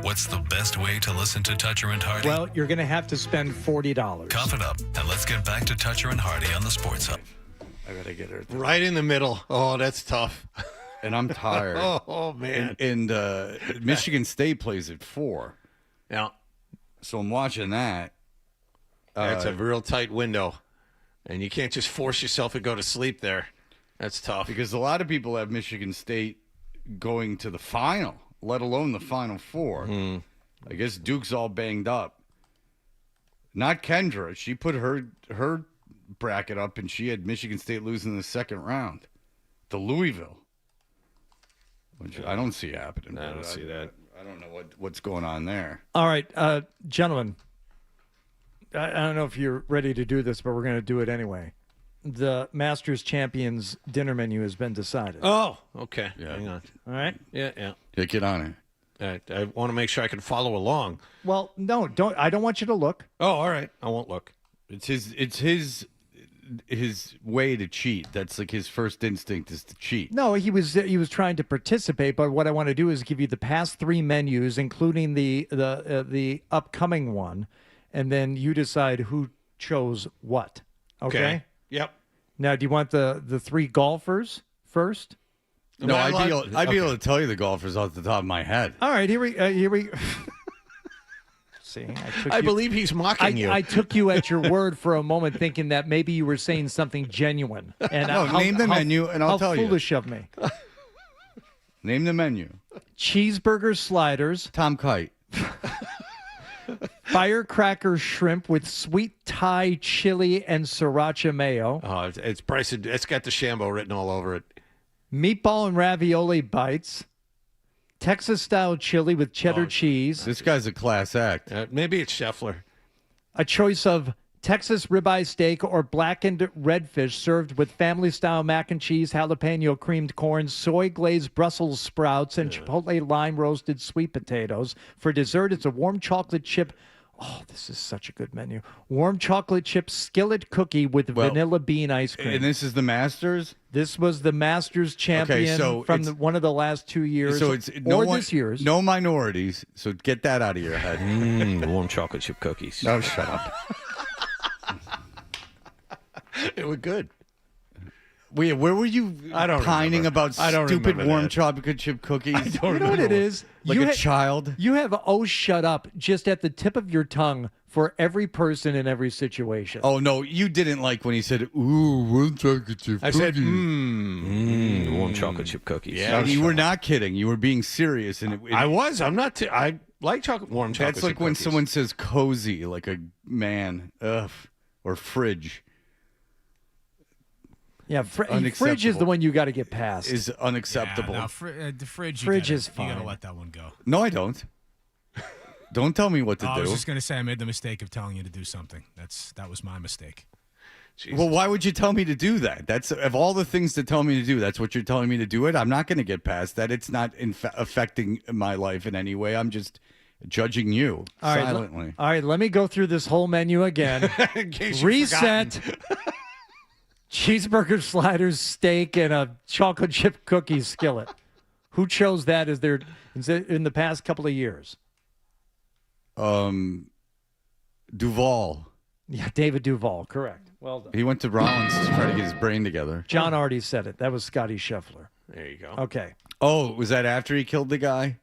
What's the best way to listen to Toucher and Hardy? Well, you're going to have to spend $40. Cough it up, and let's get back to Toucher and Hardy on the Sports Hub. I gotta get her right in the middle. Oh, that's tough. And I'm tired. Oh man. And Michigan State plays at 4. Yeah. So I'm watching that. That's a real tight window. And you can't just force yourself to go to sleep there. That's tough. Because a lot of people have Michigan State going to the final, let alone the Final Four. I guess Duke's all banged up. Not Kendra. She put her bracket up, and she had Michigan State losing in the second round to Louisville, which I don't see happening. I don't see that. I don't know what's going on there. All right, gentlemen. I don't know if you're ready to do this, but we're going to do it anyway. The Masters Champions dinner menu has been decided. Oh, okay. Yeah. Hang on. All right. Yeah. Yeah, get on it. I want to make sure I can follow along. Well, no, don't. I don't want you to look. Oh, all right. I won't look. It's his way to cheat. That's like his first instinct is to cheat. No, he was trying to participate, but what I want to do is give you the past 3 menus, including the upcoming one, and then you decide who chose what. Okay? Yep. Now, do you want the 3 golfers first? No, I'd be able to tell you the golfers off the top of my head. All right, here we. See, I believe he's mocking you. I took you at your word for a moment, thinking that maybe you were saying something genuine. And name the menu, and I'll tell you. How foolish of me. Name the menu. Cheeseburger sliders. Tom Kite. Firecracker shrimp with sweet Thai chili and sriracha mayo. Oh, it's priced. It's got the Shambo written all over it. Meatball and ravioli bites. Texas-style chili with cheddar cheese. This guy's a class act. Maybe it's Scheffler. A choice of Texas ribeye steak or blackened redfish served with family-style mac and cheese, jalapeno creamed corn, soy-glazed Brussels sprouts, and chipotle lime-roasted sweet potatoes. For dessert, it's a warm chocolate chip. Oh, this is such a good menu. Warm chocolate chip skillet cookie with vanilla bean ice cream. And this is the Masters? This was the Masters champion from one of the last 2 years. So it's this year's. No minorities. So get that out of your head. Warm chocolate chip cookies. Oh, shut up. It was good. Wait, where were you pining about stupid warm chocolate chip cookies? You know what it is? Like a child? You have shut up just at the tip of your tongue for every person in every situation. Oh, no, you didn't like when he said, ooh, warm chocolate chip cookies. I said, warm chocolate chip cookies. Yeah, you were not kidding. You were being serious. And I was. I'm not. I like warm chocolate That's like chip when cookies. someone says cozy, like a man. Ugh. Or fridge. Yeah, fridge is the one you got to get past. Is unacceptable. Yeah, no, the fridge. Fridge is fine. You got to let that one go. No, I don't. Don't tell me what to do. I was just going to say I made the mistake of telling you to do something. That was my mistake. Jesus. Well, why would you tell me to do that? That's of all the things to tell me to do. That's what you're telling me to do it. I'm not going to get past that. It's not affecting my life in any way. I'm just judging you silently. All right, let me go through this whole menu again. In case you've Reset. Cheeseburger sliders, steak, and a chocolate chip cookie skillet. Who chose that as their in the past couple of years? Duval. Yeah, David Duval, correct. Well done. He went to Rollins to try to get his brain together. John already said it. That was Scotty Scheffler. There you go. Okay. Oh, was that after he killed the guy?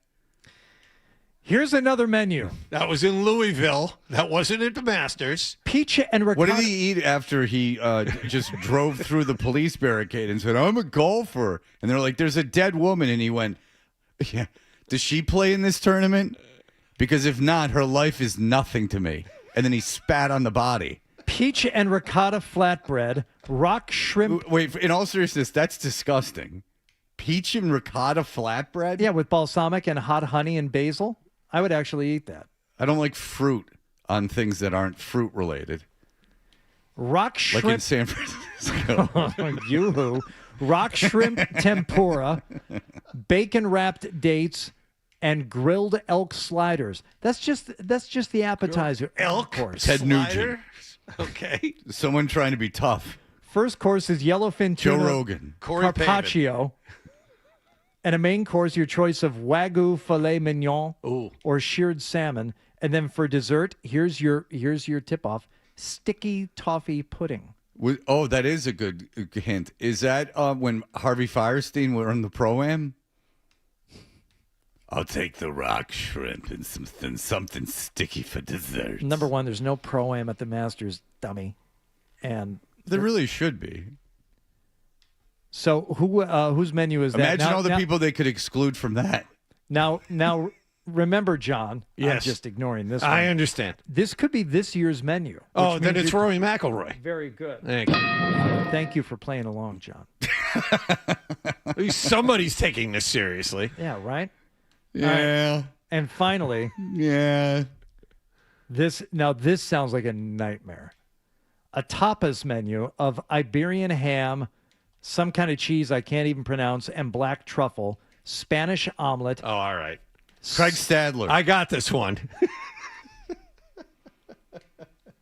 Here's another menu. That was in Louisville. That wasn't at the Masters. Peach and ricotta. What did he eat after he just drove through the police barricade and said, I'm a golfer? And they're like, there's a dead woman. And he went, yeah. Does she play in this tournament? Because if not, her life is nothing to me. And then he spat on the body. Peach and ricotta flatbread, rock shrimp. Wait, in all seriousness, that's disgusting. Peach and ricotta flatbread? Yeah, with balsamic and hot honey and basil. I would actually eat that. I don't like fruit on things that aren't fruit related. Rock shrimp. Like in San Francisco. Yoo-hoo. Rock shrimp tempura, bacon wrapped dates, and grilled elk sliders. That's just the appetizer. Elk course. Ted Nugent. Okay. Someone trying to be tough. First course is yellowfin Joe tuna, Rogan. Corey carpaccio, And a main course, your choice of Wagyu filet mignon Ooh. or sheared salmon. And then for dessert, here's your tip-off, sticky toffee pudding. Oh, that is a good hint. Is that when Harvey Firestein were on the Pro-Am? I'll take the rock shrimp and something sticky for dessert. Number one, there's no Pro-Am at the Masters, dummy. And there really should be. So whose menu is that? Imagine all the people they could exclude from that. Now, remember, John. Yes. I'm just ignoring this one. I understand. This could be this year's menu. Oh, then it's Rory McIlroy. Very good. Thank you. Thank you for playing along, John. At least somebody's taking this seriously. Yeah, right? Yeah. Right. And finally, yeah. This sounds like a nightmare. A tapas menu of Iberian ham, some kind of cheese I can't even pronounce, and black truffle, Spanish omelet. Oh, all right. Craig Stadler. I got this one.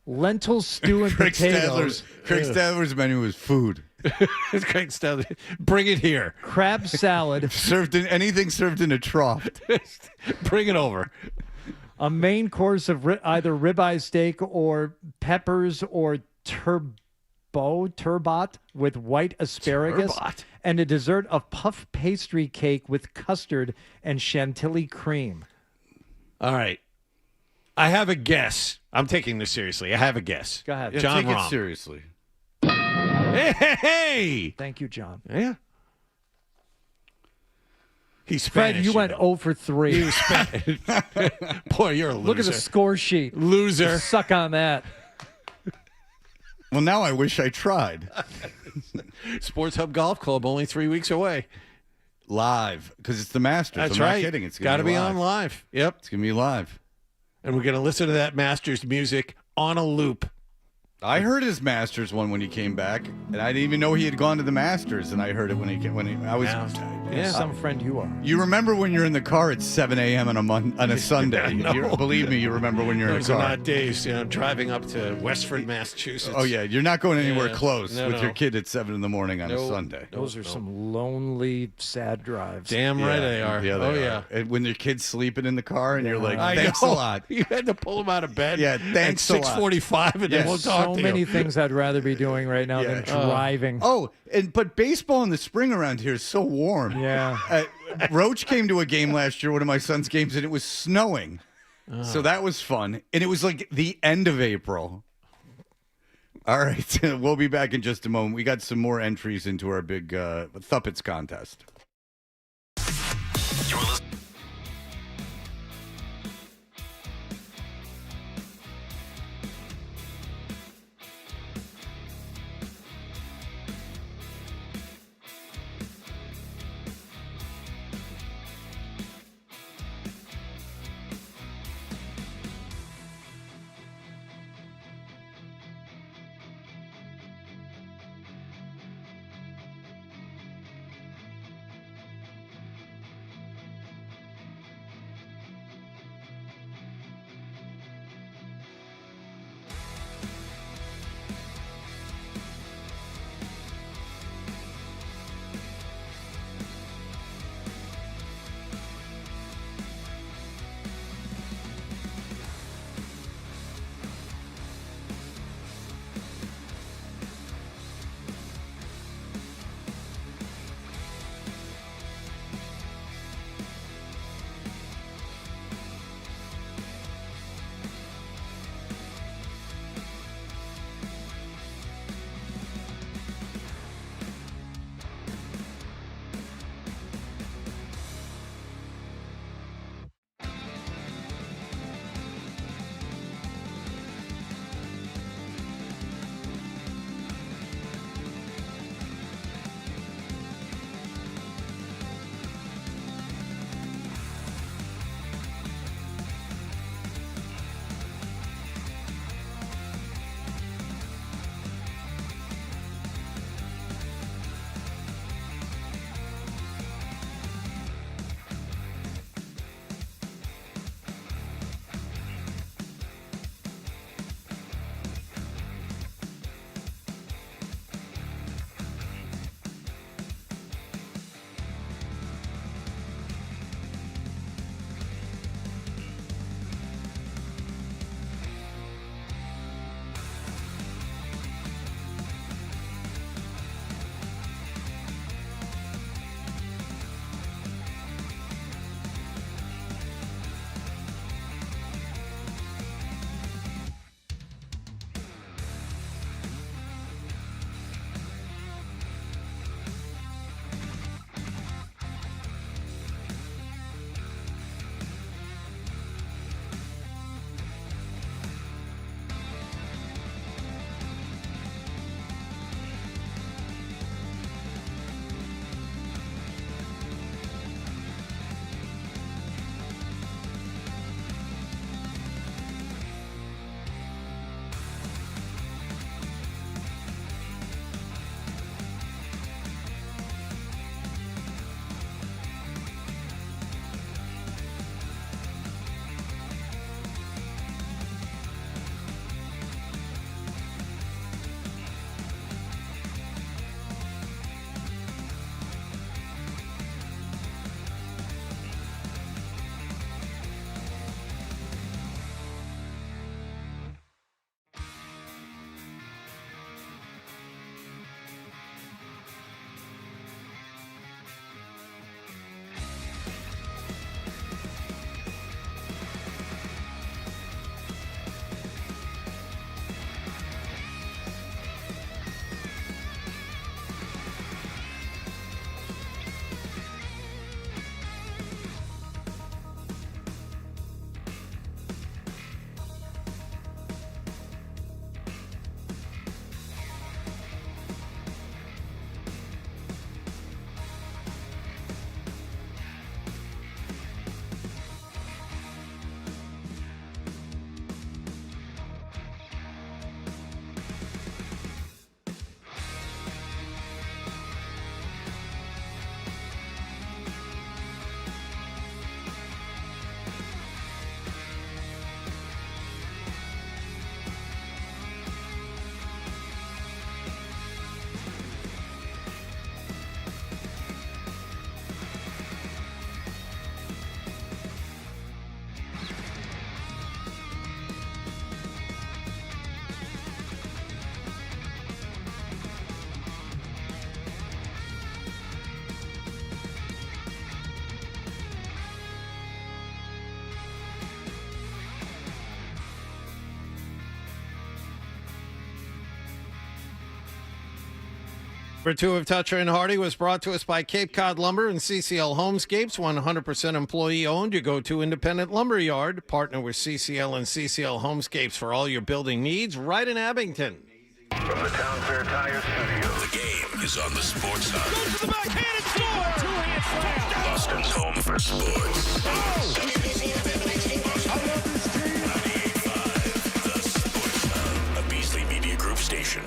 Lentil stew and potatoes. Craig Stadler's menu is food. It's Craig Stadler. Bring it here. Crab salad. Anything served in a trough. Bring it over. A main course of either ribeye steak or peppers or turbot with white asparagus. Turbot. And a dessert of puff pastry cake with custard and chantilly cream. All right. I have a guess. I'm taking this seriously. I have a guess. Go ahead. John take Rahm. it seriously. Hey! Thank you, John. Yeah. He's Spanish. Fred, you went 0 for 3. He was Spanish. Boy, you're a loser. Look at the score sheet. Loser. Suck on that. Well, now I wish I tried. Sports Hub Golf Club, only 3 weeks away. Live, because it's the Masters. That's I'm right. not kidding. It's got to be live. on live. Yep. It's going to be live. And we're going to listen to that Masters music on a loop. I heard his Masters one when he came back, and I didn't even know he had gone to the Masters, and I heard it when I was. Yeah. Some friend you are. You remember when you're in the car at 7 a.m. on a Sunday? No. Believe me, you remember when you're in Those the are car. not days, driving up to Westford, Massachusetts. Oh yeah, you're not going anywhere Yeah. close No, with no. your kid at 7 in the morning on a Sunday. Those are some lonely, sad drives. Damn right they are. Yeah, oh they yeah. are. And when your kid's sleeping in the car, and you're like, I "Thanks know. a lot." You had to pull him out of bed. Yeah, thanks a at lot. 6:45, and then we'll talk So to many you. things I'd rather be doing right now than driving. But baseball in the spring around here is so warm. Yeah. Roach came to a game last year, one of my son's games, and it was snowing. So that was fun. And it was like the end of April. All right. We'll be back in just a moment. We got some more entries into our big Thuppets contest. You're listening. For two of Toucher and Hardy was brought to us by Cape Cod Lumber and CCL Homescapes, 100% employee owned. You go to independent lumber yard. Partner with CCL and CCL Homescapes for all your building needs right in Abington. From the Town Fair Tire Studio, the game is on the Sports Hub. Goes to the backhand and score! Two-hand slam! Boston's home for sports. I love this team. 98.5, the Sports Hub, a Beasley Media Group station.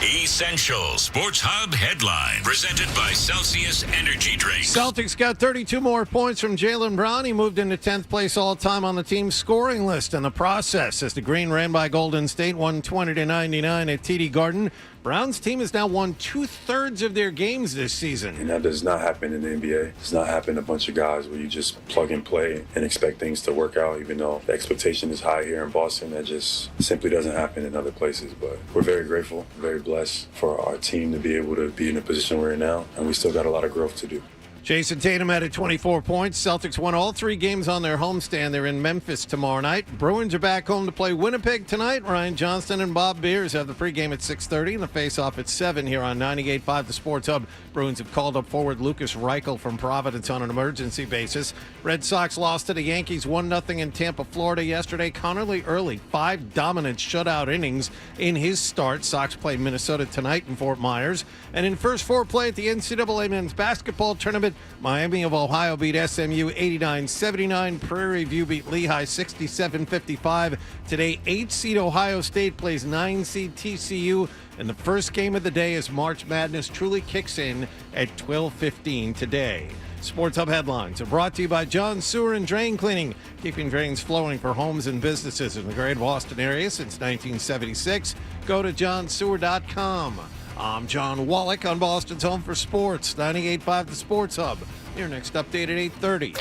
Essential Sports Hub headline presented by Celsius Energy Drinks. Celtics got 32 more points from Jaylen Brown. He moved into 10th place all-time on the team's scoring list in the process as the Green ran by Golden State 120-99 at TD Garden. Brown's team has now won 2/3 of their games this season. And that does not happen in the NBA. It does not happen in a bunch of guys where you just plug and play and expect things to work out, even though the expectation is high here in Boston. That just simply doesn't happen in other places. But we're very grateful, very blessed for our team to be able to be in the position we're in now, and we still got a lot of growth to do. Jason Tatum added 24 points. Celtics won all 3 games on their homestand. They're in Memphis tomorrow night. Bruins are back home to play Winnipeg tonight. Ryan Johnston and Bob Beers have the pregame at 6:30 and the face-off at 7 here on 98.5 The Sports Hub. Bruins have called up forward Lucas Reichel from Providence on an emergency basis. Red Sox lost to the Yankees 1-0 in Tampa, Florida yesterday. Connerly Early, 5 dominant shutout innings in his start. Sox play Minnesota tonight in Fort Myers. And in first 4 play at the NCAA men's basketball tournament, Miami of Ohio beat SMU 89-79. Prairie View beat Lehigh 67-55. Today, 8-seed Ohio State plays 9-seed TCU. And the first game of the day as March Madness truly kicks in at 12:15 today. Sports Hub headlines are brought to you by John Sewer and Drain Cleaning, keeping drains flowing for homes and businesses in the greater Boston area since 1976. Go to johnsewer.com. I'm John Wallach on Boston's Home for Sports, 98.5 The Sports Hub. Your next update at 8:30.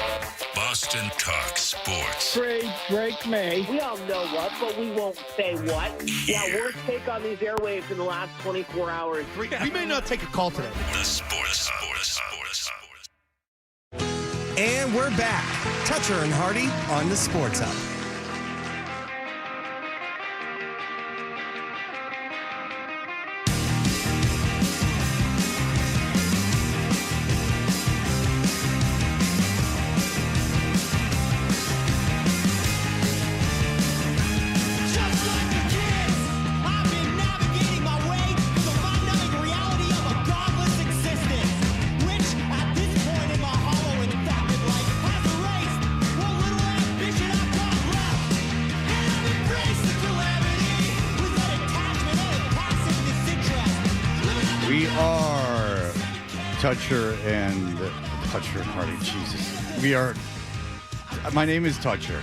Boston Talk Sports. Trade Drake May. We all know what, but we won't say what. Yeah, worst take on these airwaves in the last 24 hours. We may not take a call today. The Sports Hub. And we're back. Toucher and Hardy on the Sports Hub. Toucher and Hardy. Jesus. We are. My name is Toucher.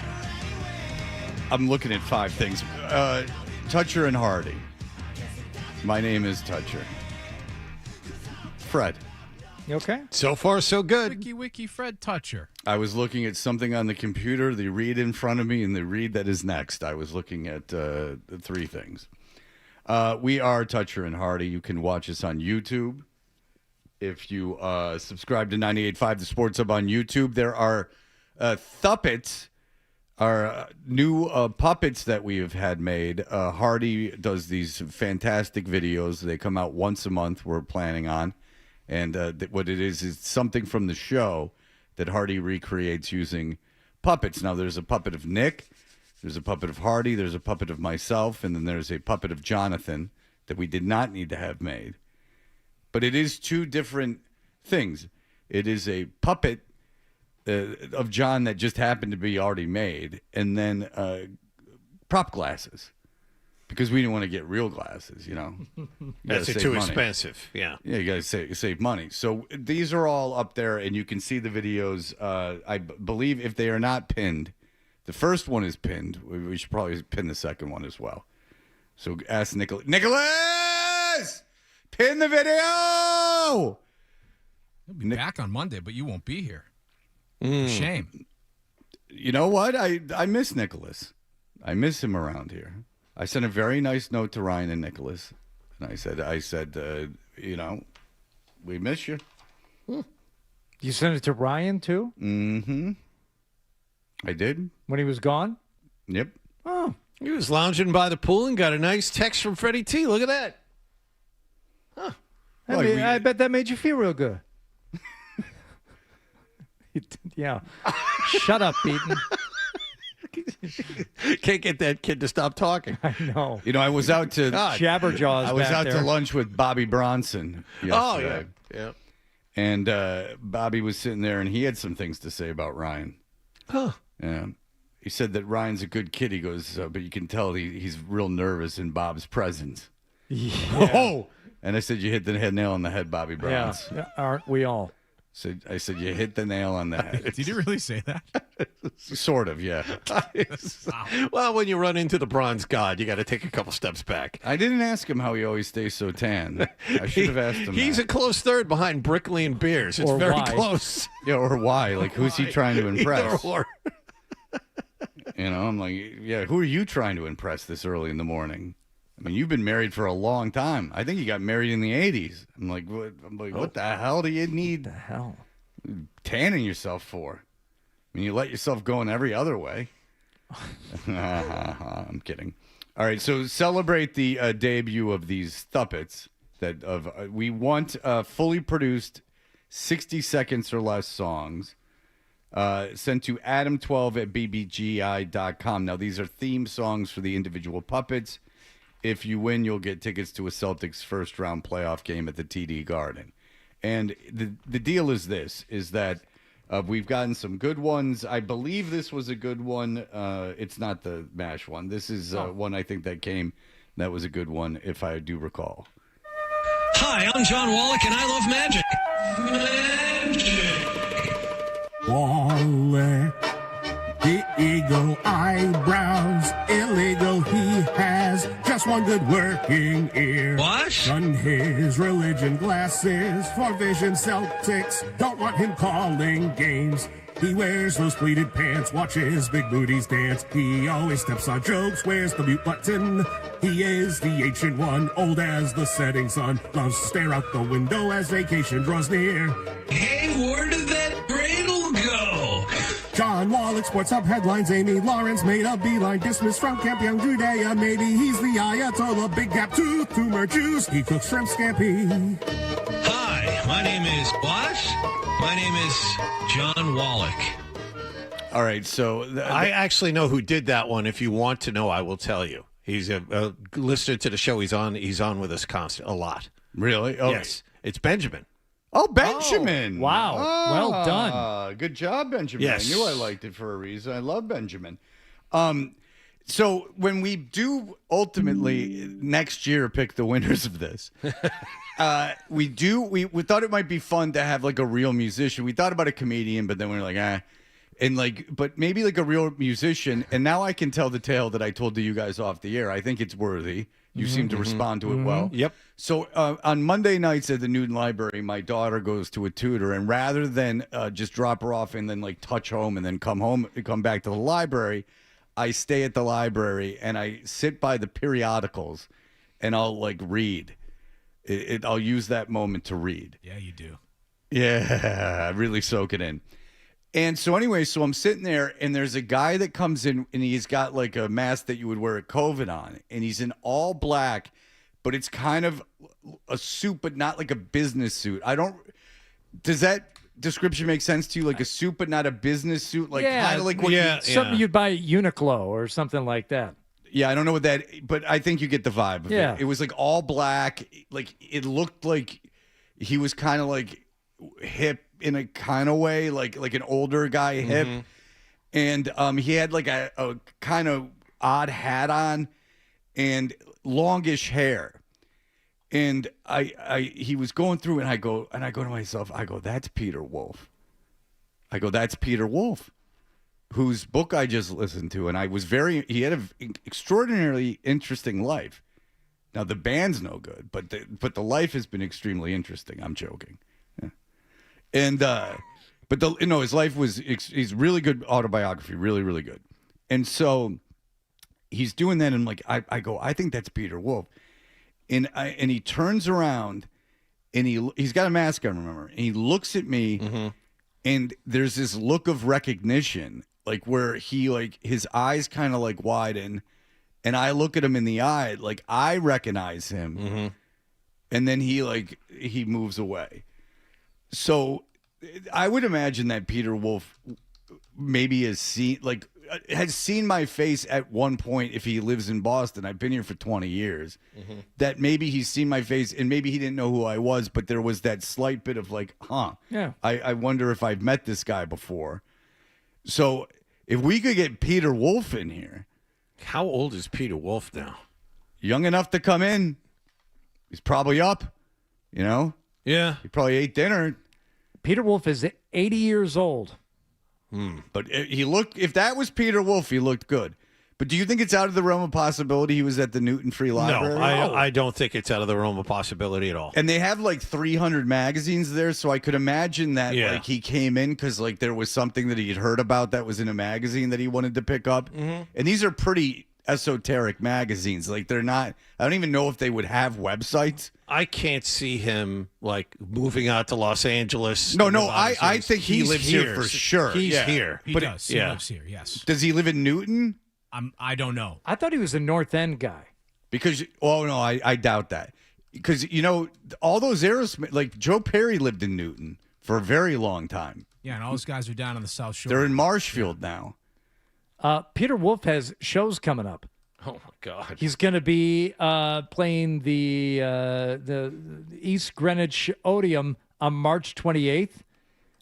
I'm looking at 5 things. Toucher and Hardy. My name is Toucher. Fred. You okay? So far, so good. Wiki Fred Toucher. I was looking at something on the computer, the read in front of me, and the read that is next. I was looking at 3 things. We are Toucher and Hardy. You can watch us on YouTube. If you subscribe to 98.5 The Sports Hub on YouTube, there are Thuppets, our new puppets that we have had made. Hardy does these fantastic videos. They come out once a month, we're planning on. And what it is something from the show that Hardy recreates using puppets. Now, there's a puppet of Nick, there's a puppet of Hardy, there's a puppet of myself, and then there's a puppet of Jonathan that we did not need to have made. But it is 2 different things. It is a puppet of John that just happened to be already made, and then prop glasses. Because we didn't want to get real glasses, you know. That's too expensive, yeah. Yeah, you got to save money. So these are all up there, and you can see the videos. I believe if they are not pinned, the first one is pinned. We should probably pin the second one as well. So ask Nicholas! Pin the video! He'll be back on Monday, but you won't be here. Shame. You know what? I miss Nicholas. I miss him around here. I sent a very nice note to Ryan and Nicholas, and I said, you know, we miss you. You sent it to Ryan too? Mm-hmm. I did. When he was gone? Yep. Oh, he was lounging by the pool and got a nice text from Freddie T. Look at that. Huh. I bet that made you feel real good. Yeah. Shut up, Beaton. Can't get that kid to stop talking. I know. You know, I was out to Jabberjaws. I was back out there. to lunch with Bobby Bronson yesterday. Oh, yeah. And Bobby was sitting there, and he had some things to say about Ryan. Huh. Yeah. He said that Ryan's a good kid. He goes, but you can tell he's real nervous in Bob's presence. Yeah. Oh! And I said, you hit the nail on the head, Bobby Bronson. Yeah. Aren't we all? So I said, you hit the nail on the head. Did you really say that? Sort of, yeah. Well, when you run into the bronze god, you got to take a couple steps back. I didn't ask him how he always stays so tan. I should have asked him. He's a close third behind Brickley and Beers. It's Or very why. close. Yeah, or why? Like, who's he trying to impress? Either or. You know, I'm like, yeah, who are you trying to impress this early in the morning? I mean, you've been married for a long time. I think you got married in the 80s. I'm like, what the hell do you need? The hell? Tanning yourself for? I mean, you let yourself go in every other way. I'm kidding. All right, so celebrate the debut of these Thuppets. We want fully produced 60 seconds or less songs sent to adam12@bbgi.com. Now, these are theme songs for the individual puppets. If you win, you'll get tickets to a Celtics first-round playoff game at the TD Garden. And the deal is this, is that we've gotten some good ones. I believe this was a good one. It's not the MASH one. This is one I think that was a good one, if I do recall. Hi, I'm John Wallach, and I love magic. Wallach, the eagle eyebrows, illegal he has just one good working ear. What? Shun his religion glasses for vision. Celtics don't want him calling games. He wears those pleated pants, watches big booties dance. He always steps on jokes, wears the mute button. He is the ancient one, old as the setting sun. Loves to stare out the window as vacation draws near. Hey, where did that cradle go? John Wallach, Sports Hub headlines. Amy Lawrence made a beeline, dismissed from Camp Young Judea. Maybe he's the Ayatollah, big gap tooth, tumor juice. He cooks shrimp scampi. Hi, my name is what? My name is John Wallach. All right, so I actually know who did that one. If you want to know, I will tell you. He's a listener to the show. He's on with us a lot. Really? Oh, yes. It's Benjamin. Oh, Benjamin. Oh, wow. Well done. Good job, Benjamin. Yes. I knew I liked it for a reason. I love Benjamin. So when we do ultimately next year pick the winners of this, we thought it might be fun to have like a real musician. We thought about a comedian, but then we were like, but maybe like a real musician. And now I can tell the tale that I told to you guys off the air. I think it's worthy. You seem to respond to it well. Yep. So on Monday nights at the Newton Library, my daughter goes to a tutor, and rather than just drop her off and then like touch home and then come back to the library, I stay at the library and I sit by the periodicals and I'll like read. I'll use that moment to read. Yeah, you do. Yeah, really soak it in. And so anyway, so I'm sitting there and there's a guy that comes in and he's got like a mask that you would wear at COVID on. And he's in all black, but it's kind of a suit, but not like a business suit. Does that description make sense to you? Like a suit, but not a business suit? Like kind of like what something you'd buy at Uniqlo or something like that. Yeah, I don't know what that, but I think you get the vibe of Yeah. it. It was like all black. Like it looked like he was kind of like hip in a kind of way, like an older guy hip. And he had like a kind of odd hat on and longish hair. And he was going through and I go to myself, that's Peter Wolf. That's Peter Wolf, whose book I just listened to. And he had an extraordinarily interesting life. Now the band's no good, but the life has been extremely interesting. I'm joking. Yeah. And, but his life he's really good autobiography, really, really good. And so he's doing that. And I think that's Peter Wolf. And he turns around and he's got a mask on, remember, and he looks at me and there's this look of recognition, like where his eyes kind of like widen and I look at him in the eye, like I recognize him. and then he moves away. So I would imagine that Peter Wolf maybe has seen my face at one point. If he lives in Boston, I've been here for 20 years. Mm-hmm. That maybe he's seen my face, and maybe he didn't know who I was, but there was that slight bit of Yeah. I wonder if I've met this guy before. So if we could get Peter Wolf in here. How old is Peter Wolf now? Young enough to come in. He's probably up, Yeah. He probably ate dinner. Peter Wolf is 80 years old. But if that was Peter Wolf, he looked good. But do you think it's out of the realm of possibility he was at the Newton Free Library? No, I don't think it's out of the realm of possibility at all. And they have 300 magazines there, so I could imagine that he came in because there was something that he had heard about that was in a magazine that he wanted to pick up. Mm-hmm. And these are pretty esoteric magazines. They're not. I don't even know if they would have websites. I can't see him moving out to Los Angeles. No, I think he lives here for sure. He's here. He does. He lives here, yes. Does he live in Newton? I don't know. I thought he was a North End guy. Because, I doubt that. Because, all those Aerosmith, Joe Perry lived in Newton for a very long time. Yeah, and all those guys are down on the South Shore. They're in Marshfield now. Peter Wolf has shows coming up. Oh, my God. He's going to be playing the East Greenwich Odeum on March 28th.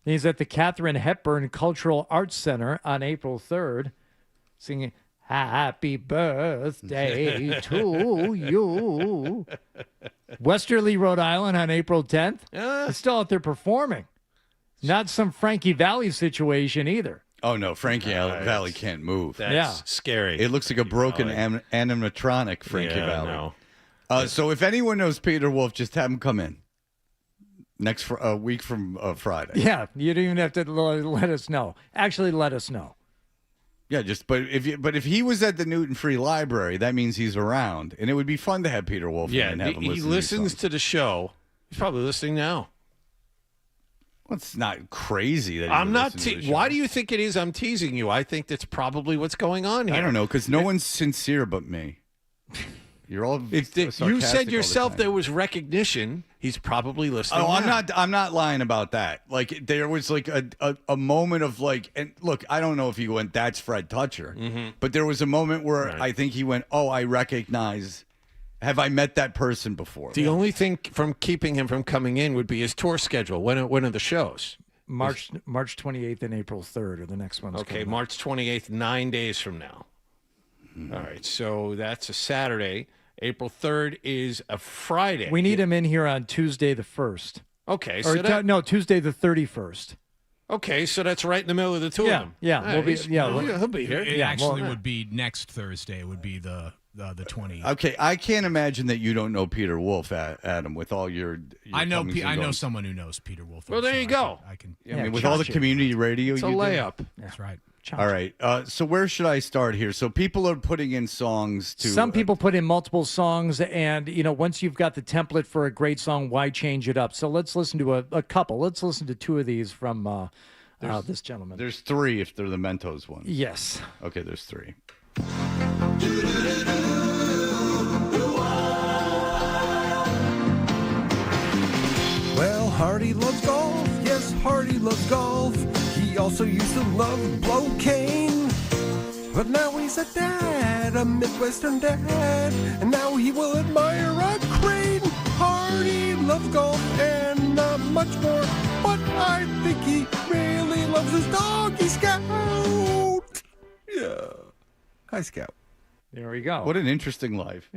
And he's at the Katharine Hepburn Cultural Arts Center on April 3rd, singing Happy Birthday to you. Westerly, Rhode Island on April 10th. He's still out there performing. Not some Frankie Valli situation either. Oh, no, Frankie Valli can't move. That's scary. It looks like a broken animatronic Frankie Valli. So if anyone knows Peter Wolf, just have him come in a week from Friday. Yeah, you don't even have to let us know. Actually, let us know. Yeah, but if he was at the Newton Free Library, that means he's around, and it would be fun to have Peter Wolf in and have him listen. He listens to the show. He's probably listening now. Well, it's not crazy that I'm not. Why do you think it is? I'm teasing you. I think that's probably what's going on here. I don't know, because no one's sincere but me. You're all. You said yourself there was recognition. He's probably listening. Oh, now. I'm not lying about that. There was a moment of and look, I don't know if he went, that's Fred Toucher, but there was a moment where I think he went, oh, I recognize. Have I met that person before? The only thing from keeping him from coming in would be his tour schedule. When are the shows? March 28th and April 3rd are the next ones. Okay, March 28th, 9 days from now. All right, so that's a Saturday. April 3rd is a Friday. We need him in here on Tuesday the 1st. Okay, Tuesday the 31st. Okay, so that's right in the middle of the two of them. Yeah, he'll be here. It actually would be next Thursday. It would be the 20th. Okay, I can't imagine that you don't know Peter Wolf, Adam, with all your I know someone who knows Peter Wolf. Well, there you go. I can. With all the community radio, it's a you layup. Do? That's right. All right. So where should I start here? So people are putting in songs to. Some people put in multiple songs, and once you've got the template for a great song, why change it up? So let's listen to a couple. Let's listen to two of these from this gentleman. There's three if they're the Mentos ones. Yes. Okay, there's three. Well, Hardy loves golf. Yes, Hardy loves golf. He also used to love blow-cane. But now he's a dad, a Midwestern dad. And now he will admire a crane. Hardy loves golf and not much more. But I think he really loves his doggy Scout. Yeah. Hi, Scout. There we go. What an interesting life.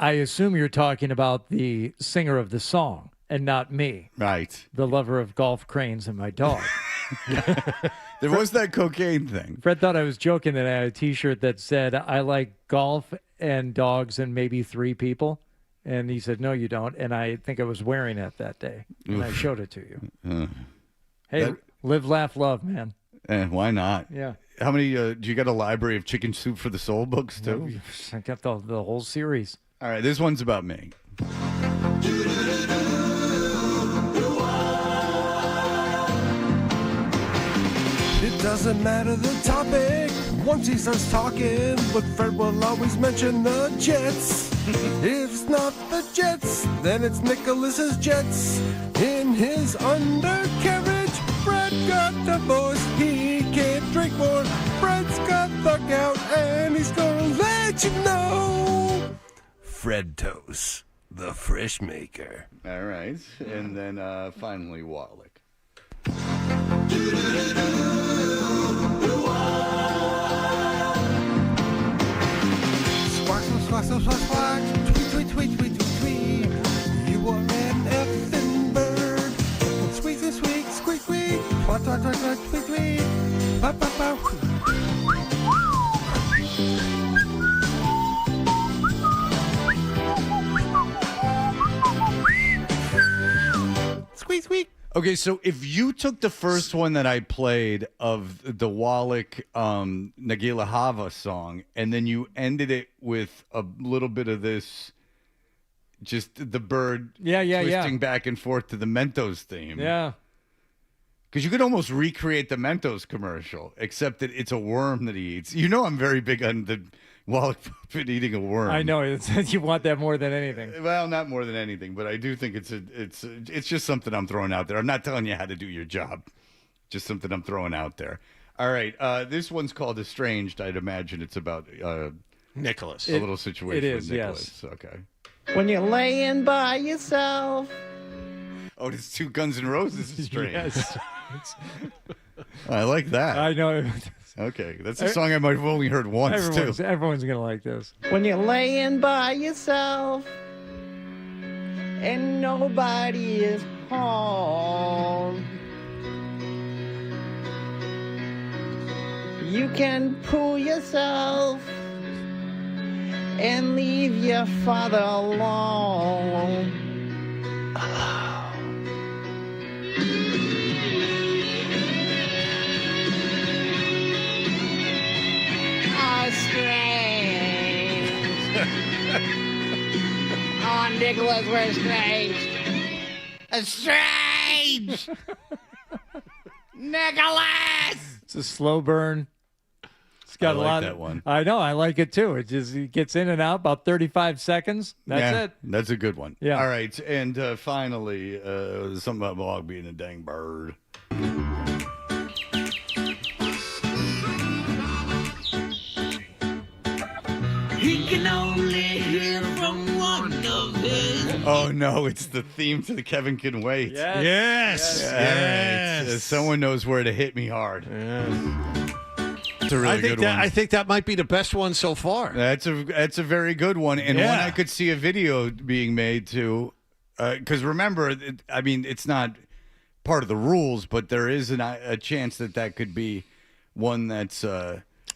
I assume you're talking about the singer of the song and not me. Right. The lover of golf cranes and my dog. There was that cocaine thing. Fred thought I was joking that I had a T-shirt that said, I like golf and dogs and maybe 3 people. And he said, no, you don't. And I think I was wearing it that day. And I showed it to you. Hey, live, laugh, love, man. Why not? Yeah. How many, do you got a library of Chicken Soup for the Soul books, too? I got the whole series. All right, this one's about me. It doesn't matter the topic, once he starts talking, but Fred will always mention the Jets. If it's not the Jets, then it's Nicholas's Jets. In his undercarriage, Fred got divorced. He can't drink more. Fred's got the gout, and he's gonna let you know. Fred Toast, the fresh maker. All right. And then finally, Wallach. Squawk, squawk, squawk, squawk, squawk. Tweet, tweet, tweet, tweet, tweet, tweet. You are an effing bird. Squeak, squeak, squeak, squeak, squeak. Twat, twat, twat, twat, tweet, tweet. Pop, pop, pop. Squeak, squeak. Okay, so if you took the first one that I played of the Wallach Nagila Hava song, and then you ended it with a little bit of this, just the bird twisting back and forth to the Mentos theme. Yeah. Because you could almost recreate the Mentos commercial, except that it's a worm that he eats. You know I'm very big on the Wallach puppet eating a worm. I know. You want that more than anything. Well, not more than anything, but I do think it's just something I'm throwing out there. I'm not telling you how to do your job. Just something I'm throwing out there. All right. This one's called Estranged. I'd imagine it's about Nicholas. A little situation it is, with Nicholas. yes. Okay. When you're laying by yourself. Oh, it's two Guns N' Roses Estranged. Yes. I like that. I know. Okay, that's a song I might have only heard once, Everyone's going to like this. When you're laying by yourself and nobody is home, you can pull yourself and leave your father alone. Oh, Nicholas, we're estranged. Estranged! Nicholas! It's a slow burn. It's got I a like lot that of, one. I know. I like it too. It gets in and out about 35 seconds. That's it. That's a good one. Yeah. All right, and finally, something about Wallach being a dang bird. He can only hear from one of his. Oh no, it's the theme to the Kevin Can Wait. Yes. All right. Someone knows where to hit me hard. It's a really good one. I think that might be the best one so far. That's a very good one, and one I could see a video being made too. Because remember, it's not part of the rules, but there is a chance that could be one that's.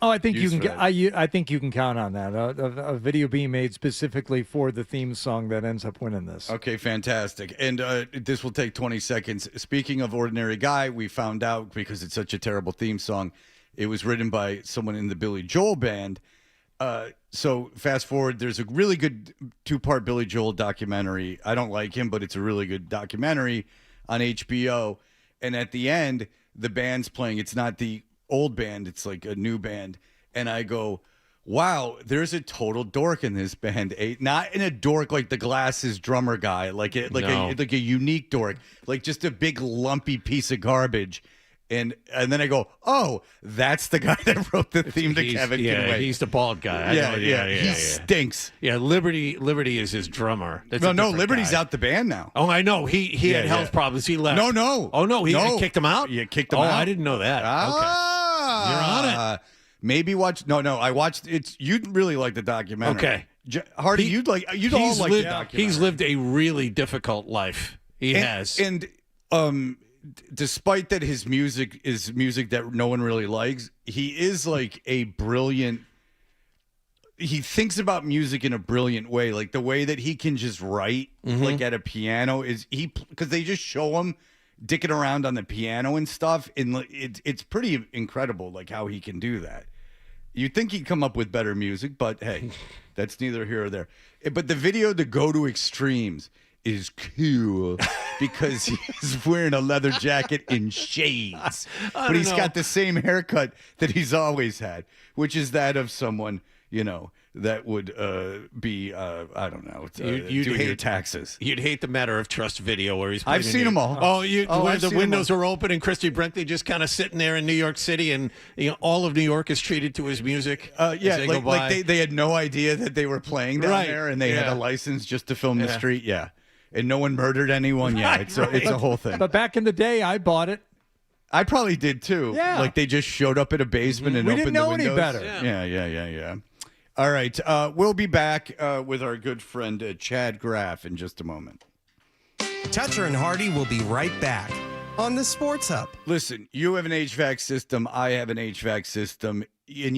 I think you can. I think you can count on that. A video being made specifically for the theme song that ends up winning this. Okay, fantastic. And this will take 20 seconds. Speaking of Ordinary Guy, we found out, because it's such a terrible theme song, it was written by someone in the Billy Joel band. So fast forward, there's a really good 2-part Billy Joel documentary. I don't like him, but it's a really good documentary on HBO. And at the end, the band's playing. It's not the old band, it's like a new band. And I go, wow, there's a total dork in this band. Not in a dork like the Glasses drummer guy, like a unique dork, like just a big lumpy piece of garbage. And then I go, oh, that's the guy that wrote the theme to Kevin Can Wait. He's the bald guy. He stinks. Yeah, Liberty is his drummer. That's no, Liberty's out the band now. Oh, I know. He had health problems. He left. No. Oh, no, he kicked him out? Yeah, kicked him out. Oh, I didn't know that. Okay. You're on it. Maybe watch. No, I watched it. You'd really like the documentary. Okay. Hardy, you'd all like the documentary. He's lived a really difficult life. He has. And despite that his music is music that no one really likes, he is like a brilliant. He thinks about music in a brilliant way, like the way that he can just write like at a piano is because they just show him dicking around on the piano and stuff, and it's pretty incredible like how he can do that. You'd think he'd come up with better music, but hey, that's neither here or there. But the video, to go to extremes, is cool because he's wearing a leather jacket and shades. But he's got the same haircut that he's always had, which is that of someone, that would be, I don't know, you'd do hate your taxes. You'd hate the Matter of Trust video where he's. I've seen them all. Where the windows are open and Christy Brinkley just kind of sitting there in New York City, and all of New York is treated to his music. They had no idea that they were playing down there, and they had a license just to film the Yeah. street. Yeah, and no one murdered anyone. Yeah, it's a whole thing. But back in the day, I bought it. I probably did too. Yeah. Like they just showed up at a basement and We opened didn't know the any windows. better. Yeah. All right. We'll be back with our good friend Chad Graff in just a moment. Toucher and Hardy will be right back on the Sports Hub. Listen, you have an HVAC system. I have an HVAC system. And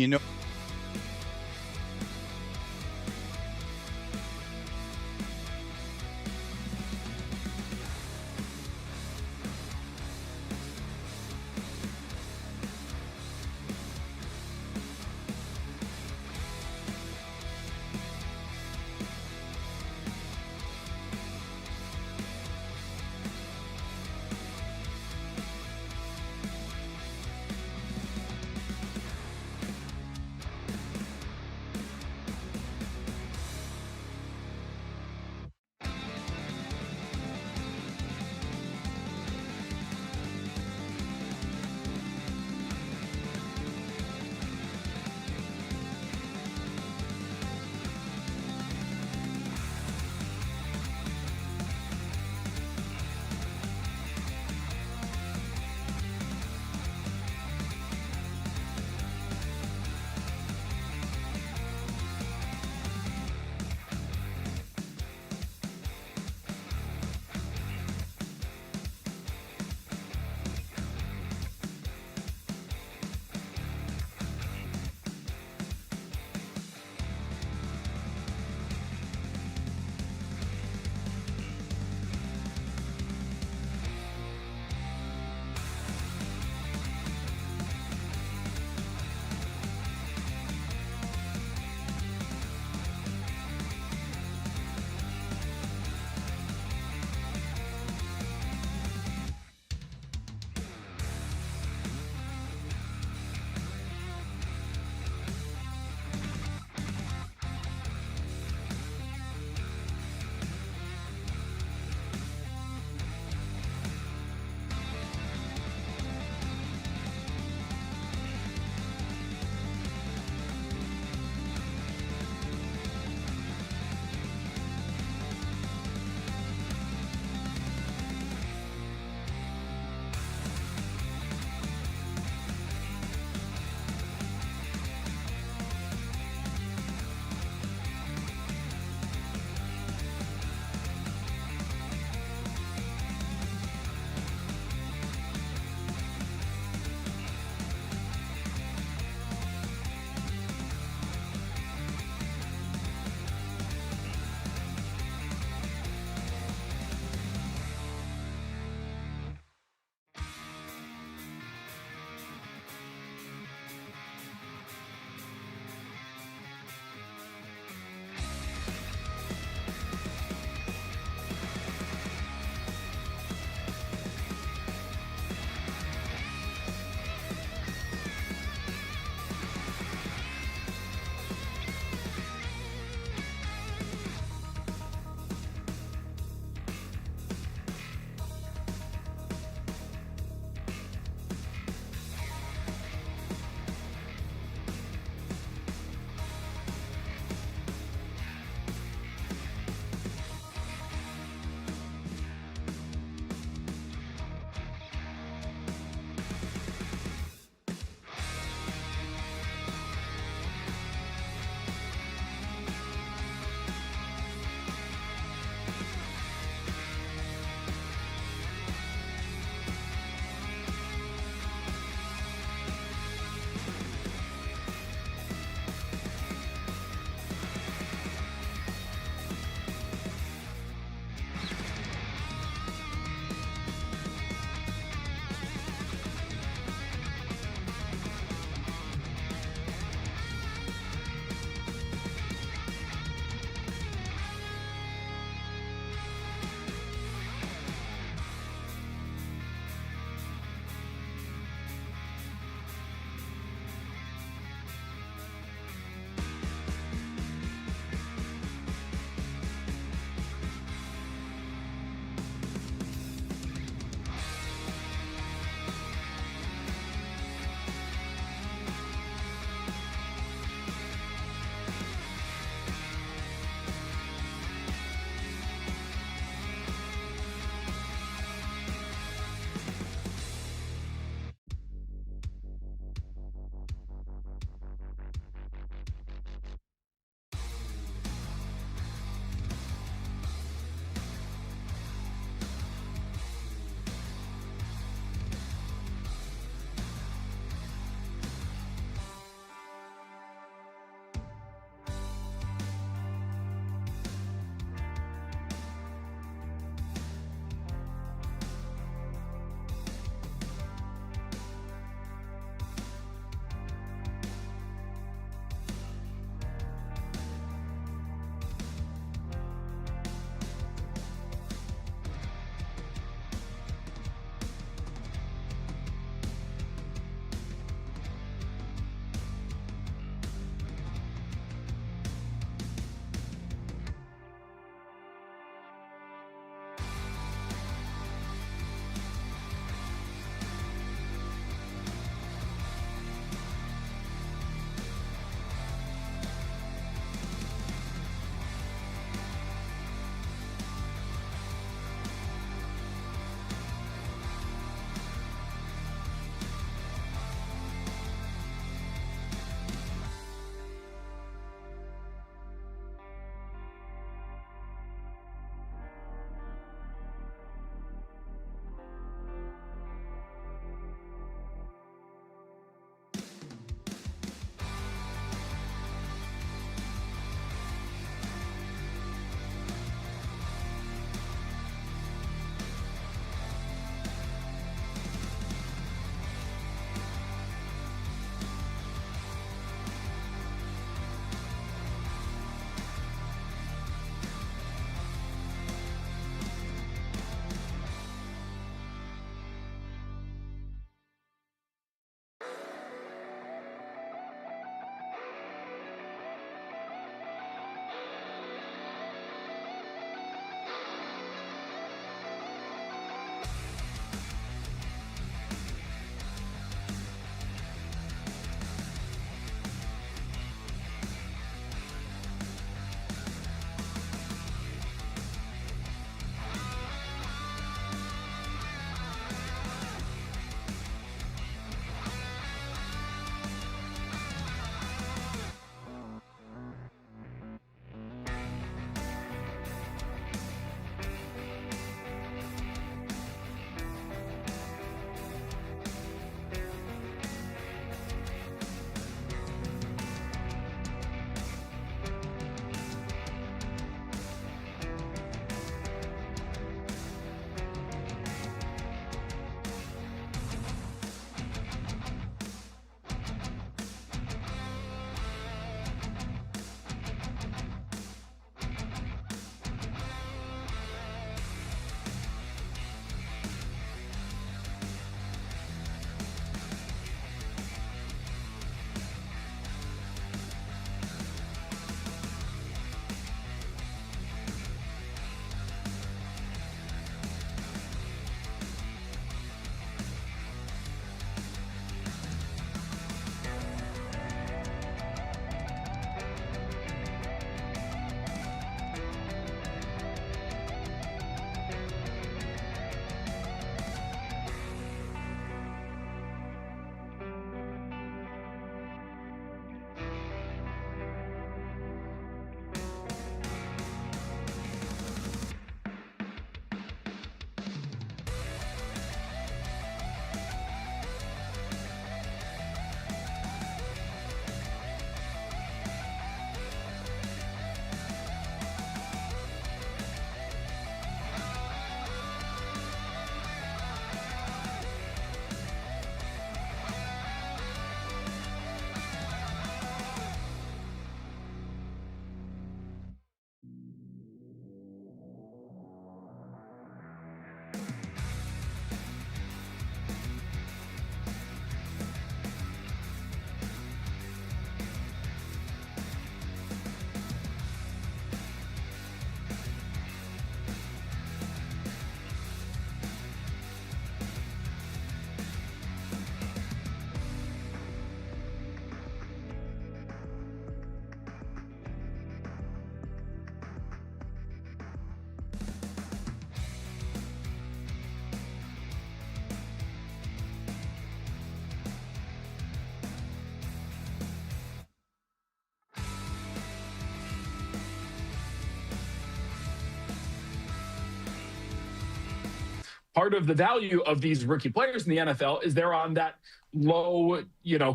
part of the value of these rookie players in the NFL is they're on that low,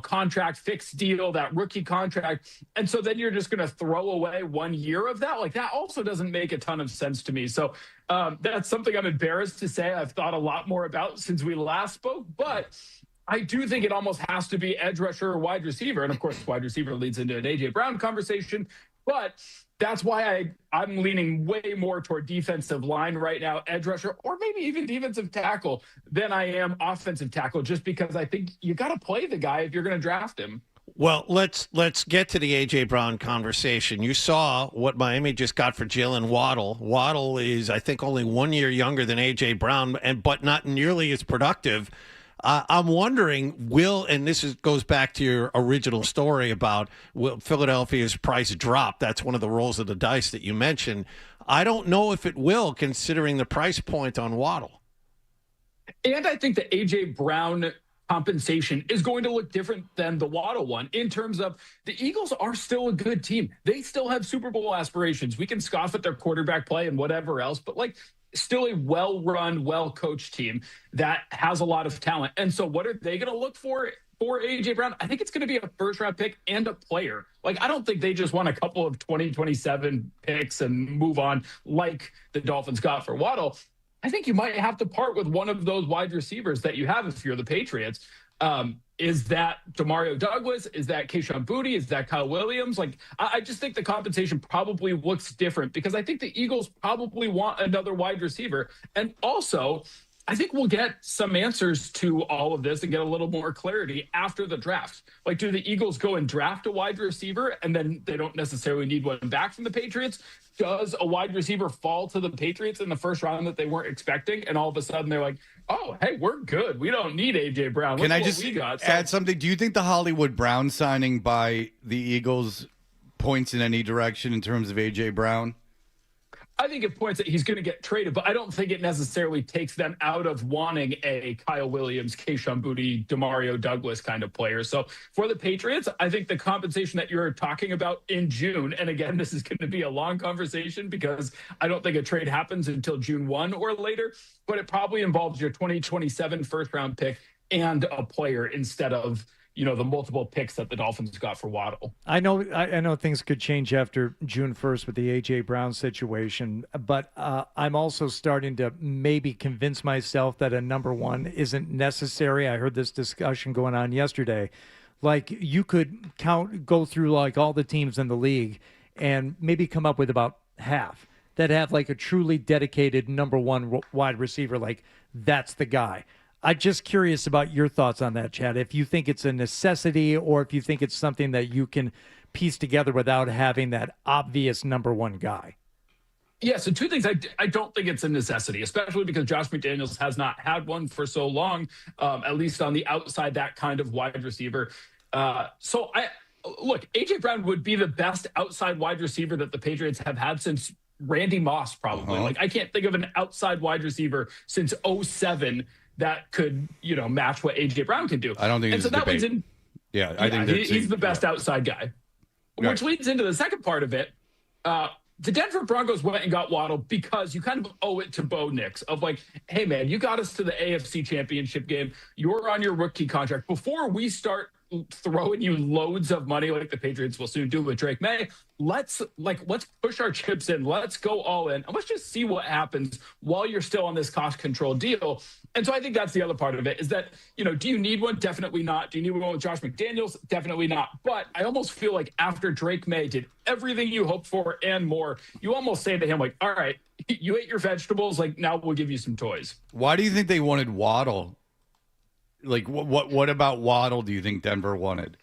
contract fixed deal, that rookie contract. And so then you're just going to throw away 1 year of that. Like, that also doesn't make a ton of sense to me. So that's something I'm embarrassed to say I've thought a lot more about since we last spoke, but I do think it almost has to be edge rusher or wide receiver. And of course, wide receiver leads into an A.J. Brown conversation, but that's why I'm leaning way more toward defensive line right now, edge rusher, or maybe even defensive tackle than I am offensive tackle, just because I think you got to play the guy if you're going to draft him. Well, let's get to the A.J. Brown conversation. You saw what Miami just got for Jalen Waddle. Waddle is, I think, only 1 year younger than A.J. Brown, but not nearly as productive. I'm wondering, and this goes back to your original story about will Philadelphia's price drop. That's one of the rolls of the dice that you mentioned. I don't know if it will, considering the price point on Waddle. And I think the A.J. Brown compensation is going to look different than the Waddle one in terms of the Eagles are still a good team. They still have Super Bowl aspirations. We can scoff at their quarterback play and whatever else, but still a well-run, well-coached team that has a lot of talent. And so what are they going to look for A.J. Brown? I think it's going to be a first-round pick and a player. I don't think they just want a couple of 2027 picks and move on like the Dolphins got for Waddle. I think you might have to part with one of those wide receivers that you have if you're the Patriots. Is that Demario Douglas? Is that Kayshon Boutte? Is that Kyle Williams? I just think the compensation probably looks different because I think the Eagles probably want another wide receiver. And also, I think we'll get some answers to all of this and get a little more clarity after the draft. Do the Eagles go and draft a wide receiver and then they don't necessarily need one back from the Patriots? Does a wide receiver fall to the Patriots in the first round that they weren't expecting? And all of a sudden they're like, oh, hey, we're good. We don't need A.J. Brown. Can I just add something? Do you think the Hollywood Brown signing by the Eagles points in any direction in terms of A.J. Brown? I think it points that he's going to get traded, but I don't think it necessarily takes them out of wanting a Kyle Williams, Kayshon Boutte, Demario Douglas kind of player. So for the Patriots, I think the compensation that you're talking about in June, and again, this is going to be a long conversation because I don't think a trade happens until June 1 or later, but it probably involves your 2027 first-round pick and a player instead of the multiple picks that the Dolphins got for Waddle. I know things could change after June 1st with the A.J. Brown situation, but I'm also starting to maybe convince myself that a number one isn't necessary. I heard this discussion going on yesterday. You could go through all the teams in the league and maybe come up with about half that have a truly dedicated number one wide receiver. That's the guy. I'm just curious about your thoughts on that, Chad. If you think it's a necessity or if you think it's something that you can piece together without having that obvious number one guy. Yeah, so two things. I don't think it's a necessity, especially because Josh McDaniels has not had one for so long, at least on the outside, that kind of wide receiver. Look, A.J. Brown would be the best outside wide receiver that the Patriots have had since Randy Moss, probably. I can't think of an outside wide receiver since 2007 that could, match what A.J. Brown can do. I don't think and so that leads in. Yeah, I think he's the best outside guy. Right. Which leads into the second part of it. The Denver Broncos went and got Waddle because you kind of owe it to Bo Nix of hey, man, you got us to the AFC Championship game. You're on your rookie contract. Before we start throwing you loads of money like the Patriots will soon do with Drake May, let's push our chips in. Let's go all in. And let's just see what happens while you're still on this cost control deal. And so I think that's the other part of it is that, do you need one? Definitely not. Do you need one with Josh McDaniels? Definitely not. But I almost feel like after Drake May did everything you hoped for and more, you almost say to him, all right, you ate your vegetables. Now we'll give you some toys. Why do you think they wanted Waddle? What about Waddle do you think Denver wanted?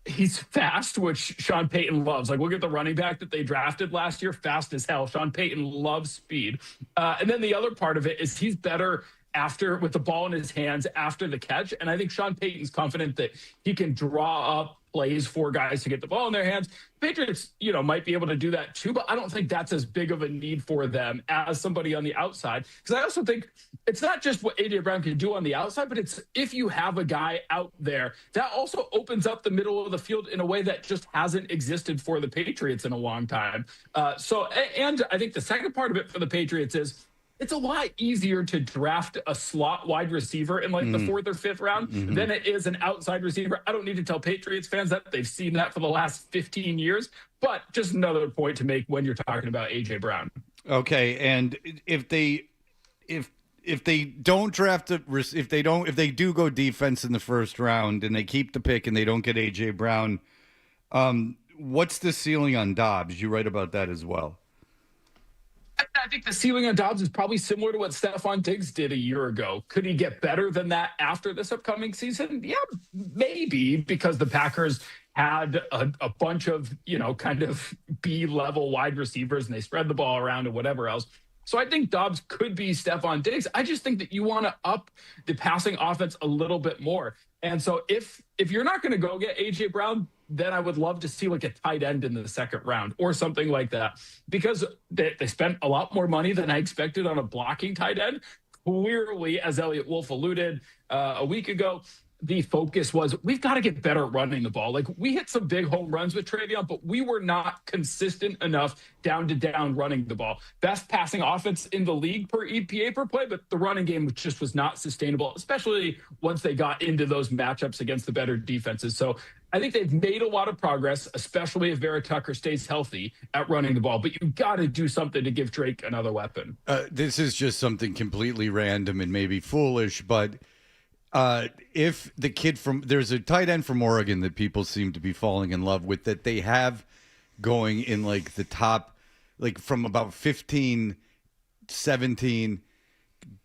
He's fast, which Sean Payton loves. Look at the running back that they drafted last year, fast as hell. Sean Payton loves speed. And then the other part of it is he's better with the ball in his hands after the catch. And I think Sean Payton's confident that he can draw up plays for guys to get the ball in their hands. Patriots, might be able to do that too, but I don't think that's as big of a need for them as somebody on the outside. Because I also think it's not just what A.J. Brown can do on the outside, but it's if you have a guy out there, that also opens up the middle of the field in a way that just hasn't existed for the Patriots in a long time. And I think the second part of it for the Patriots is it's a lot easier to draft a slot wide receiver in like the 4th or 5th round than it is an outside receiver. I don't need to tell Patriots fans that. They've seen that for the last 15 years. But just another point to make when you're talking about A.J. Brown. Okay, and if they don't draft if they do go defense in the first round and they keep the pick and they don't get A.J. Brown, what's the ceiling on Dobbs? You write about that as well. I think the ceiling on Dobbs is probably similar to what Stephon Diggs did a year ago. Could he get better than that after this upcoming season? Yeah, maybe, because the Packers had a bunch of, kind of B-level wide receivers and they spread the ball around and whatever else. So I think Dobbs could be Stephon Diggs. I just think that you want to up the passing offense a little bit more. And so if you're not going to go get A.J. Brown, then I would love to see like a tight end in the 2nd round or something like that, because they spent a lot more money than I expected on a blocking tight end. Clearly, as Elliot Wolf alluded a week ago, the focus was we've got to get better at running the ball. Like, we hit some big home runs with Travion, but we were not consistent enough down to down running the ball. Best passing offense in the league per EPA per play, but the running game just was not sustainable, especially once they got into those matchups against the better defenses. So I think they've made a lot of progress, especially if Vera Tucker stays healthy at running the ball. But you've got to do something to give Drake another weapon. This is just something completely random and maybe foolish, but if the kid there's a tight end from Oregon that people seem to be falling in love with, that they have going in like the top, like from about 15, 17.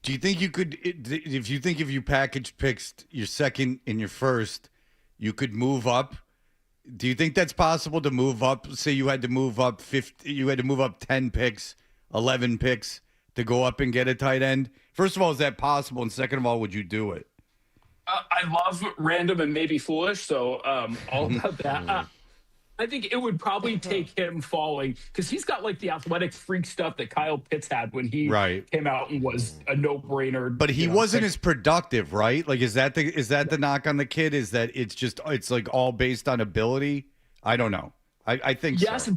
Do you think you could, if you package picks your 2nd and your 1st, you could move up? Do you think that's possible to move up? Say you had to move up 10 picks, 11 picks to go up and get a tight end. First of all, is that possible? And second of all, would you do it? I love random and maybe foolish, so all about that. I think it would probably take him falling, because he's got like the athletic freak stuff that Kyle Pitts had when he came out and was a no-brainer. But he wasn't as productive, right? Like, is that the knock on the kid? Is that it's like all based on ability? I don't know. I think yes. So.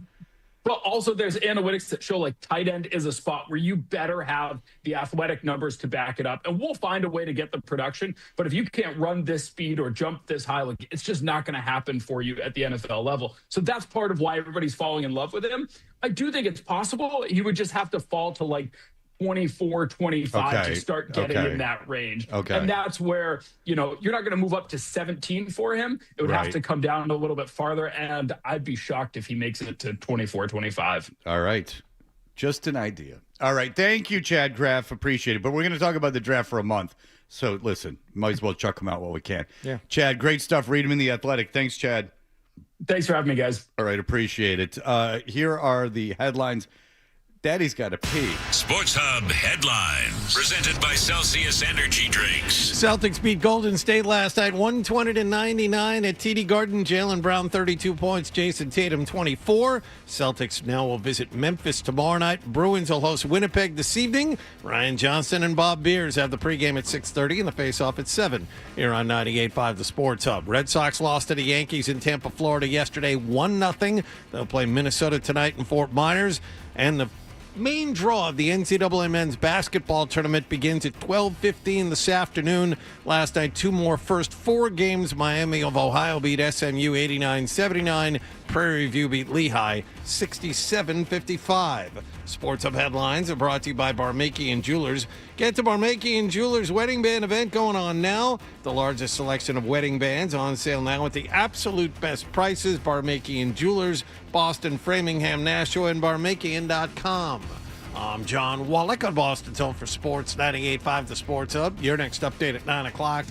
But also there's analytics that show like tight end is a spot where you better have the athletic numbers to back it up. And we'll find a way to get the production. But if you can't run this speed or jump this high, like, it's just not going to happen for you at the NFL level. So that's part of why everybody's falling in love with him. I do think it's possible. He would just have to fall to like 24, 25 to start getting in that range. And that's where, you're not going to move up to 17 for him. It would have to come down a little bit farther, and I'd be shocked if he makes it to 24, 25. All right. Just an idea. All right. Thank you, Chad Graff. Appreciate it. But we're going to talk about the draft for a month. So listen, might as well chuck him out while we can. Yeah. Chad, great stuff. Read him in The Athletic. Thanks, Chad. Thanks for having me, guys. All right. Appreciate it. Here are the headlines. Daddy's got to pee. Sports Hub headlines. Presented by Celsius Energy Drinks. Celtics beat Golden State last night, 120-99 at TD Garden. Jaylen Brown, 32 points. Jason Tatum, 24. Celtics now will visit Memphis tomorrow night. Bruins will host Winnipeg this evening. Ryan Johnson and Bob Beers have the pregame at 6:30 and the face-off at 7 here on 98.5 The Sports Hub. Red Sox lost to the Yankees in Tampa, Florida yesterday, 1-0. They'll play Minnesota tonight in Fort Myers. And the main draw of the NCAA men's basketball tournament begins at 12:15 this afternoon. Last night, two more first four games. Miami of Ohio beat SMU 89-79. Prairie View beat Lehigh 67-55. Sports Hub headlines are brought to you by Barmakian Jewelers. Get to Barmakian Jewelers wedding band event going on now. The largest selection of wedding bands on sale now at the absolute best prices. Barmakian Jewelers, Boston, Framingham, Nashua, and Barmakian.com. I'm John Wallach on Boston's Home for Sports, 98.5 The Sports Hub. Your next update at 9 o'clock.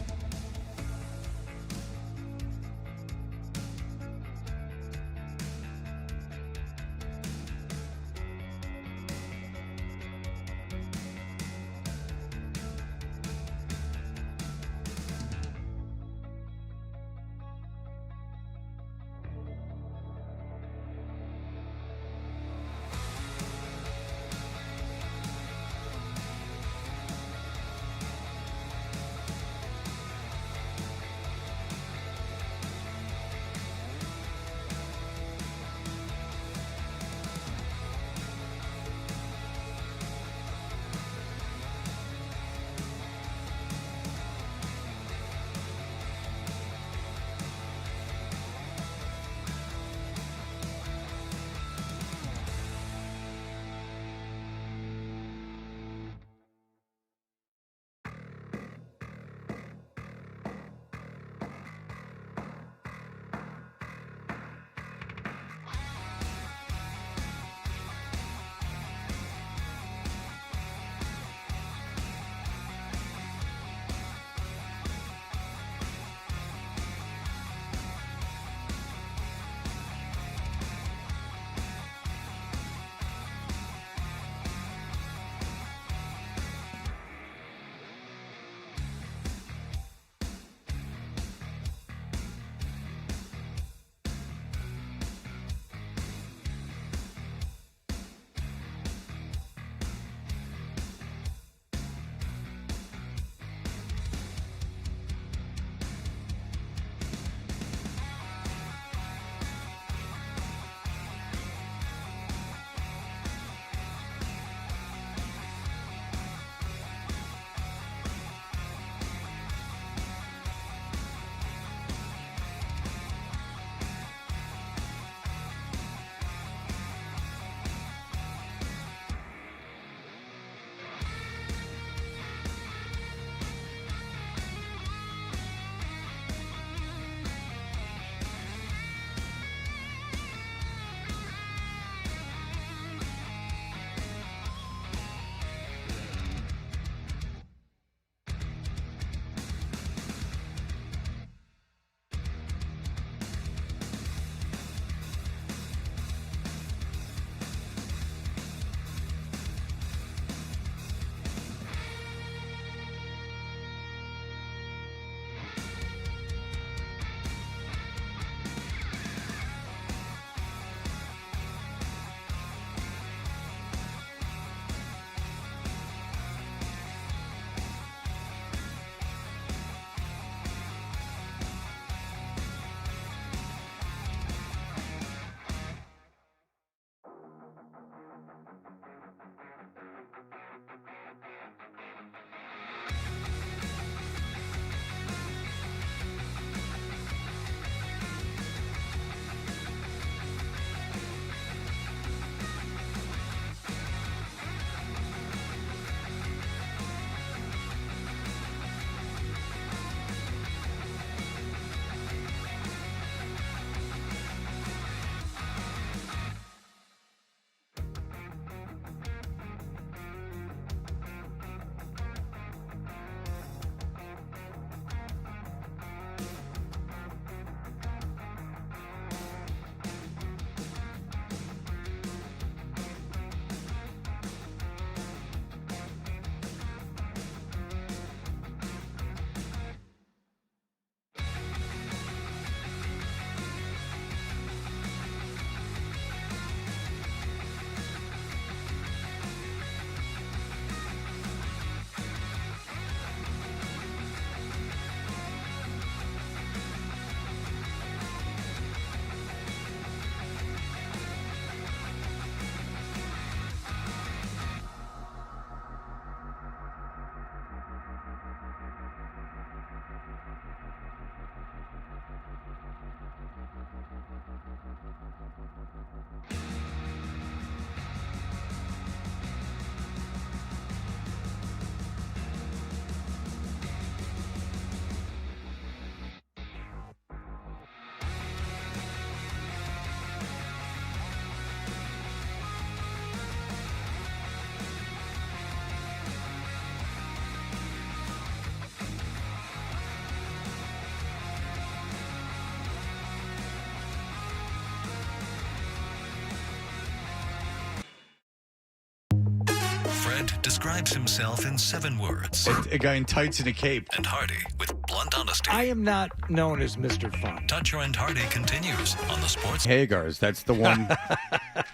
Fred describes himself in 7 words. A guy in tights and a cape. And Hardy with blunt honesty. I am not known as Mr. Fun. Toucher and Hardy continues on the Sports. Hagars, that's the one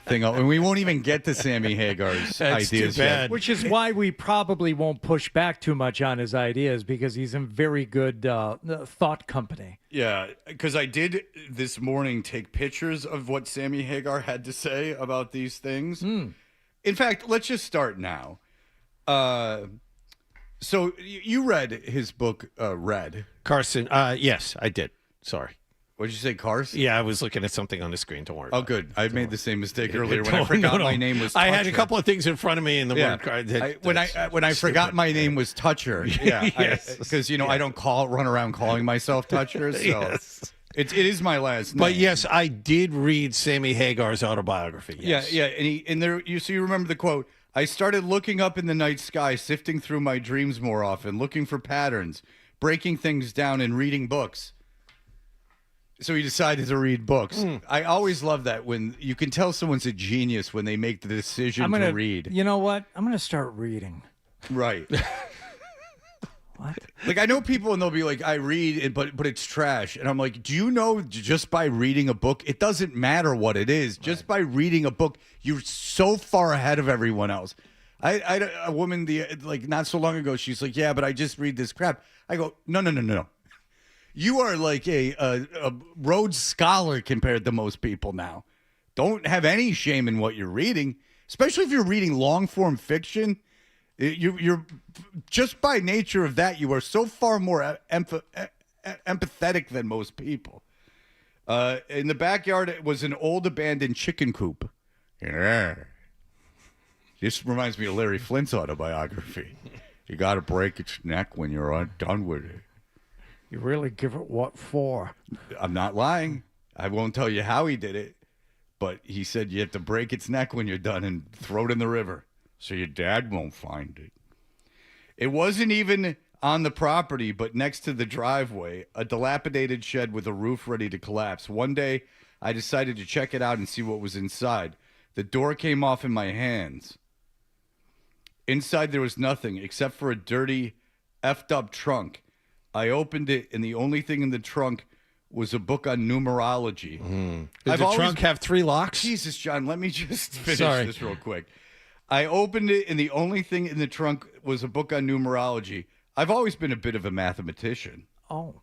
thing. And we won't even get to Sammy Hagar's ideas yet. Which is why we probably won't push back too much on his ideas, because he's in very good thought company. Yeah, because I did this morning take pictures of what Sammy Hagar had to say about these things. In fact, let's just start now. So you read his book, Red. Carson, yes, I did. Sorry. What did you say, Carson? Yeah, I was looking at something on the screen. Don't worry. Oh, good. I made the same mistake earlier when I forgot my name was Toucher. I had a couple of things in front of me in the word card. When I forgot my name was Toucher. Yeah, because I don't run around calling myself Toucher. So Yes. it is my last name. But yes, I did read Sammy Hagar's autobiography. Yes. Yeah. And there you remember the quote. I started looking up in the night sky, sifting through my dreams more often, looking for patterns, breaking things down, and reading books. So he decided to read books. I always love that when you can tell someone's a genius when they make the decision to read. You know what? I'm going to start reading. Right. What? Like, I know people and they'll be like, I read, but it's trash. And I'm like, do you know just by reading a book, it doesn't matter what it is. Just by reading a book, you're so far ahead of everyone else. A woman not so long ago, she's like, yeah, but I just read this crap. I go, no. You are like a Rhodes Scholar compared to most people now. Don't have any shame in what you're reading, especially if you're reading long-form fiction. You're just by nature of that, you are so far more empathetic than most people. In the backyard, it was an old abandoned chicken coop. Yeah. This reminds me of Larry Flint's autobiography. You got to break its neck when you're done with it. You really give it what for? I'm not lying. I won't tell you how he did it, but he said you have to break its neck when you're done and throw it in the river so your dad won't find it. It wasn't even on the property, but next to the driveway, a dilapidated shed with a roof ready to collapse. One day, I decided to check it out and see what was inside. The door came off in my hands. Inside, there was nothing except for a dirty, effed up trunk. I opened it, and the only thing in the trunk was a book on numerology. Does the trunk have 3 locks? Jesus, John, let me just finish this real quick. I opened it, and the only thing in the trunk was a book on numerology. I've always been a bit of a mathematician. Oh.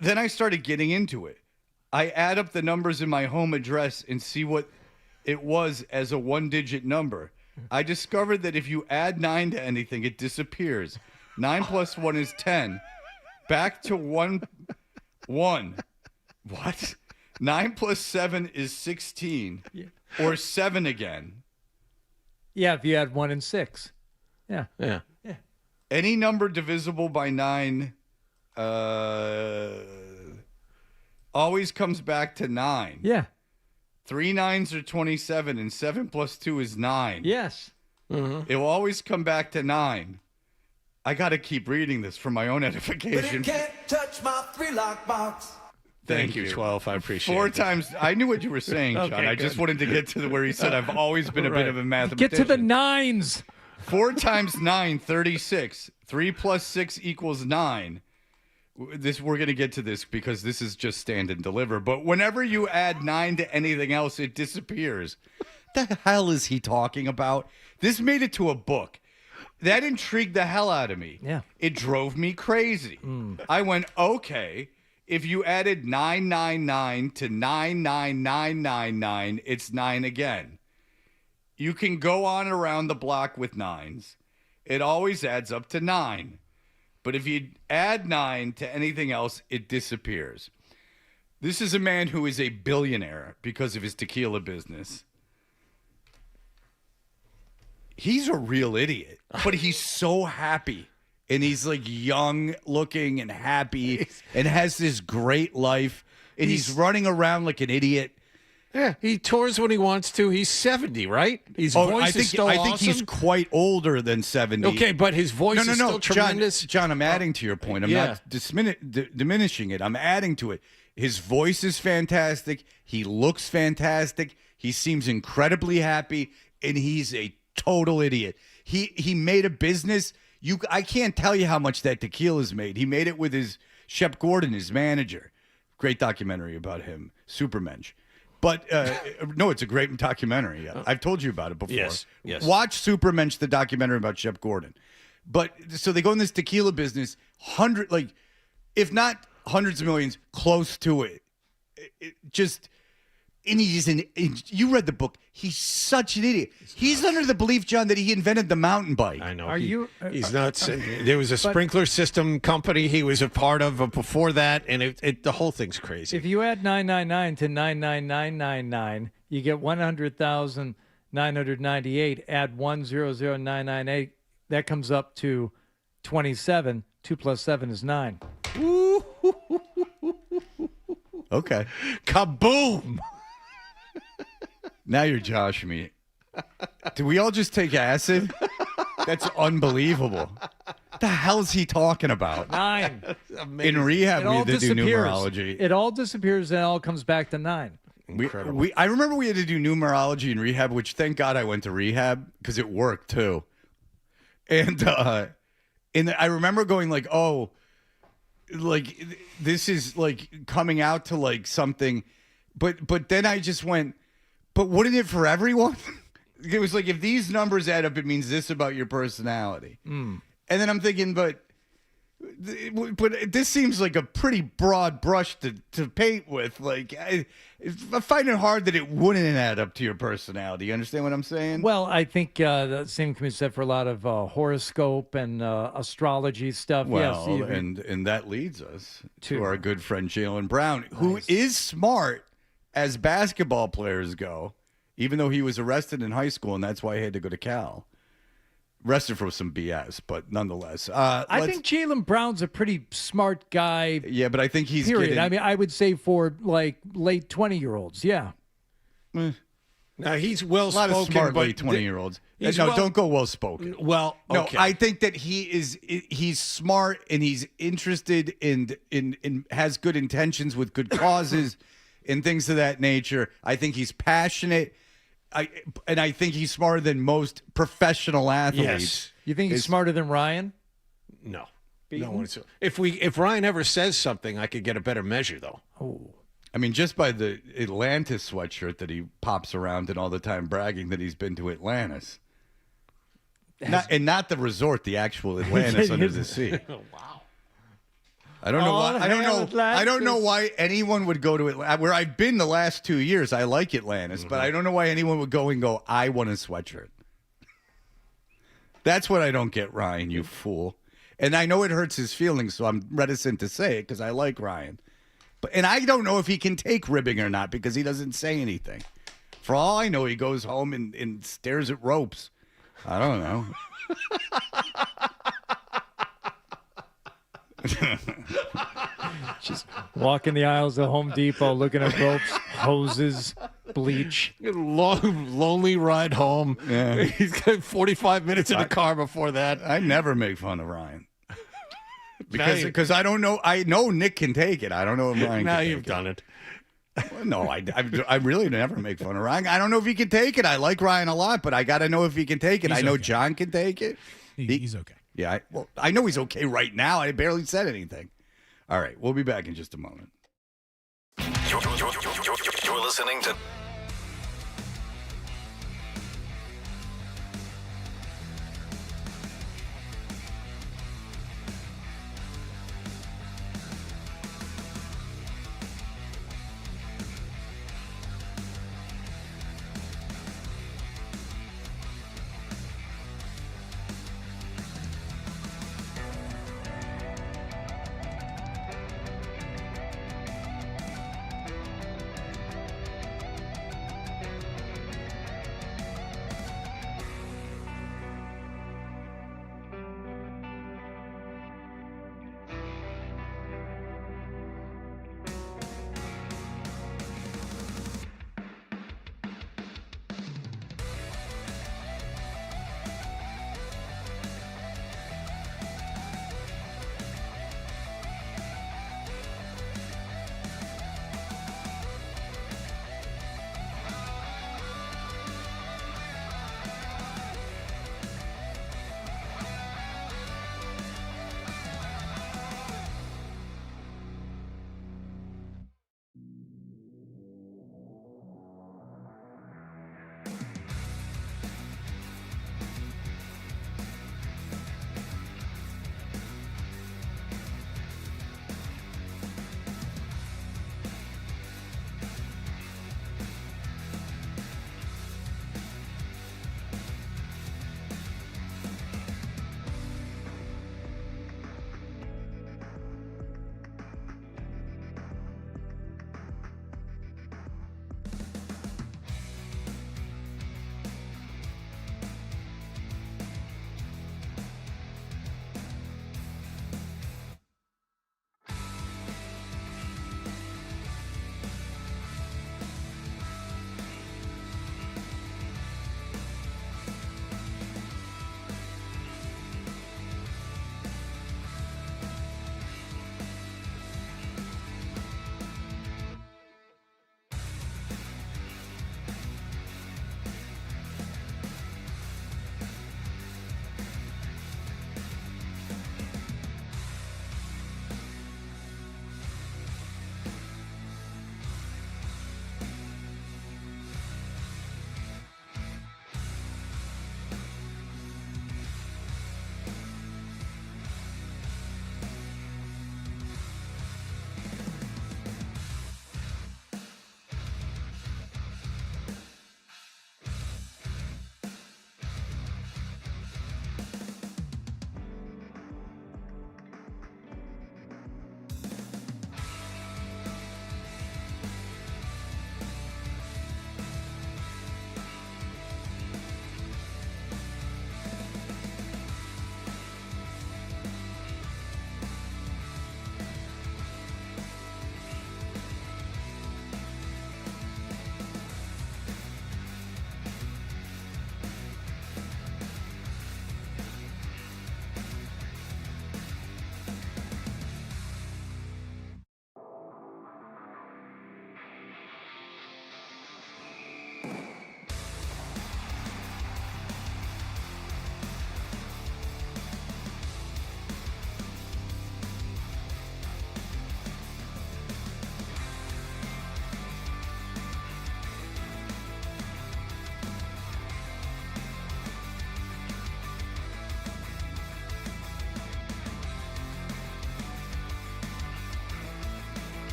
Then I started getting into it. I add up the numbers in my home address and see what it was as a 1-digit number. I discovered that if you add 9 to anything, it disappears. 9 plus 1 is 10. Back to 1. What? 9 plus 7 is 16. Yeah. Or 7 again. Yeah, if you add 1 and 6. Yeah. Any number divisible by 9 always comes back to 9. Yeah. 3 9s are 27, and 7 plus 2 is 9. Yes. It will always come back to 9. I got to keep reading this for my own edification. But it can't touch my 3-lock box. Thank you, 12. I appreciate it. 4 times. I knew what you were saying, John. Okay, I just wanted to get to where he said I've always been a bit of a mathematician. Get to the 9s. 4 times 9, 36. 3 plus 6 equals 9. We're going to get to this because this is just stand and deliver. But whenever you add 9 to anything else, it disappears. What the hell is he talking about? This made it to a book. That intrigued the hell out of me. Yeah. It drove me crazy. I went, okay, if you added 999 to 99999, it's 9 again. You can go on around the block with 9s. It always adds up to 9. But if you add 9 to anything else, it disappears. This is a man who is a billionaire because of his tequila business. He's a real idiot, but he's so happy. And he's like young looking and happy and has this great life. And he's running around like an idiot. Yeah, he tours when he wants to. He's 70, right? His voice is still awesome. I think he's quite older than 70. Okay, but his voice is still tremendous. John, I'm adding to your point. I'm not diminishing it. I'm adding to it. His voice is fantastic. He looks fantastic. He seems incredibly happy. And he's a total idiot. He made a business. I can't tell you how much that tequila's made. He made it with his Shep Gordon, his manager. Great documentary about him, Supermensch. But no, it's a great documentary. I've told you about it before. Yes. Watch Supermensch, the documentary about Shep Gordon. But so they go in this tequila business, if not hundreds of millions, close to it. And you read the book. He's such an idiot. He's under the belief, John, that he invented the mountain bike. I know. He's nuts. There was a sprinkler system company he was a part of before that, and the whole thing's crazy. If you add 999 to 99999, you get 100,998. Add 100,998. That comes up to 27. 2 plus 7 is 9. Okay. Kaboom! Now you're joshing me. Did we all just take acid? That's unbelievable. What the hell is he talking about? 9. In rehab, we had to do numerology. It all disappears and it all comes back to 9. Incredible. I remember we had to do numerology in rehab, which thank God I went to rehab because it worked too. And I remember going like, oh, like this is like coming out to like something, but then I just went, but wouldn't it for everyone? It was like, if these numbers add up, it means this about your personality. And then I'm thinking, but this seems like a pretty broad brush to paint with. Like, I find it hard that it wouldn't add up to your personality. You understand what I'm saying? Well, I think the same can be said for a lot of horoscope and astrology stuff. Well, yes, and that leads us to our good friend Jaylen Brown, who is smart as basketball players go, even though he was arrested in high school, and that's why he had to go to Cal. Arrested for some BS, but nonetheless. I think Jaylen Brown's a pretty smart guy. Yeah, but I think he's period. I mean, I would say for like late 20-year-olds, yeah. Now, he's well-spoken. A lot of smart but late 20-year-olds. No, don't go well-spoken. Well, okay. No, I think that he's smart and he's interested in has good intentions with good causes and things of that nature. I think he's passionate. And I think he's smarter than most professional athletes. Yes. You think he's smarter than Ryan? No. No one. If Ryan ever says something, I could get a better measure, though. Oh. I mean, just by the Atlantis sweatshirt that he pops around in all the time, bragging that he's been to Atlantis. Not the resort, the actual Atlantis under the sea. Wow. I don't know why. I don't know why anyone would go to Atlanta. Where I've been the last 2 years, I like Atlantis, but I don't know why anyone would go, I want a sweatshirt. That's what I don't get, Ryan, you fool. And I know it hurts his feelings, so I'm reticent to say it because I like Ryan. And I don't know if he can take ribbing or not because he doesn't say anything. For all I know, he goes home and stares at ropes. I don't know. Just walking the aisles of Home Depot, looking at ropes, hoses, bleach. Long, lonely ride home. Yeah. He's got 45 minutes in the car before that. I never make fun of Ryan. Because I don't know. I know Nick can take it. I don't know if Ryan can now take you've done it. No, I really never make fun of Ryan. I don't know if he can take it. I like Ryan a lot, but I got to know if he can take it. I know okay. John can take it. He's okay. Yeah, I know he's okay right now. I barely said anything. All right, we'll be back in just a moment. You're listening to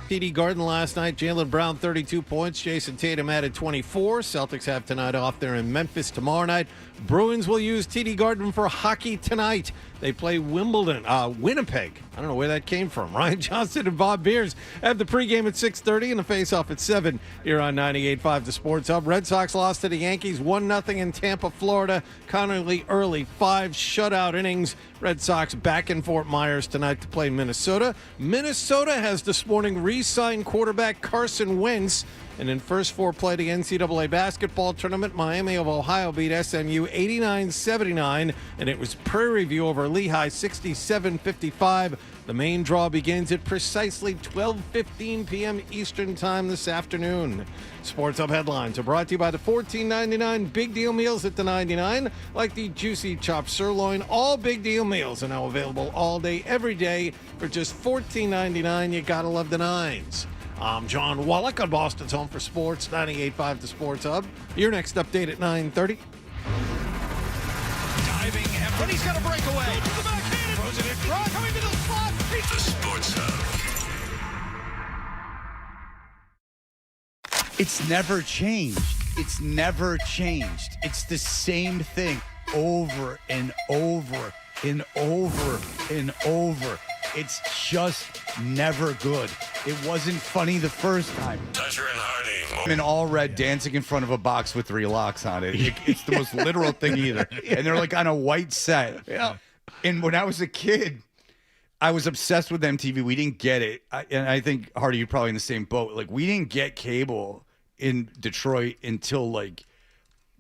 TD Garden last night. Jaylen Brown, 32 points. Jason Tatum added 24. Celtics have tonight off there in Memphis tomorrow night. Bruins will use TD Garden for hockey tonight. They play Wimbledon, Winnipeg. I don't know where that came from. Ryan Johnson and Bob Beers have the pregame at 6:30 and the face-off at 7 here on 98.5 The Sports Hub. Red Sox lost to the Yankees 1-0 in Tampa, Florida. Connerly early, 5 shutout innings. Red Sox back in Fort Myers tonight to play Minnesota. Minnesota has this morning re-signed quarterback Carson Wentz. And in first 4 play of the NCAA basketball tournament, Miami of Ohio beat SMU 89-79, and it was Prairie View over Lehigh 67-55. The main draw begins at precisely 12:15 p.m. Eastern Time this afternoon. Sports Hub headlines are brought to you by the $14.99 Big Deal Meals at the 99, like the juicy chopped sirloin. All Big Deal Meals are now available all day, every day for just $14.99. You gotta love the nines. I'm John Wallach on Boston's Home for Sports, 98.5 The Sports Hub. Your next update at 9:30. Diving, and he's got a breakaway. Goes to the backhand. Throws it in front, coming to the spot. The Sports Hub. It's never changed. It's never changed. It's the same thing over and over and over and over. It's just never good. It wasn't funny the first time. Toucher and Hardy. I'm in all red dancing in front of a box with 3 locks on it. It's the most literal thing either. And they're like on a white set. Yeah. And when I was a kid, I was obsessed with MTV. We didn't get it. And I think, Hardy, you're probably in the same boat. Like, we didn't get cable in Detroit until, like,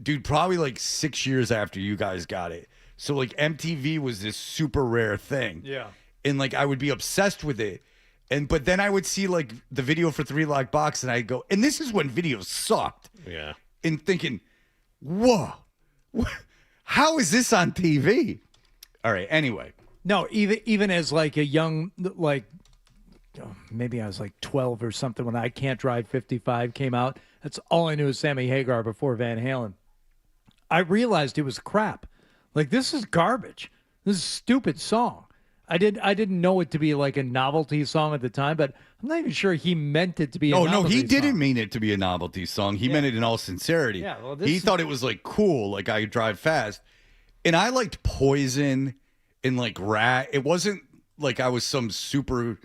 dude, probably like 6 years after you guys got it. So, like, MTV was this super rare thing. Yeah. And, like, I would be obsessed with it. But then I would see, like, the video for 3 Lock Box, and I'd go, and this is when videos sucked. Yeah. And thinking, whoa, how is this on TV? All right, anyway. No, even as like a young, like, maybe I was like 12 or something when I Can't Drive 55 came out. That's all I knew was Sammy Hagar before Van Halen. I realized it was crap. Like, this is garbage. This is a stupid song. I didn't know it to be like a novelty song at the time, but I'm not even sure he meant it to be a novelty song. No, he didn't mean it to be a novelty song. He meant it in all sincerity. Yeah, well, he thought it was like cool, like I Drive Fast. And I liked Poison and like Rat. It wasn't like I was some super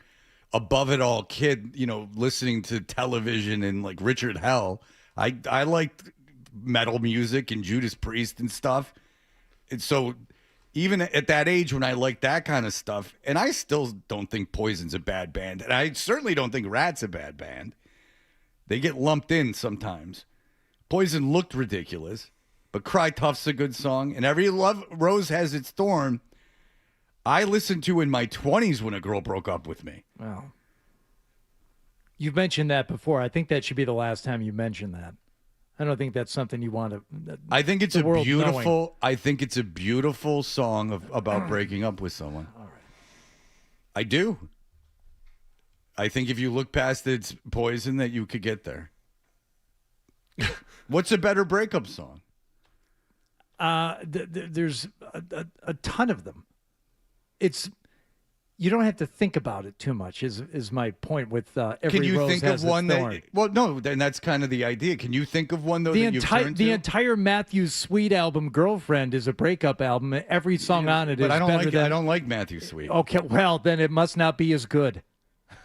above it all kid, you know, listening to television and like Richard Hell. I liked metal music and Judas Priest and stuff. And so even at that age when I liked that kind of stuff, and I still don't think Poison's a bad band, and I certainly don't think Rat's a bad band. They get lumped in sometimes. Poison looked ridiculous, but Cry Tough's a good song, and Every Rose Has Its Thorn I listened to in my 20s when a girl broke up with me. Wow. You've mentioned that before. I think that should be the last time you mention that. I don't think that's something you want to. I think it's a beautiful. Knowing. I think it's a beautiful song about breaking up with someone. All right. I do. I think if you look past its Poison, that you could get there. What's a better breakup song? There's a ton of them. You don't have to think about it too much. Is my point with every Can you rose think has of one its thorn. that? Well, no. Then that's kind of the idea. Can you think of one though that you've turned to? The entire Matthew Sweet album, "Girlfriend," is a breakup album. Every song on it is But I don't better like. than. I don't like Matthew Sweet. Okay, well then it must not be as good.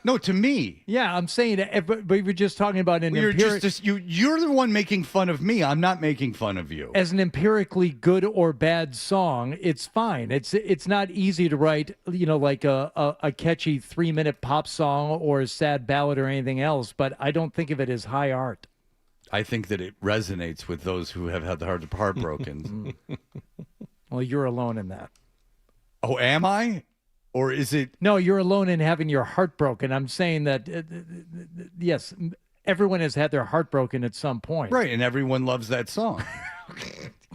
No, to me. Yeah, I'm saying that. But we were just talking about an You're the one making fun of me. I'm not making fun of you. As an empirically good or bad song, it's fine. It's not easy to write, like a catchy 3-minute pop song or a sad ballad or anything else. But I don't think of it as high art. I think that it resonates with those who have had the heart broken. Well, you're alone in that. Oh, am I? Or is it? No, you're alone in having your heart broken. I'm saying that, yes, everyone has had their heart broken at some point. Right, and everyone loves that song.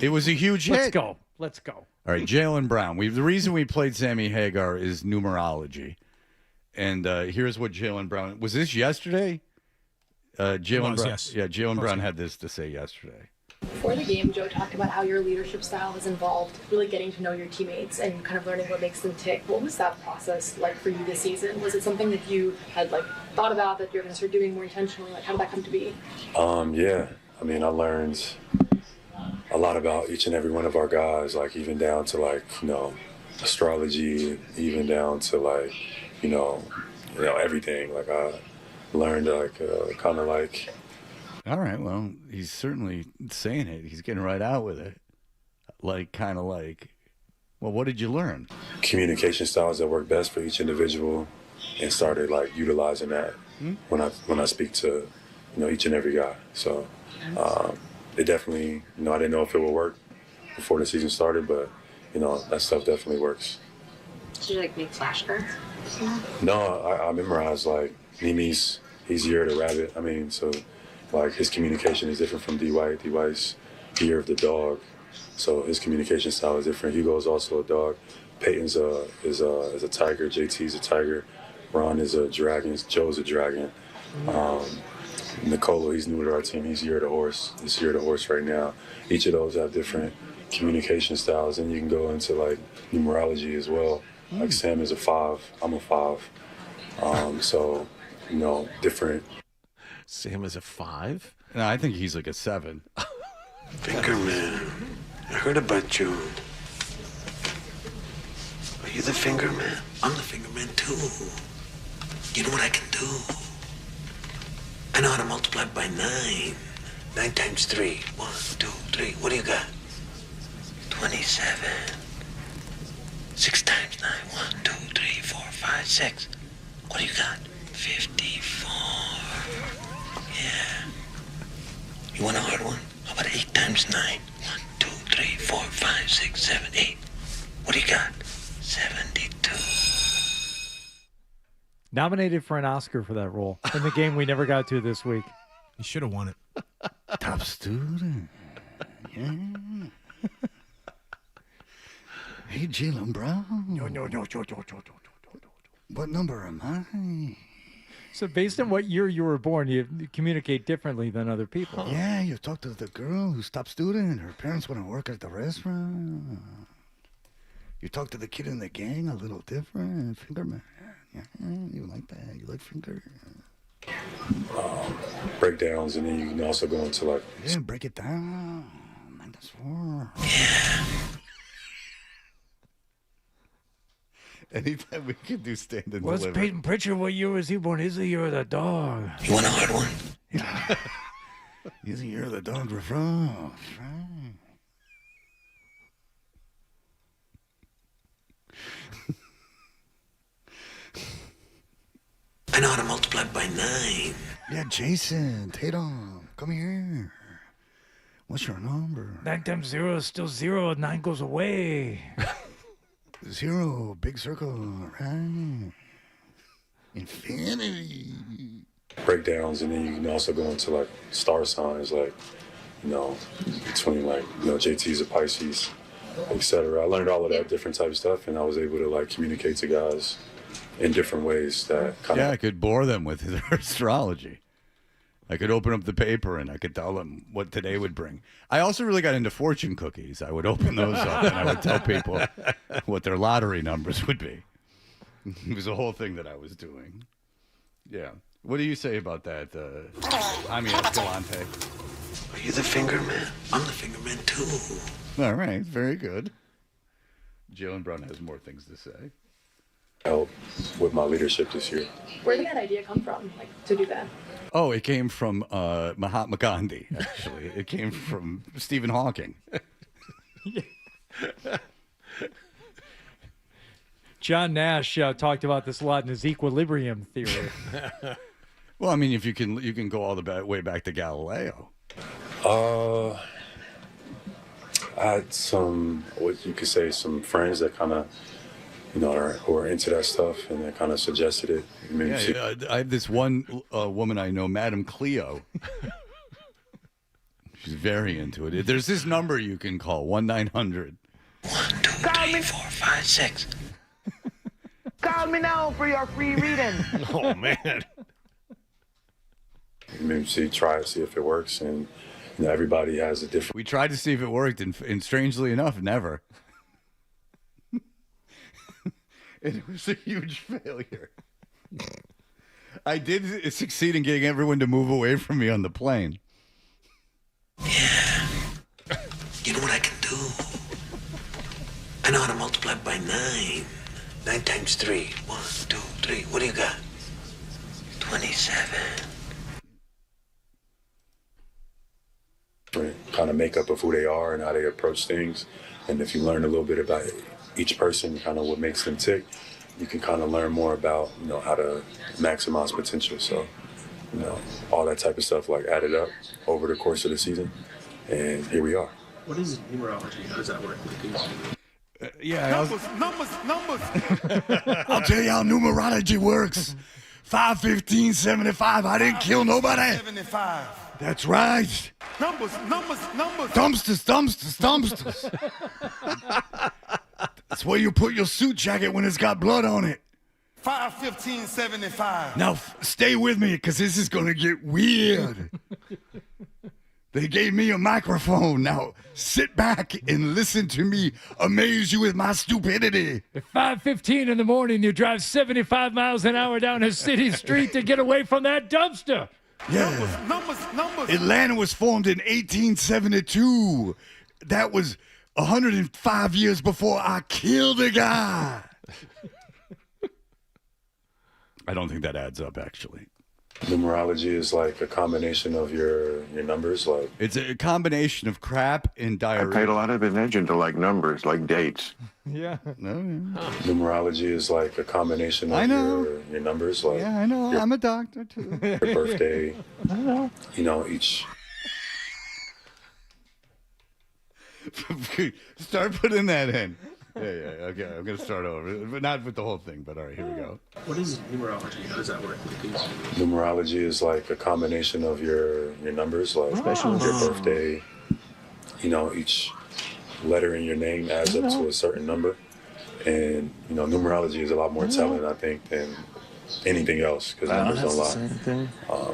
It was a huge hit. Let's go. All right, Jaylen Brown. The reason we played Sammy Hagar is numerology. And here's what Jaylen Brown... Was this yesterday? Jaylen Brown. Yes. Yeah, Jaylen Brown had this to say yesterday. Before the game, Joe talked about how your leadership style has involved really getting to know your teammates and kind of learning what makes them tick. What was that process like for you this season? Was it something that you had thought about that you're going to start doing more intentionally? How did that come to be? Yeah. I mean, I learned a lot about each and every one of our guys, even down to astrology, even down to everything. I learned All right, well, he's certainly saying it. He's getting right out with it. Well, what did you learn? Communication styles that work best for each individual, and started utilizing that when I speak to each and every guy. So it definitely, I didn't know if it would work before the season started, but that stuff definitely works. Did you make flashcards? No, I memorized Mimi's. He's Year of the Rabbit. I mean, so his communication is different from D. White. D. White's Year of the Dog, so his communication style is different. Hugo's also a dog. Peyton's is a tiger. JT's a tiger. Ron is a dragon. Joe's a dragon. Nicola, he's new to our team. He's Year of the Horse. He's Year of the Horse right now. Each of those have different communication styles, and you can go into numerology as well. Sam is a 5. I'm a 5. So different. Sam is a 5? No, I think he's a 7. Finger man, I heard about you. Are you the finger man? I'm the finger man too. You know what I can do? I know how to multiply by 9. 9 times 3. 1, 2, 3. What do you got? 27. 6 times 9. 1, 2, 3, 4, 5, 6. What do you got? 54. Yeah. You want a hard one? How about 8 times 9? 1, 2, 3, 4, 5, 6, 7, 8. What do you got? 72. Nominated for an Oscar for that role in the game we never got to this week. He should have won it. Top student. Yeah. Hey, Jalen Brown. No. What number am I? So based on what year you were born, you communicate differently than other people. Yeah, you talk to the girl who's top student. Her parents want to work at the restaurant. You talk to the kid in the gang a little different. Finger man. Yeah, you like that. You like finger. Breakdowns, and then you can also go into Yeah, break it down. -4. Yeah. Anytime we can do stand and What's deliver. Peyton Pritchard? What year was he born? He's the year of the dog. You want a hard one? He's the year of the dog. Right. I know how to multiply by 9. Yeah, Jason, Tatum, come here. What's your number? 9 times 0 is still 0. 9 goes away. 0, big circle, right? Infinity. breakdowns, and then you can also go into star signs, between JT's a Pisces, etc. I learned all of that different type of stuff, and I was able to communicate to guys in different ways that I could bore them with their astrology. I could open up the paper and I could tell them what today would bring. I also really got into fortune cookies. I would open those up and I would tell people what their lottery numbers would be. It was a whole thing that I was doing. Yeah. What do you say about that, Jaime Escalante? Are you the finger man? I'm the finger man too. All right. Very good. Jalen Brown has more things to say. Help with my leadership this year. Where did that idea come from, to do that? Oh, it came from Mahatma Gandhi, actually. It came from Stephen Hawking. John Nash talked about this a lot in his equilibrium theory. Well, I mean, if you can go all the way back to Galileo. I had some friends that kind of, who are into that stuff, and they kind of suggested it. I have this one woman I know, Madam Cleo. She's very into it. There's this number you can call, 1-900. 1, 2, 3, 4, 5, 6. Call me now for your free reading. Oh, man. Maybe try it, see if it works. And everybody has a different. We tried to see if it worked, and strangely enough, never. It was a huge failure. I did succeed in getting everyone to move away from me on the plane. Yeah. You know what I can do? I know how to multiply by 9. 9 times 3. 1, 2, 3. What do you got? 27. Kind of makeup of who they are and how they approach things. And if you learn a little bit about each person, kind of what makes them tick, you can kind of learn more about, how to maximize potential. So, all that type of stuff like added up over the course of the season. And here we are. What is numerology? How does that work? Numbers. I'll tell you how numerology works. 5, 15, 75. I didn't kill nobody. 75. That's right. Numbers. Dumpsters. That's where you put your suit jacket when it's got blood on it. 5, 15, 75. Now, stay with me, because this is going to get weird. They gave me a microphone. Now, sit back and listen to me amaze you with my stupidity. At 5:15 in the morning, you drive 75 miles an hour down a city street to get away from that dumpster. Yeah. Numbers. Atlanta was formed in 1872. That was 105 years before I killed a guy. I don't think that adds up, actually. Numerology is like a combination of your numbers. Like It's a combination of crap and diarrhea. I paid a lot of attention to like numbers, like dates. Yeah. Numerology is like a combination of your numbers. Like Yeah, I know. I'm a doctor, too. Your birthday. I know. Each. Start putting that in. Yeah, okay. I'm going to start over. But not with the whole thing, but all right, here we go. What is numerology? How does that work? Numerology is like a combination of your numbers, like your birthday. Each letter in your name adds up to a certain number. And, numerology is a lot more telling, I think, than anything else, because numbers don't lie.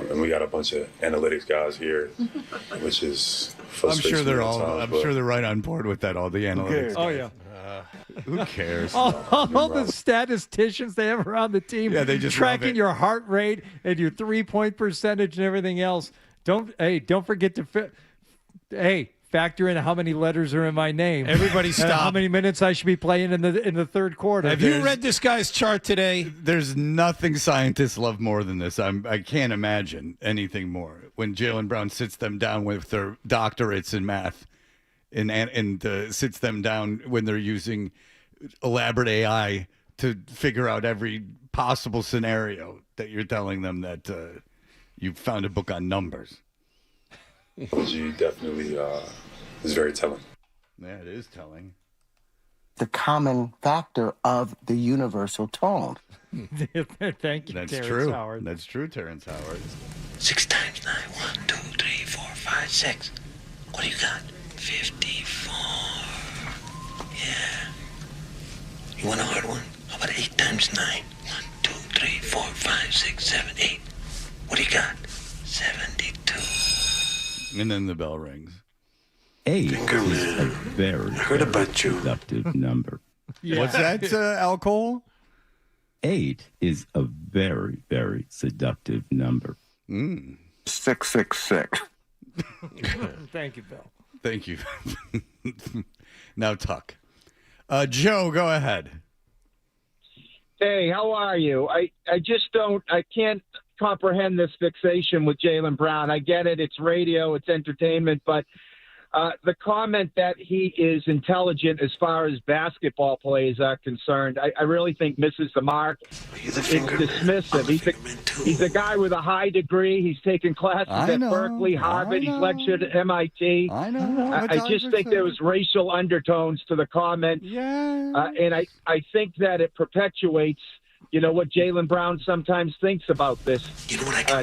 And we got a bunch of analytics guys here, which is frustrating. I'm sure they're right on board with that, all the analytics. Oh, yeah. Who cares? All the statisticians they have around the team, they just tracking your heart rate and your 3-point percentage and everything else. Don't forget to factor in how many letters are in my name. Everybody stop. How many minutes I should be playing in the third quarter. Have you read this guy's chart today? There's nothing scientists love more than this. I can't imagine anything more. When Jaylen Brown sits them down with their doctorates in math and sits them down when they're using elaborate AI to figure out every possible scenario that you're telling them that you found a book on numbers. Numerology definitely is very telling. Yeah, it is telling. The common factor of the universal tone. Thank you, That's Terrence true. Howard. That's true, Terrence Howard. 6 times 9. 1, 2, 3, 4, 5, 6. What do you got? 54. Yeah. You want a hard one? How about 8 times 9? 1, 2, 3, 4, 5, 6, 7, 8. What do you got? 72. And then the bell rings. 8 is a Fingerman. very, I heard very about you. seductive number. What's that, alcohol? 8 is a very, very seductive number. 666. Thank you, Bill. Thank you. Now, Tuck. Joe, go ahead. Hey, how are you? I can't comprehend this fixation with Jaylen Brown. I get it. It's radio, it's entertainment, but the comment that he is intelligent as far as basketball players are concerned, I really think misses the mark. It's dismissive. He's a guy with a high degree. He's taken classes at Berkeley, Harvard. He's lectured at MIT. I know. I just think there was racial undertones to the comment. Yeah. And I think that it perpetuates what Jaylen Brown sometimes thinks about this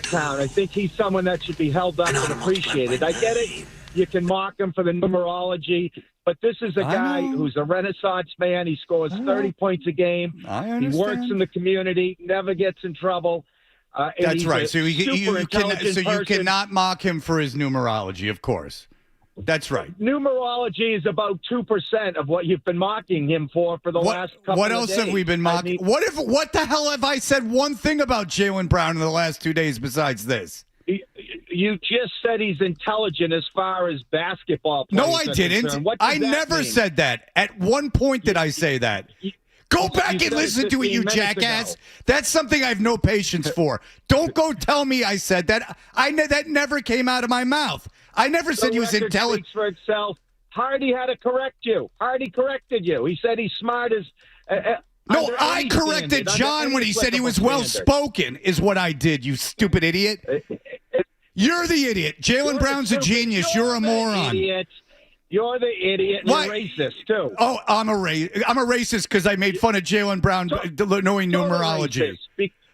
town. I think he's someone that should be held up and appreciated. I get it. You can mock him for the numerology, but this is a guy who's a Renaissance man. He scores 30 points a game. I He works in the community, never gets in trouble. And That's he's right. a So super intelligent you person. cannot mock him for his numerology, of course. That's right. Numerology is about 2% of what you've been mocking him for the last couple What of else days. have we been mocking? What the hell have I said one thing about Jaylen Brown in the last 2 days besides this? You just said he's intelligent as far as basketball players No, I are didn't. concerned. What does I that never mean? said that. At one point did I say that. Go back you and said it listen to it, 15 you minutes jackass. ago. That's something I have no patience for. Don't go tell me I said that. That never came out of my mouth. I never said he was record intelligent. speaks for itself. Hardy had to correct you. Hardy corrected you. He said he's smart as. No, under I any corrected standard, John under when any he said he was applicable well standard. spoken, is what I did, you stupid idiot. You're the idiot. Jaylen Brown's a genius. You're a moron. Idiot. You're the idiot. And What? you're racist too. Oh, I'm a racist because I made fun of Jaylen Brown knowing numerology.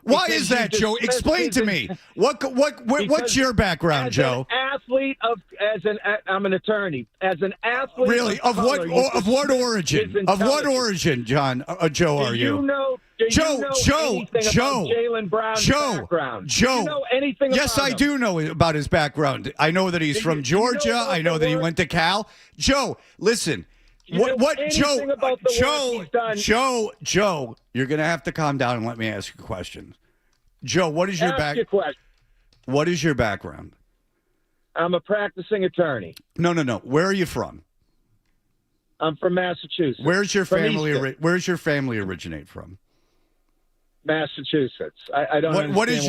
Why is that, Joe? Explain to me. What's your background, Joe? I'm an attorney. As an athlete, Really? Of what origin? Of what origin, John? Joe, are you? Do you know anything about Jaylen Brown's background? Joe. Do you know anything Yes, about I him? do know about his background. I know that he's from Georgia. I know that he went to Cal. Joe, listen. Joe, you're going to have to calm down and let me ask you a question. Joe, what is your What is your background? I'm a practicing attorney. No. Where are you from? I'm from Massachusetts. Where's your family originate from? Massachusetts. I don't. What is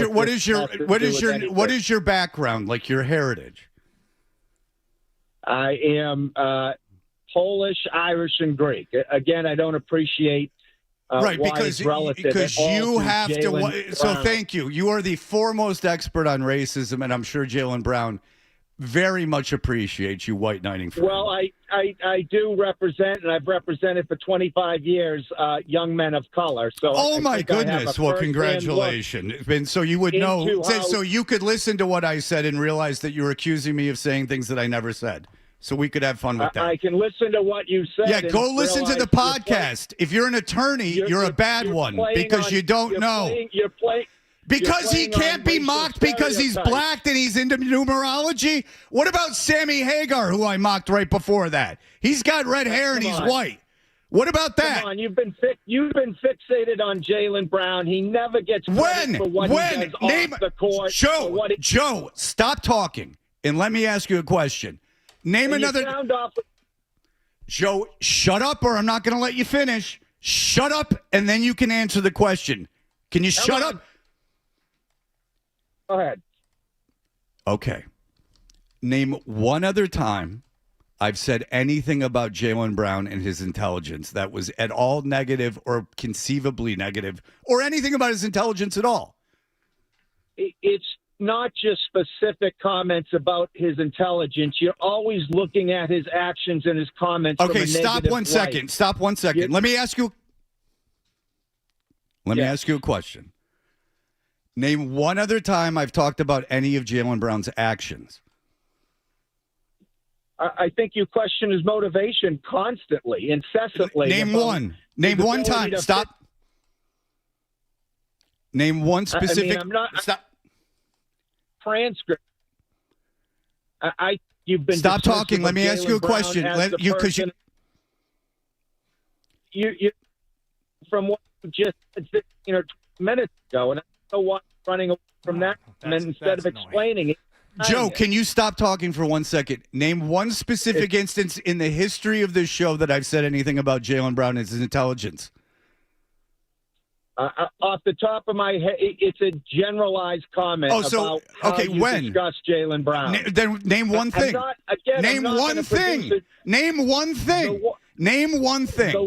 your background? Like your heritage? I am Polish, Irish, and Greek. Again, I don't appreciate. Right, why because it's relative you have to. Jaylen So Brown. thank you. You are the foremost expert on racism, and I'm sure Jaylen Brown very much appreciates you white knighting for Well, him. I do represent, and I've represented for 25 years, young men of color. So, Oh I my think I have a goodness! Well, first-hand congratulations. And so you would know. into how- So you could listen to what I said and realize that you were accusing me of saying things that I never said. So we could have fun with that. I can listen to what you said. Yeah, and go listen to the realize podcast. If you're an attorney, you're a bad one because you don't know. Because he can't be mocked because he's black and he's into numerology. What about Sammy Hagar, who I mocked right before that? He's got red hair and he's white. What about that? Come on, you've been fixated on Jaylen Brown. He never gets credit for what he does off the court. Joe, stop talking and let me ask you a question. Name another. Joe, shut up or I'm not going to let you finish. Shut up and then you can answer the question. Can you shut up? Go ahead. Okay. Name one other time I've said anything about Jaylen Brown and his intelligence that was at all negative or conceivably negative or anything about his intelligence at all. It's not just specific comments about his intelligence. You're always looking at his actions and his comments. Okay, from a stop negative 1 second. light. Stop 1 second. Let me ask you a question. Name one other time I've talked about any of Jaylen Brown's actions. I think you question his motivation constantly, incessantly. Name one. Name one time. Stop. Name one specific. I'm not. Stop. Transcript. You've been. Stop dismissive talking. of Let me ask you a Jaylen Brown question. as the person- You from what you just said 15 or 20 minutes ago, and I don't know why you're running away from that instead of explaining it. Joe, can you stop talking for 1 second? Name one specific instance in the history of this show that I've said anything about Jaylen Brown and his intelligence. Off the top of my head, it's a generalized comment about how you discuss Jaylen Brown. Then name one thing. Name one thing. Name one thing. Name one thing. The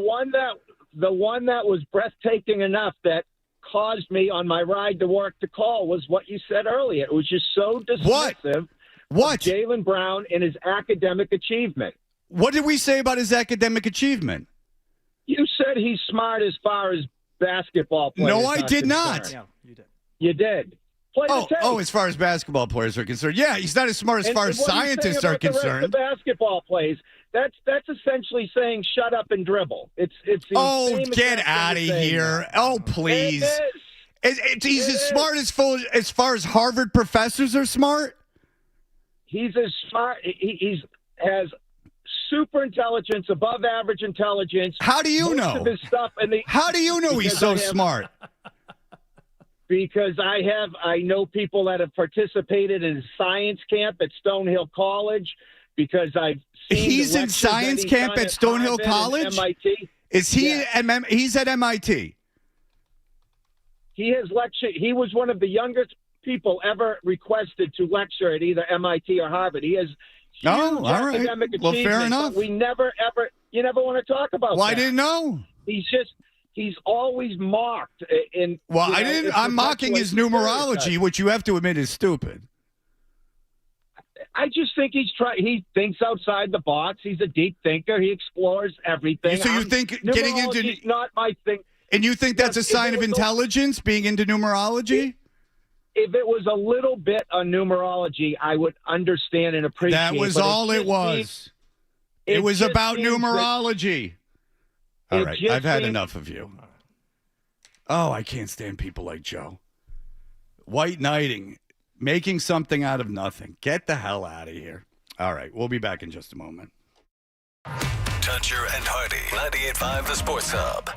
one that was breathtaking enough that caused me on my ride to work to call was what you said earlier. It was just so dismissive. What? Of Jaylen Brown and his academic achievement. What did we say about his academic achievement? You said he's smart as far as basketball players. No, I did not. Yeah, you did. You did. Play the tape. As far as basketball players are concerned, yeah, he's not as smart as far as scientists are concerned. The basketball plays. That's essentially saying shut up and dribble. It's the Oh, same get exact out of thing you're saying here! that. Oh, please. He's as smart as far as Harvard professors are smart. He's as smart. He has super intelligence, above average intelligence. How do you know? Of his stuff How do you know he's so smart? Because I know people that have participated in science camp at Stonehill College. Because I've seen he's in science camp at Stonehill College. MIT. Is he? He's at MIT. He has lectured. He was one of the youngest people ever requested to lecture at either MIT or Harvard. He has huge academic achievements. Well, fair enough. But you never want to talk about. Well, I didn't know. He's always mocked. I'm mocking his numerology, which you have to admit is stupid. I just think he thinks outside the box. He's a deep thinker. He explores everything. So you think getting into not my thing. And you think that's a sign of intelligence, being into numerology? If it was a little bit on numerology, I would understand and appreciate. That was all it was. It was about numerology. All right, I've had enough of you. Oh, I can't stand people like Joe. White knighting, making something out of nothing. Get the hell out of here. All right, we'll be back in just a moment. Toucher and Hardy, 98.5 The Sports Hub.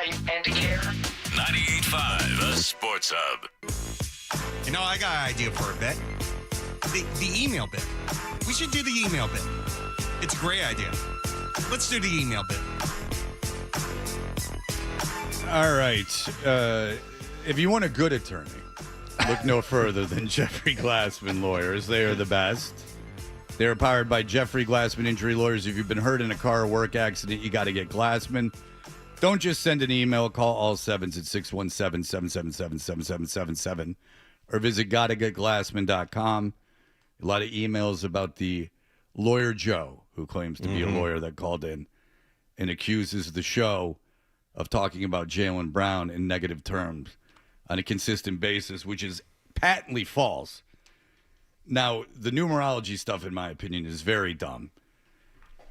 hype, and care. 98.5, the Sports Hub. You know, I got an idea for a bit. The email bit. We should do the email bit. It's a great idea. Let's do the email bit. All right. If you want a good attorney, look no further than Jeffrey Glassman Lawyers. They are the best. They're powered by Jeffrey Glassman Injury Lawyers. If you've been hurt in a car or work accident, you got to get Glassman. Don't just send an email. Call all sevens at 617-777-7777 or visit gottagetglassman.com. A lot of emails about the lawyer Joe, who claims to be a lawyer that called in and accuses the show of talking about Jaylen Brown in negative terms on a consistent basis, which is patently false. Now, the numerology stuff, in my opinion, is very dumb.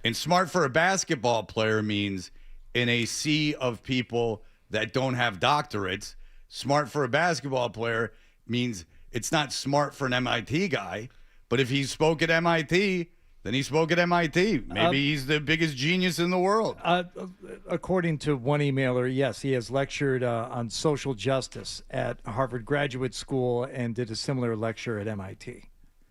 And smart for a basketball player means in a sea of people that don't have doctorates, smart for a basketball player means it's not smart for an MIT guy. But if he spoke at MIT, then he spoke at MIT. Maybe he's the biggest genius in the world. According to one emailer, yes, he has lectured on social justice at Harvard Graduate School and did a similar lecture at MIT.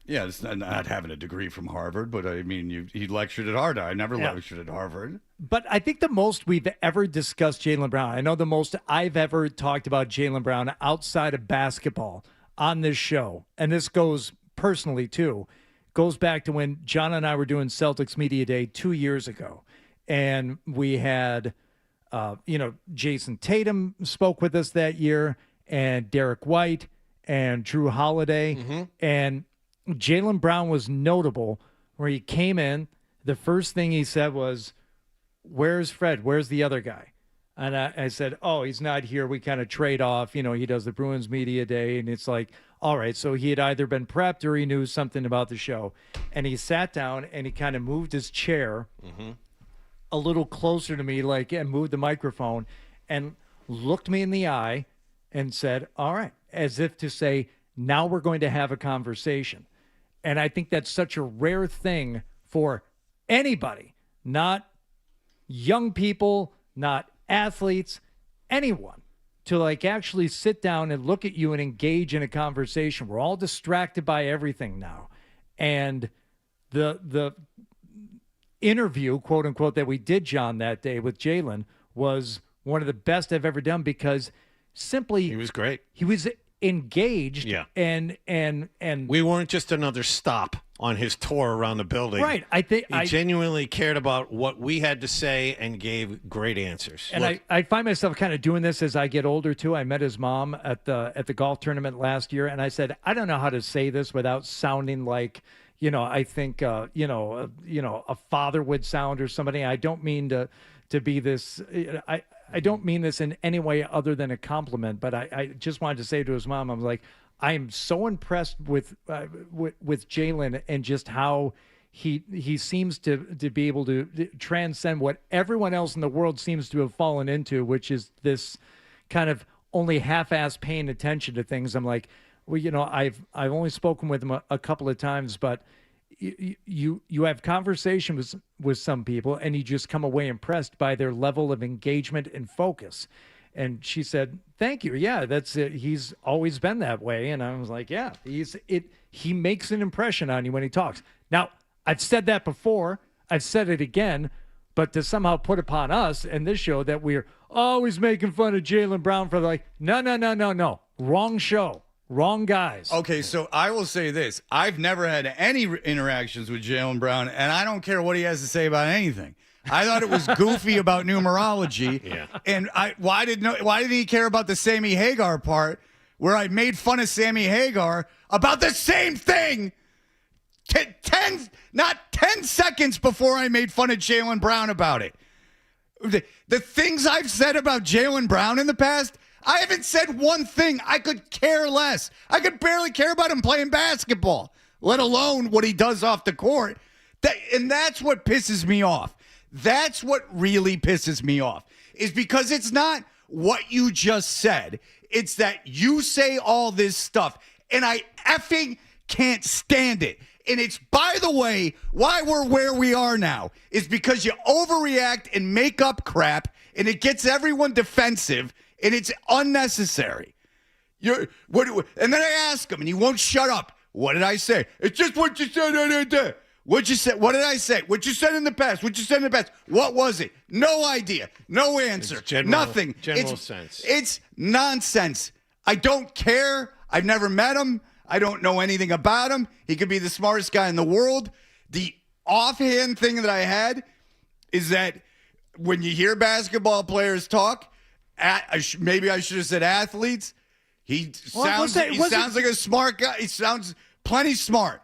Yeah, it's not having a degree from Harvard, but I mean, he lectured at Harvard. I never lectured at Harvard. But I think the most we've ever discussed Jaylen Brown, I know the most I've ever talked about Jaylen Brown outside of basketball on this show, and this goes personally too, goes back to when John and I were doing Celtics Media Day 2 years ago. And we had, Jason Tatum spoke with us that year, and Derek White and Drew Holiday. And Jaylen Brown was notable where he came in. The first thing he said was, "Where's Fred? Where's the other guy?" And I said, "Oh, he's not here. We kind of trade off. He does the Bruins Media Day." And it's like, all right, so he had either been prepped or he knew something about the show. And he sat down and he kind of moved his chair a little closer to me, and moved the microphone and looked me in the eye and said, "All right," as if to say, now we're going to have a conversation. And I think that's such a rare thing for anybody, not young people, not athletes, anyone, to actually sit down and look at you and engage in a conversation. We're all distracted by everything now. And the interview, quote unquote, that we did, John, that day with Jaylen was one of the best I've ever done because simply he was great. He was engaged. Yeah. And we weren't just another stop on his tour around the building. Right. I think he genuinely cared about what we had to say and gave great answers. And I find myself kind of doing this as I get older too. I met his mom at the golf tournament last year, and I said, I don't know how to say this without sounding like, I think a father would sound or somebody. I don't mean to be this. I don't mean this in any way other than a compliment, but I just wanted to say to his mom, I was like, I am so impressed with Jaylen and just how he seems to be able to transcend what everyone else in the world seems to have fallen into, which is this kind of only half-ass paying attention to things. I'm like, well, I've only spoken with him a couple of times, but you have conversations with some people and you just come away impressed by their level of engagement and focus. And she said, "Thank you. Yeah, that's it. He's always been that way." And I was like, "Yeah, he makes an impression on you when he talks." Now, I've said that before. I've said it again, but to somehow put upon us and this show that we're always making fun of Jaylen Brown for no. Wrong show. Wrong guys. Okay, so I will say this. I've never had any interactions with Jaylen Brown, and I don't care what he has to say about anything. I thought it was goofy about numerology. Yeah. And why didn't he care about the Sammy Hagar part where I made fun of Sammy Hagar about the same thing not 10 seconds before I made fun of Jaylen Brown about it? The things I've said about Jaylen Brown in the past, I haven't said one thing. I could care less. I could barely care about him playing basketball, let alone what he does off the court. And that's what pisses me off. That's what really pisses me off, is because it's not what you just said. It's that you say all this stuff, and I effing can't stand it. And it's, by the way, why we're where we are now is because you overreact and make up crap and it gets everyone defensive, and it's unnecessary. And then I ask him, and he won't shut up. What did I say? It's just what you said. What you said? What did I say? What you said in the past? What you said in the past? What was it? No idea. No answer. Nothing. General sense. It's nonsense. I don't care. I've never met him. I don't know anything about him. He could be the smartest guy in the world. The offhand thing that I had is that when you hear basketball players talk, maybe I should have said athletes. He sounds like a smart guy. He sounds plenty smart.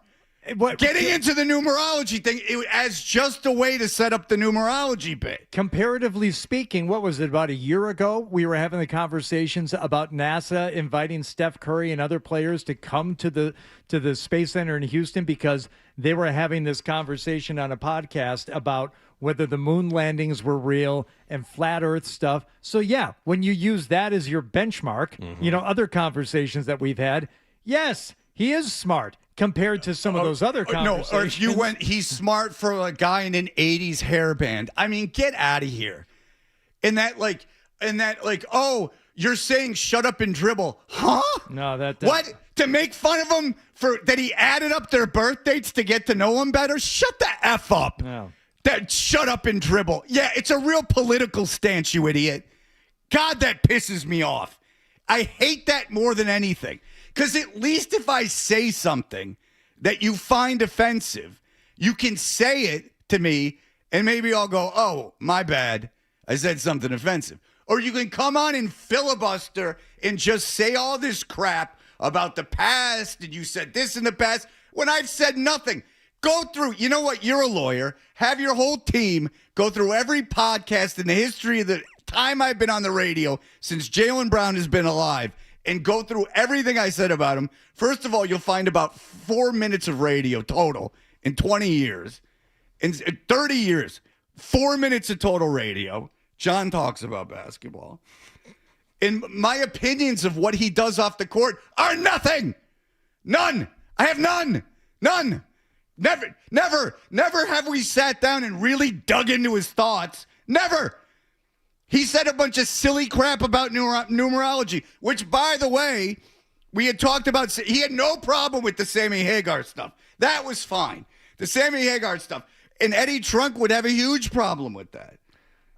Getting into the numerology thing as just a way to set up the numerology bit. Comparatively speaking, what was it, about a year ago? We were having the conversations about NASA inviting Steph Curry and other players to come to the Space Center in Houston because they were having this conversation on a podcast about whether the moon landings were real and flat Earth stuff. So, yeah, when you use that as your benchmark, other conversations that we've had, yes, he is smart compared to some of those other conversations. No, or if you went, he's smart for a guy in an 80s hairband. I mean, get out of here. And that, oh, you're saying shut up and dribble. Huh? No, what? To make fun of him for that he added up their birth dates to get to know him better? Shut the F up. No. That shut up and dribble. Yeah, it's a real political stance, you idiot. God, that pisses me off. I hate that more than anything. Because at least if I say something that you find offensive, you can say it to me, and maybe I'll go, oh, my bad. I said something offensive. Or you can come on and filibuster and just say all this crap about the past, and you said this in the past, when I've said nothing. Go through, you know what, you're a lawyer. Have your whole team go through every podcast in the history of the time I've been on the radio since Jaylen Brown has been alive, and go through everything I said about him. First of all, you'll find about 4 minutes of radio total in 20 years. In 30 years, 4 minutes of total radio. John talks about basketball. And my opinions of what he does off the court are nothing. None. I have none. None. Never have we sat down and really dug into his thoughts. Never. He said a bunch of silly crap about numerology, which, by the way, we had talked about. He had no problem with the Sammy Hagar stuff. That was fine. The Sammy Hagar stuff. And Eddie Trunk would have a huge problem with that.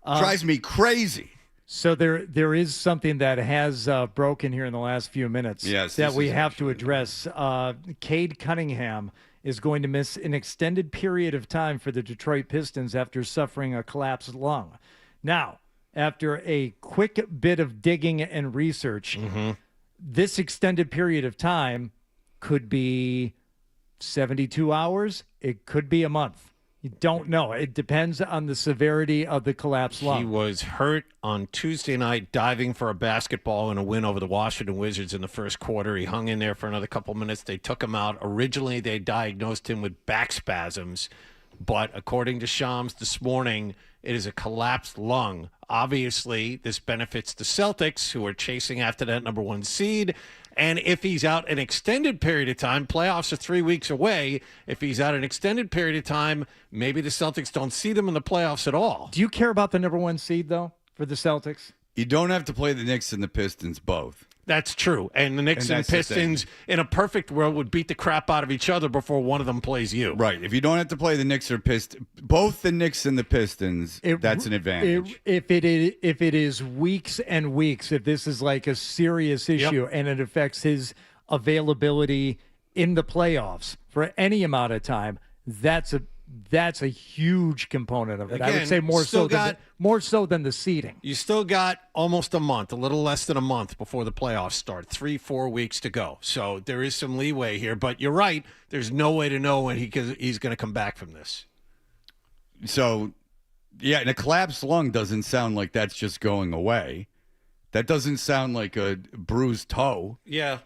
Drives me crazy. So there is something that has broken here in the last few minutes that we have to address. Cade Cunningham is going to miss an extended period of time for the Detroit Pistons after suffering a collapsed lung. Now, after a quick bit of digging and research, this extended period of time could be 72 hours. It could be a month. You don't know. It depends on the severity of the collapsed lung. He was hurt on Tuesday night diving for a basketball in a win over the Washington Wizards in the first quarter. He hung in there for another couple minutes. They took him out. Originally, they diagnosed him with back spasms, but according to Shams this morning, it is a collapsed lung. Obviously, this benefits the Celtics, who are chasing after that number one seed. And if he's out an extended period of time, playoffs are 3 weeks away. If he's out an extended period of time, maybe the Celtics don't see them in the playoffs at all. Do you care about the number one seed, though, for the Celtics? You don't have to play the Knicks and the Pistons both. That's true. And the Knicks and Pistons, in a perfect world, would beat the crap out of each other before one of them plays you. Right. If you don't have to play the Knicks or Pistons, both the Knicks and the Pistons, that's an advantage. If it is weeks and weeks, if this is like a serious issue and it affects his availability in the playoffs for any amount of time, that's a huge component of it. Again, I would say more so than the seeding. You still got almost a month, a little less than a month before the playoffs start. 3-4 weeks to go. So there is some leeway here. But you're right. There's no way to know when he's going to come back from this. So, yeah, and a collapsed lung doesn't sound like that's just going away. That doesn't sound like a bruised toe. Yeah.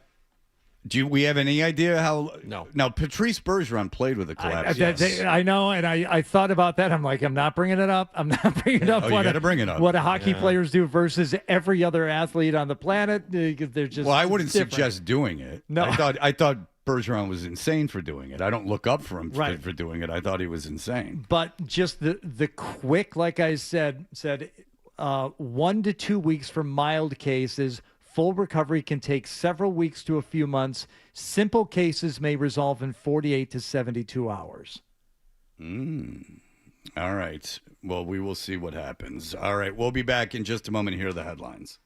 Do we have any idea how? No. Now, Patrice Bergeron played with a collapse. I know, and I thought about that. I'm like, I'm not bringing it up. I'm not bringing it up. Oh, you got to bring it up. What hockey players do versus every other athlete on the planet. They're just well, I wouldn't different. suggest doing it. No. I thought Bergeron was insane for doing it. I don't look up for him for doing it. I thought he was insane. But just the quick, like I said, 1 to 2 weeks for mild cases. Full recovery can take several weeks to a few months. Simple cases may resolve in 48 to 72 hours. All right. Well, we will see what happens. All right. We'll be back in just a moment. Here are the headlines.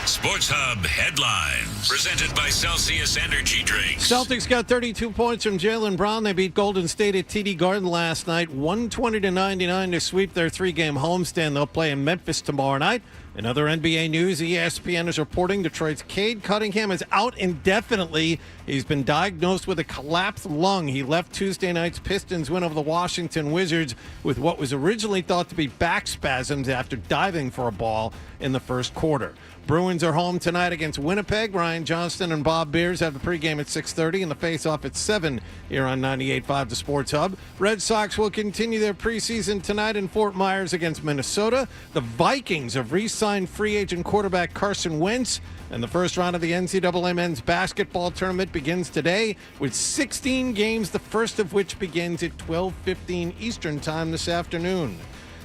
Sports Hub headlines. Presented by Celsius Energy Drinks. Celtics got 32 points from Jaylen Brown. They beat Golden State at TD Garden last night, 120-99 to sweep their 3-game homestand. They'll play in Memphis tomorrow night. In other NBA news, ESPN is reporting Detroit's Cade Cunningham is out indefinitely. He's been diagnosed with a collapsed lung. He left Tuesday night's Pistons win over the Washington Wizards with what was originally thought to be back spasms after diving for a ball in the first quarter. Bruins are home tonight against Winnipeg. Ryan Johnston and Bob Beers have the pregame at 6:30 and the face-off at 7 here on 98.5 The Sports Hub. Red Sox will continue their preseason tonight in Fort Myers against Minnesota. The Vikings have re-signed free agent quarterback Carson Wentz. And the first round of the NCAA men's basketball tournament begins today with 16 games, the first of which begins at 12:15 Eastern Time this afternoon.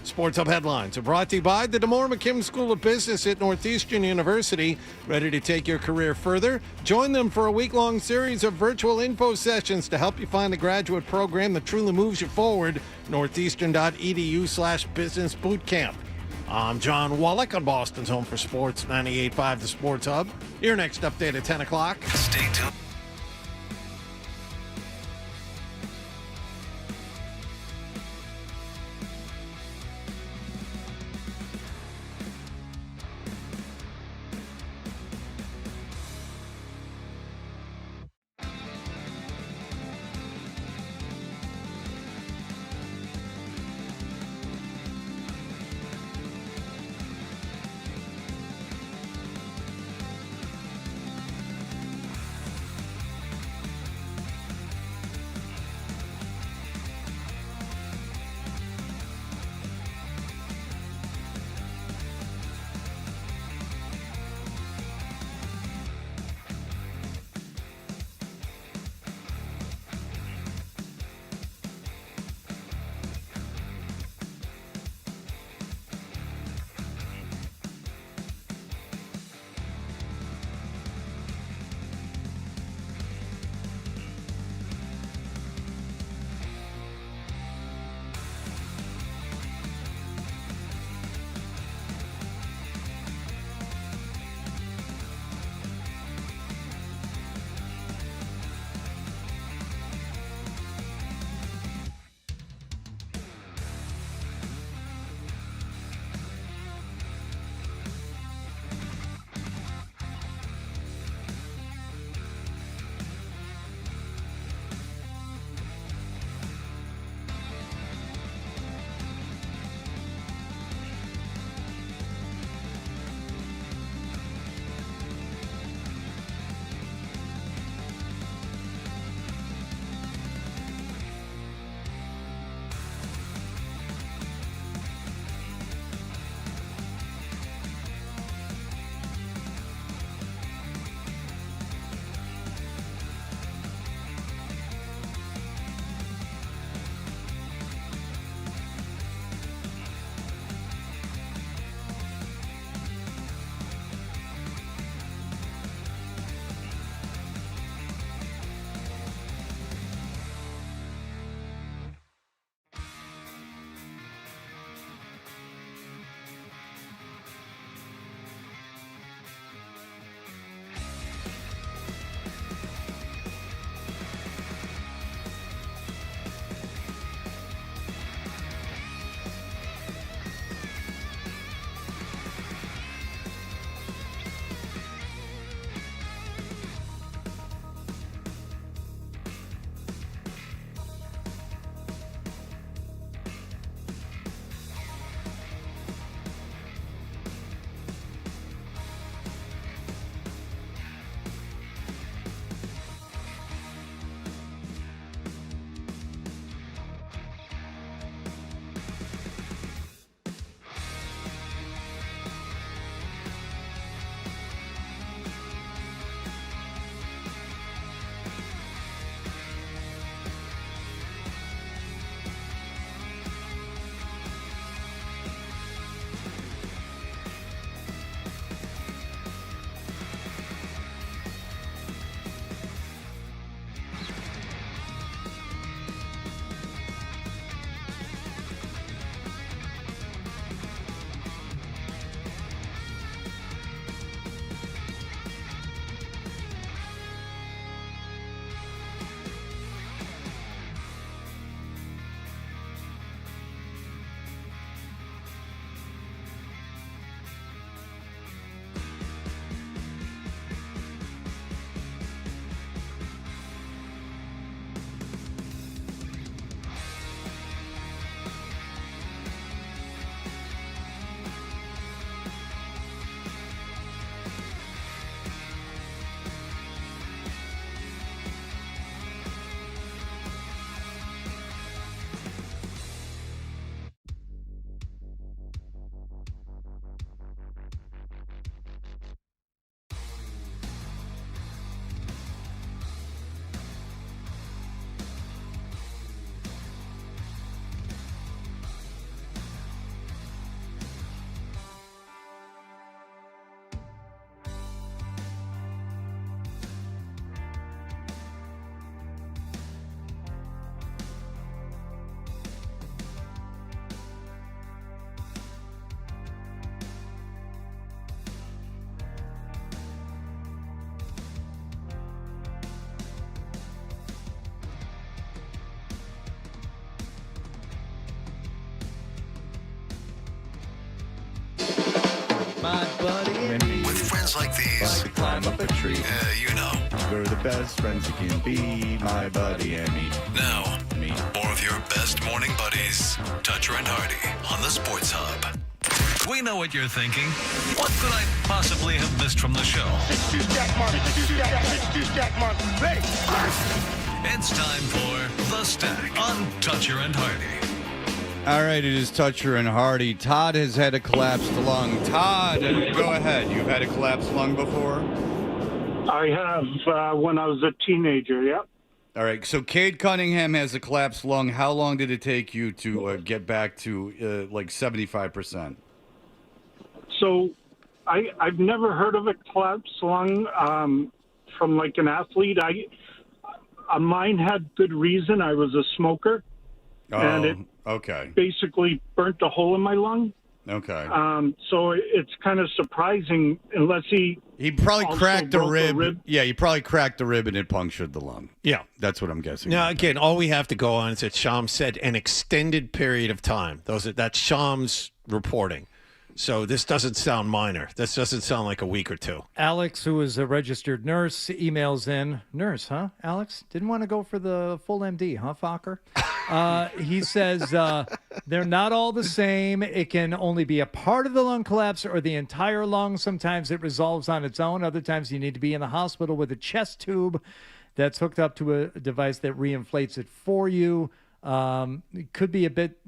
Sports Hub headlines are brought to you by the DeMoore McKim School of Business at Northeastern University. Ready to take your career further? Join them for a week-long series of virtual info sessions to help you find the graduate program that truly moves you forward. Northeastern.edu/business bootcamp. I'm John Wallach on Boston's Home for Sports, 98.5 The Sports Hub. Your next update at 10 o'clock. Stay tuned. buddy and me. With friends like these, Climb up a tree. you know. We're the best friends you can be, my buddy and me. Now, more of your best morning buddies, Toucher and Hardy, on the Sports Hub. We know what you're thinking. What could I possibly have missed from the show? It's time for The Stack on Toucher and Hardy. All right, it is Toucher and Hardy. Todd has had a collapsed lung. Todd, go ahead. You've had a collapsed lung before? I have when I was a teenager, yep. All right, so Cade Cunningham has a collapsed lung. How long did it take you to get back to like 75%? So I've never heard of a collapsed lung from like an athlete. Mine had good reason. I was a smoker. And it basically burnt a hole in my lung. Okay. So it's kind of surprising unless he probably cracked a rib. Yeah, he probably cracked the rib and it punctured the lung. Yeah. That's what I'm guessing. Now, again, all we have to go on is that Shams said an extended period of time. That's Shams reporting. So this doesn't sound minor. This doesn't sound like a week or two. Alex, who is a registered nurse, emails in. Nurse, huh, Alex? Didn't want to go for the full MD, huh, Fokker? He says they're not all the same. It can only be a part of the lung collapse or the entire lung. Sometimes it resolves on its own. Other times you need to be in the hospital with a chest tube that's hooked up to a device that reinflates it for you. It could be a bit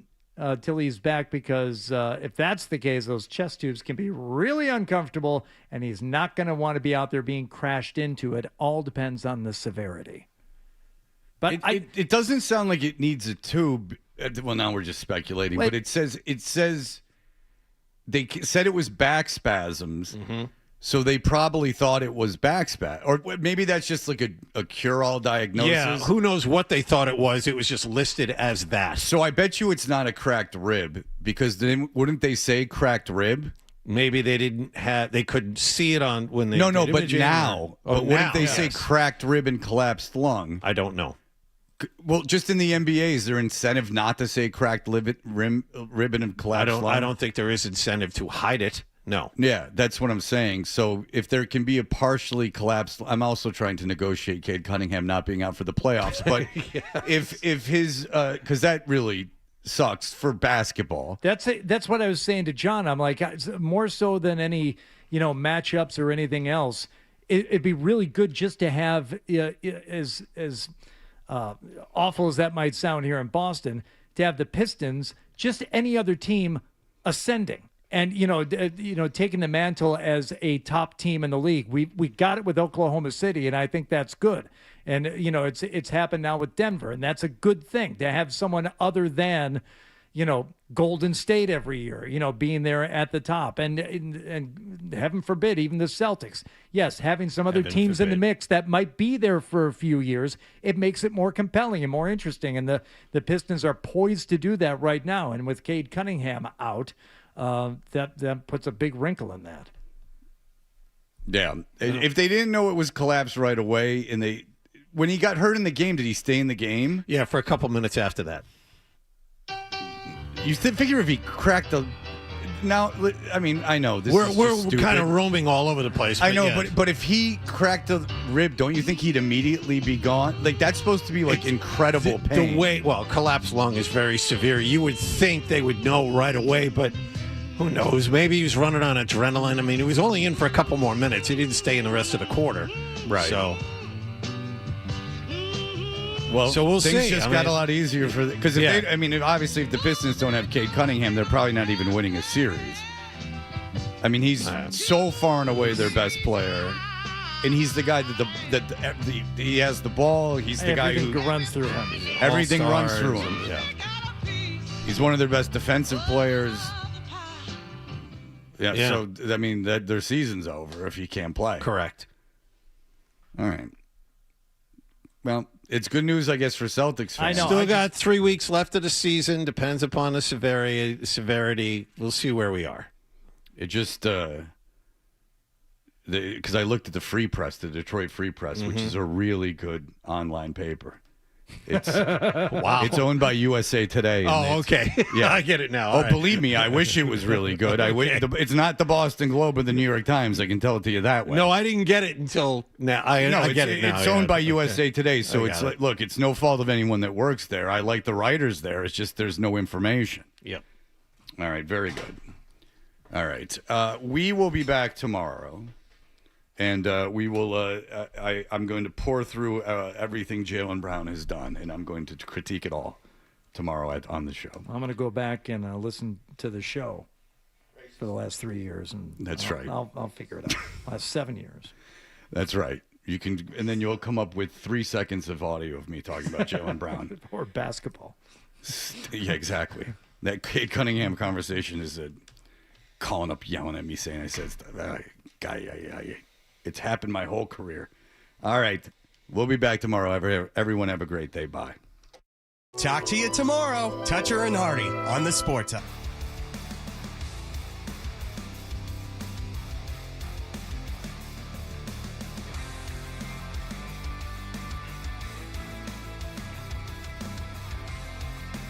till he's back because if that's the case, those chest tubes can be really uncomfortable, and he's not going to want to be out there being crashed into. It all depends on the severity. But it doesn't sound like it needs a tube. Well, now we're just speculating, but it says they said it was back spasms. Mm-hmm. So they probably thought it was back spasm, or maybe that's just like a cure-all diagnosis. Yeah, who knows what they thought it was. It was just listed as that. So I bet you it's not a cracked rib, because then wouldn't they say cracked rib? Maybe they didn't have. They couldn't see it on when they. No, did but imaging now. or- But wouldn't they say yes. cracked rib and collapsed lung? I don't know. Well, just in the NBA, is there incentive not to say cracked rib and collapsed lung? I don't think there is incentive to hide it. No. Yeah, that's what I'm saying. So if there can be a partially collapsed, I'm also trying to negotiate Cade Cunningham not being out for the playoffs. But if his, because that really sucks for basketball. That's what I was saying to John. I'm like, more so than any matchups or anything else, it'd be really good just to have as awful as that might sound here in Boston, to have the Pistons, just any other team ascending. And, taking the mantle as a top team in the league. We got it with Oklahoma City, and I think that's good. And, it's happened now with Denver, and that's a good thing to have someone other than, Golden State every year, being there at the top. And heaven forbid, even the Celtics. Yes, having some other teams in the mix that might be there for a few years, it makes it more compelling and more interesting. And the Pistons are poised to do that right now. And with Cade Cunningham out, that puts a big wrinkle in that. Yeah. If they didn't know it was collapsed right away, and when he got hurt in the game, did he stay in the game? Yeah, for a couple minutes after that. You figure if he cracked the... Now, I mean, I know this we're is just kind of roaming all over the place. I know, yeah. but if he cracked the rib, don't you think he'd immediately be gone? Like, that's supposed to be like incredible pain. The way, collapsed lung is very severe. You would think they would know right away, but who knows? Maybe he was running on adrenaline. I mean, he was only in for a couple more minutes. He didn't stay in the rest of the quarter. Right. So, well, so we'll things see. just got a lot easier for because obviously if the Pistons don't have Cade Cunningham, they're probably not even winning a series. I mean, he's so far and away their best player, and he's the guy that he has the ball. He's the guy who runs through him. Everything runs through him. Yeah. He's one of their best defensive players. Yeah. So I mean, their season's over if he can't play. Correct. All right. Well, it's good news, I guess, for Celtics fans. I know. Still got 3 weeks left of the season. Depends upon the severity. We'll see where we are. It just because I looked at the Free Press, the Detroit Free Press, which is a really good online paper. It's Wow. It's owned by USA Today. and Oh, it's- okay. Yeah, I get it now. Oh, All right. believe me, I wish it was really good. It's not the Boston Globe or the New York Times. I can tell it to you that way. No, I didn't get it until now. I get it now. It's owned by Okay. USA Today, so I it's got like, look, it's no fault of anyone that works there. I like the writers there. It's just there's no information. Yep. All right, very good. All right, we will be back tomorrow, and we will. I'm going to pour through everything Jaylen Brown has done, and I'm going to critique it all tomorrow on the show. I'm going to go back and listen to the show for the last 3 years, and That's right. I'll figure it out. Last 7 years. That's right. You can, and then you'll come up with 3 seconds of audio of me talking about Jaylen Brown or basketball. Yeah, exactly. That Kate Cunningham conversation is calling up, yelling at me, saying I said stuff. It's happened my whole career. All right, we'll be back tomorrow. Everyone have a great day. Bye. Talk to you tomorrow. Toucher and Hardy on the Sports Hub.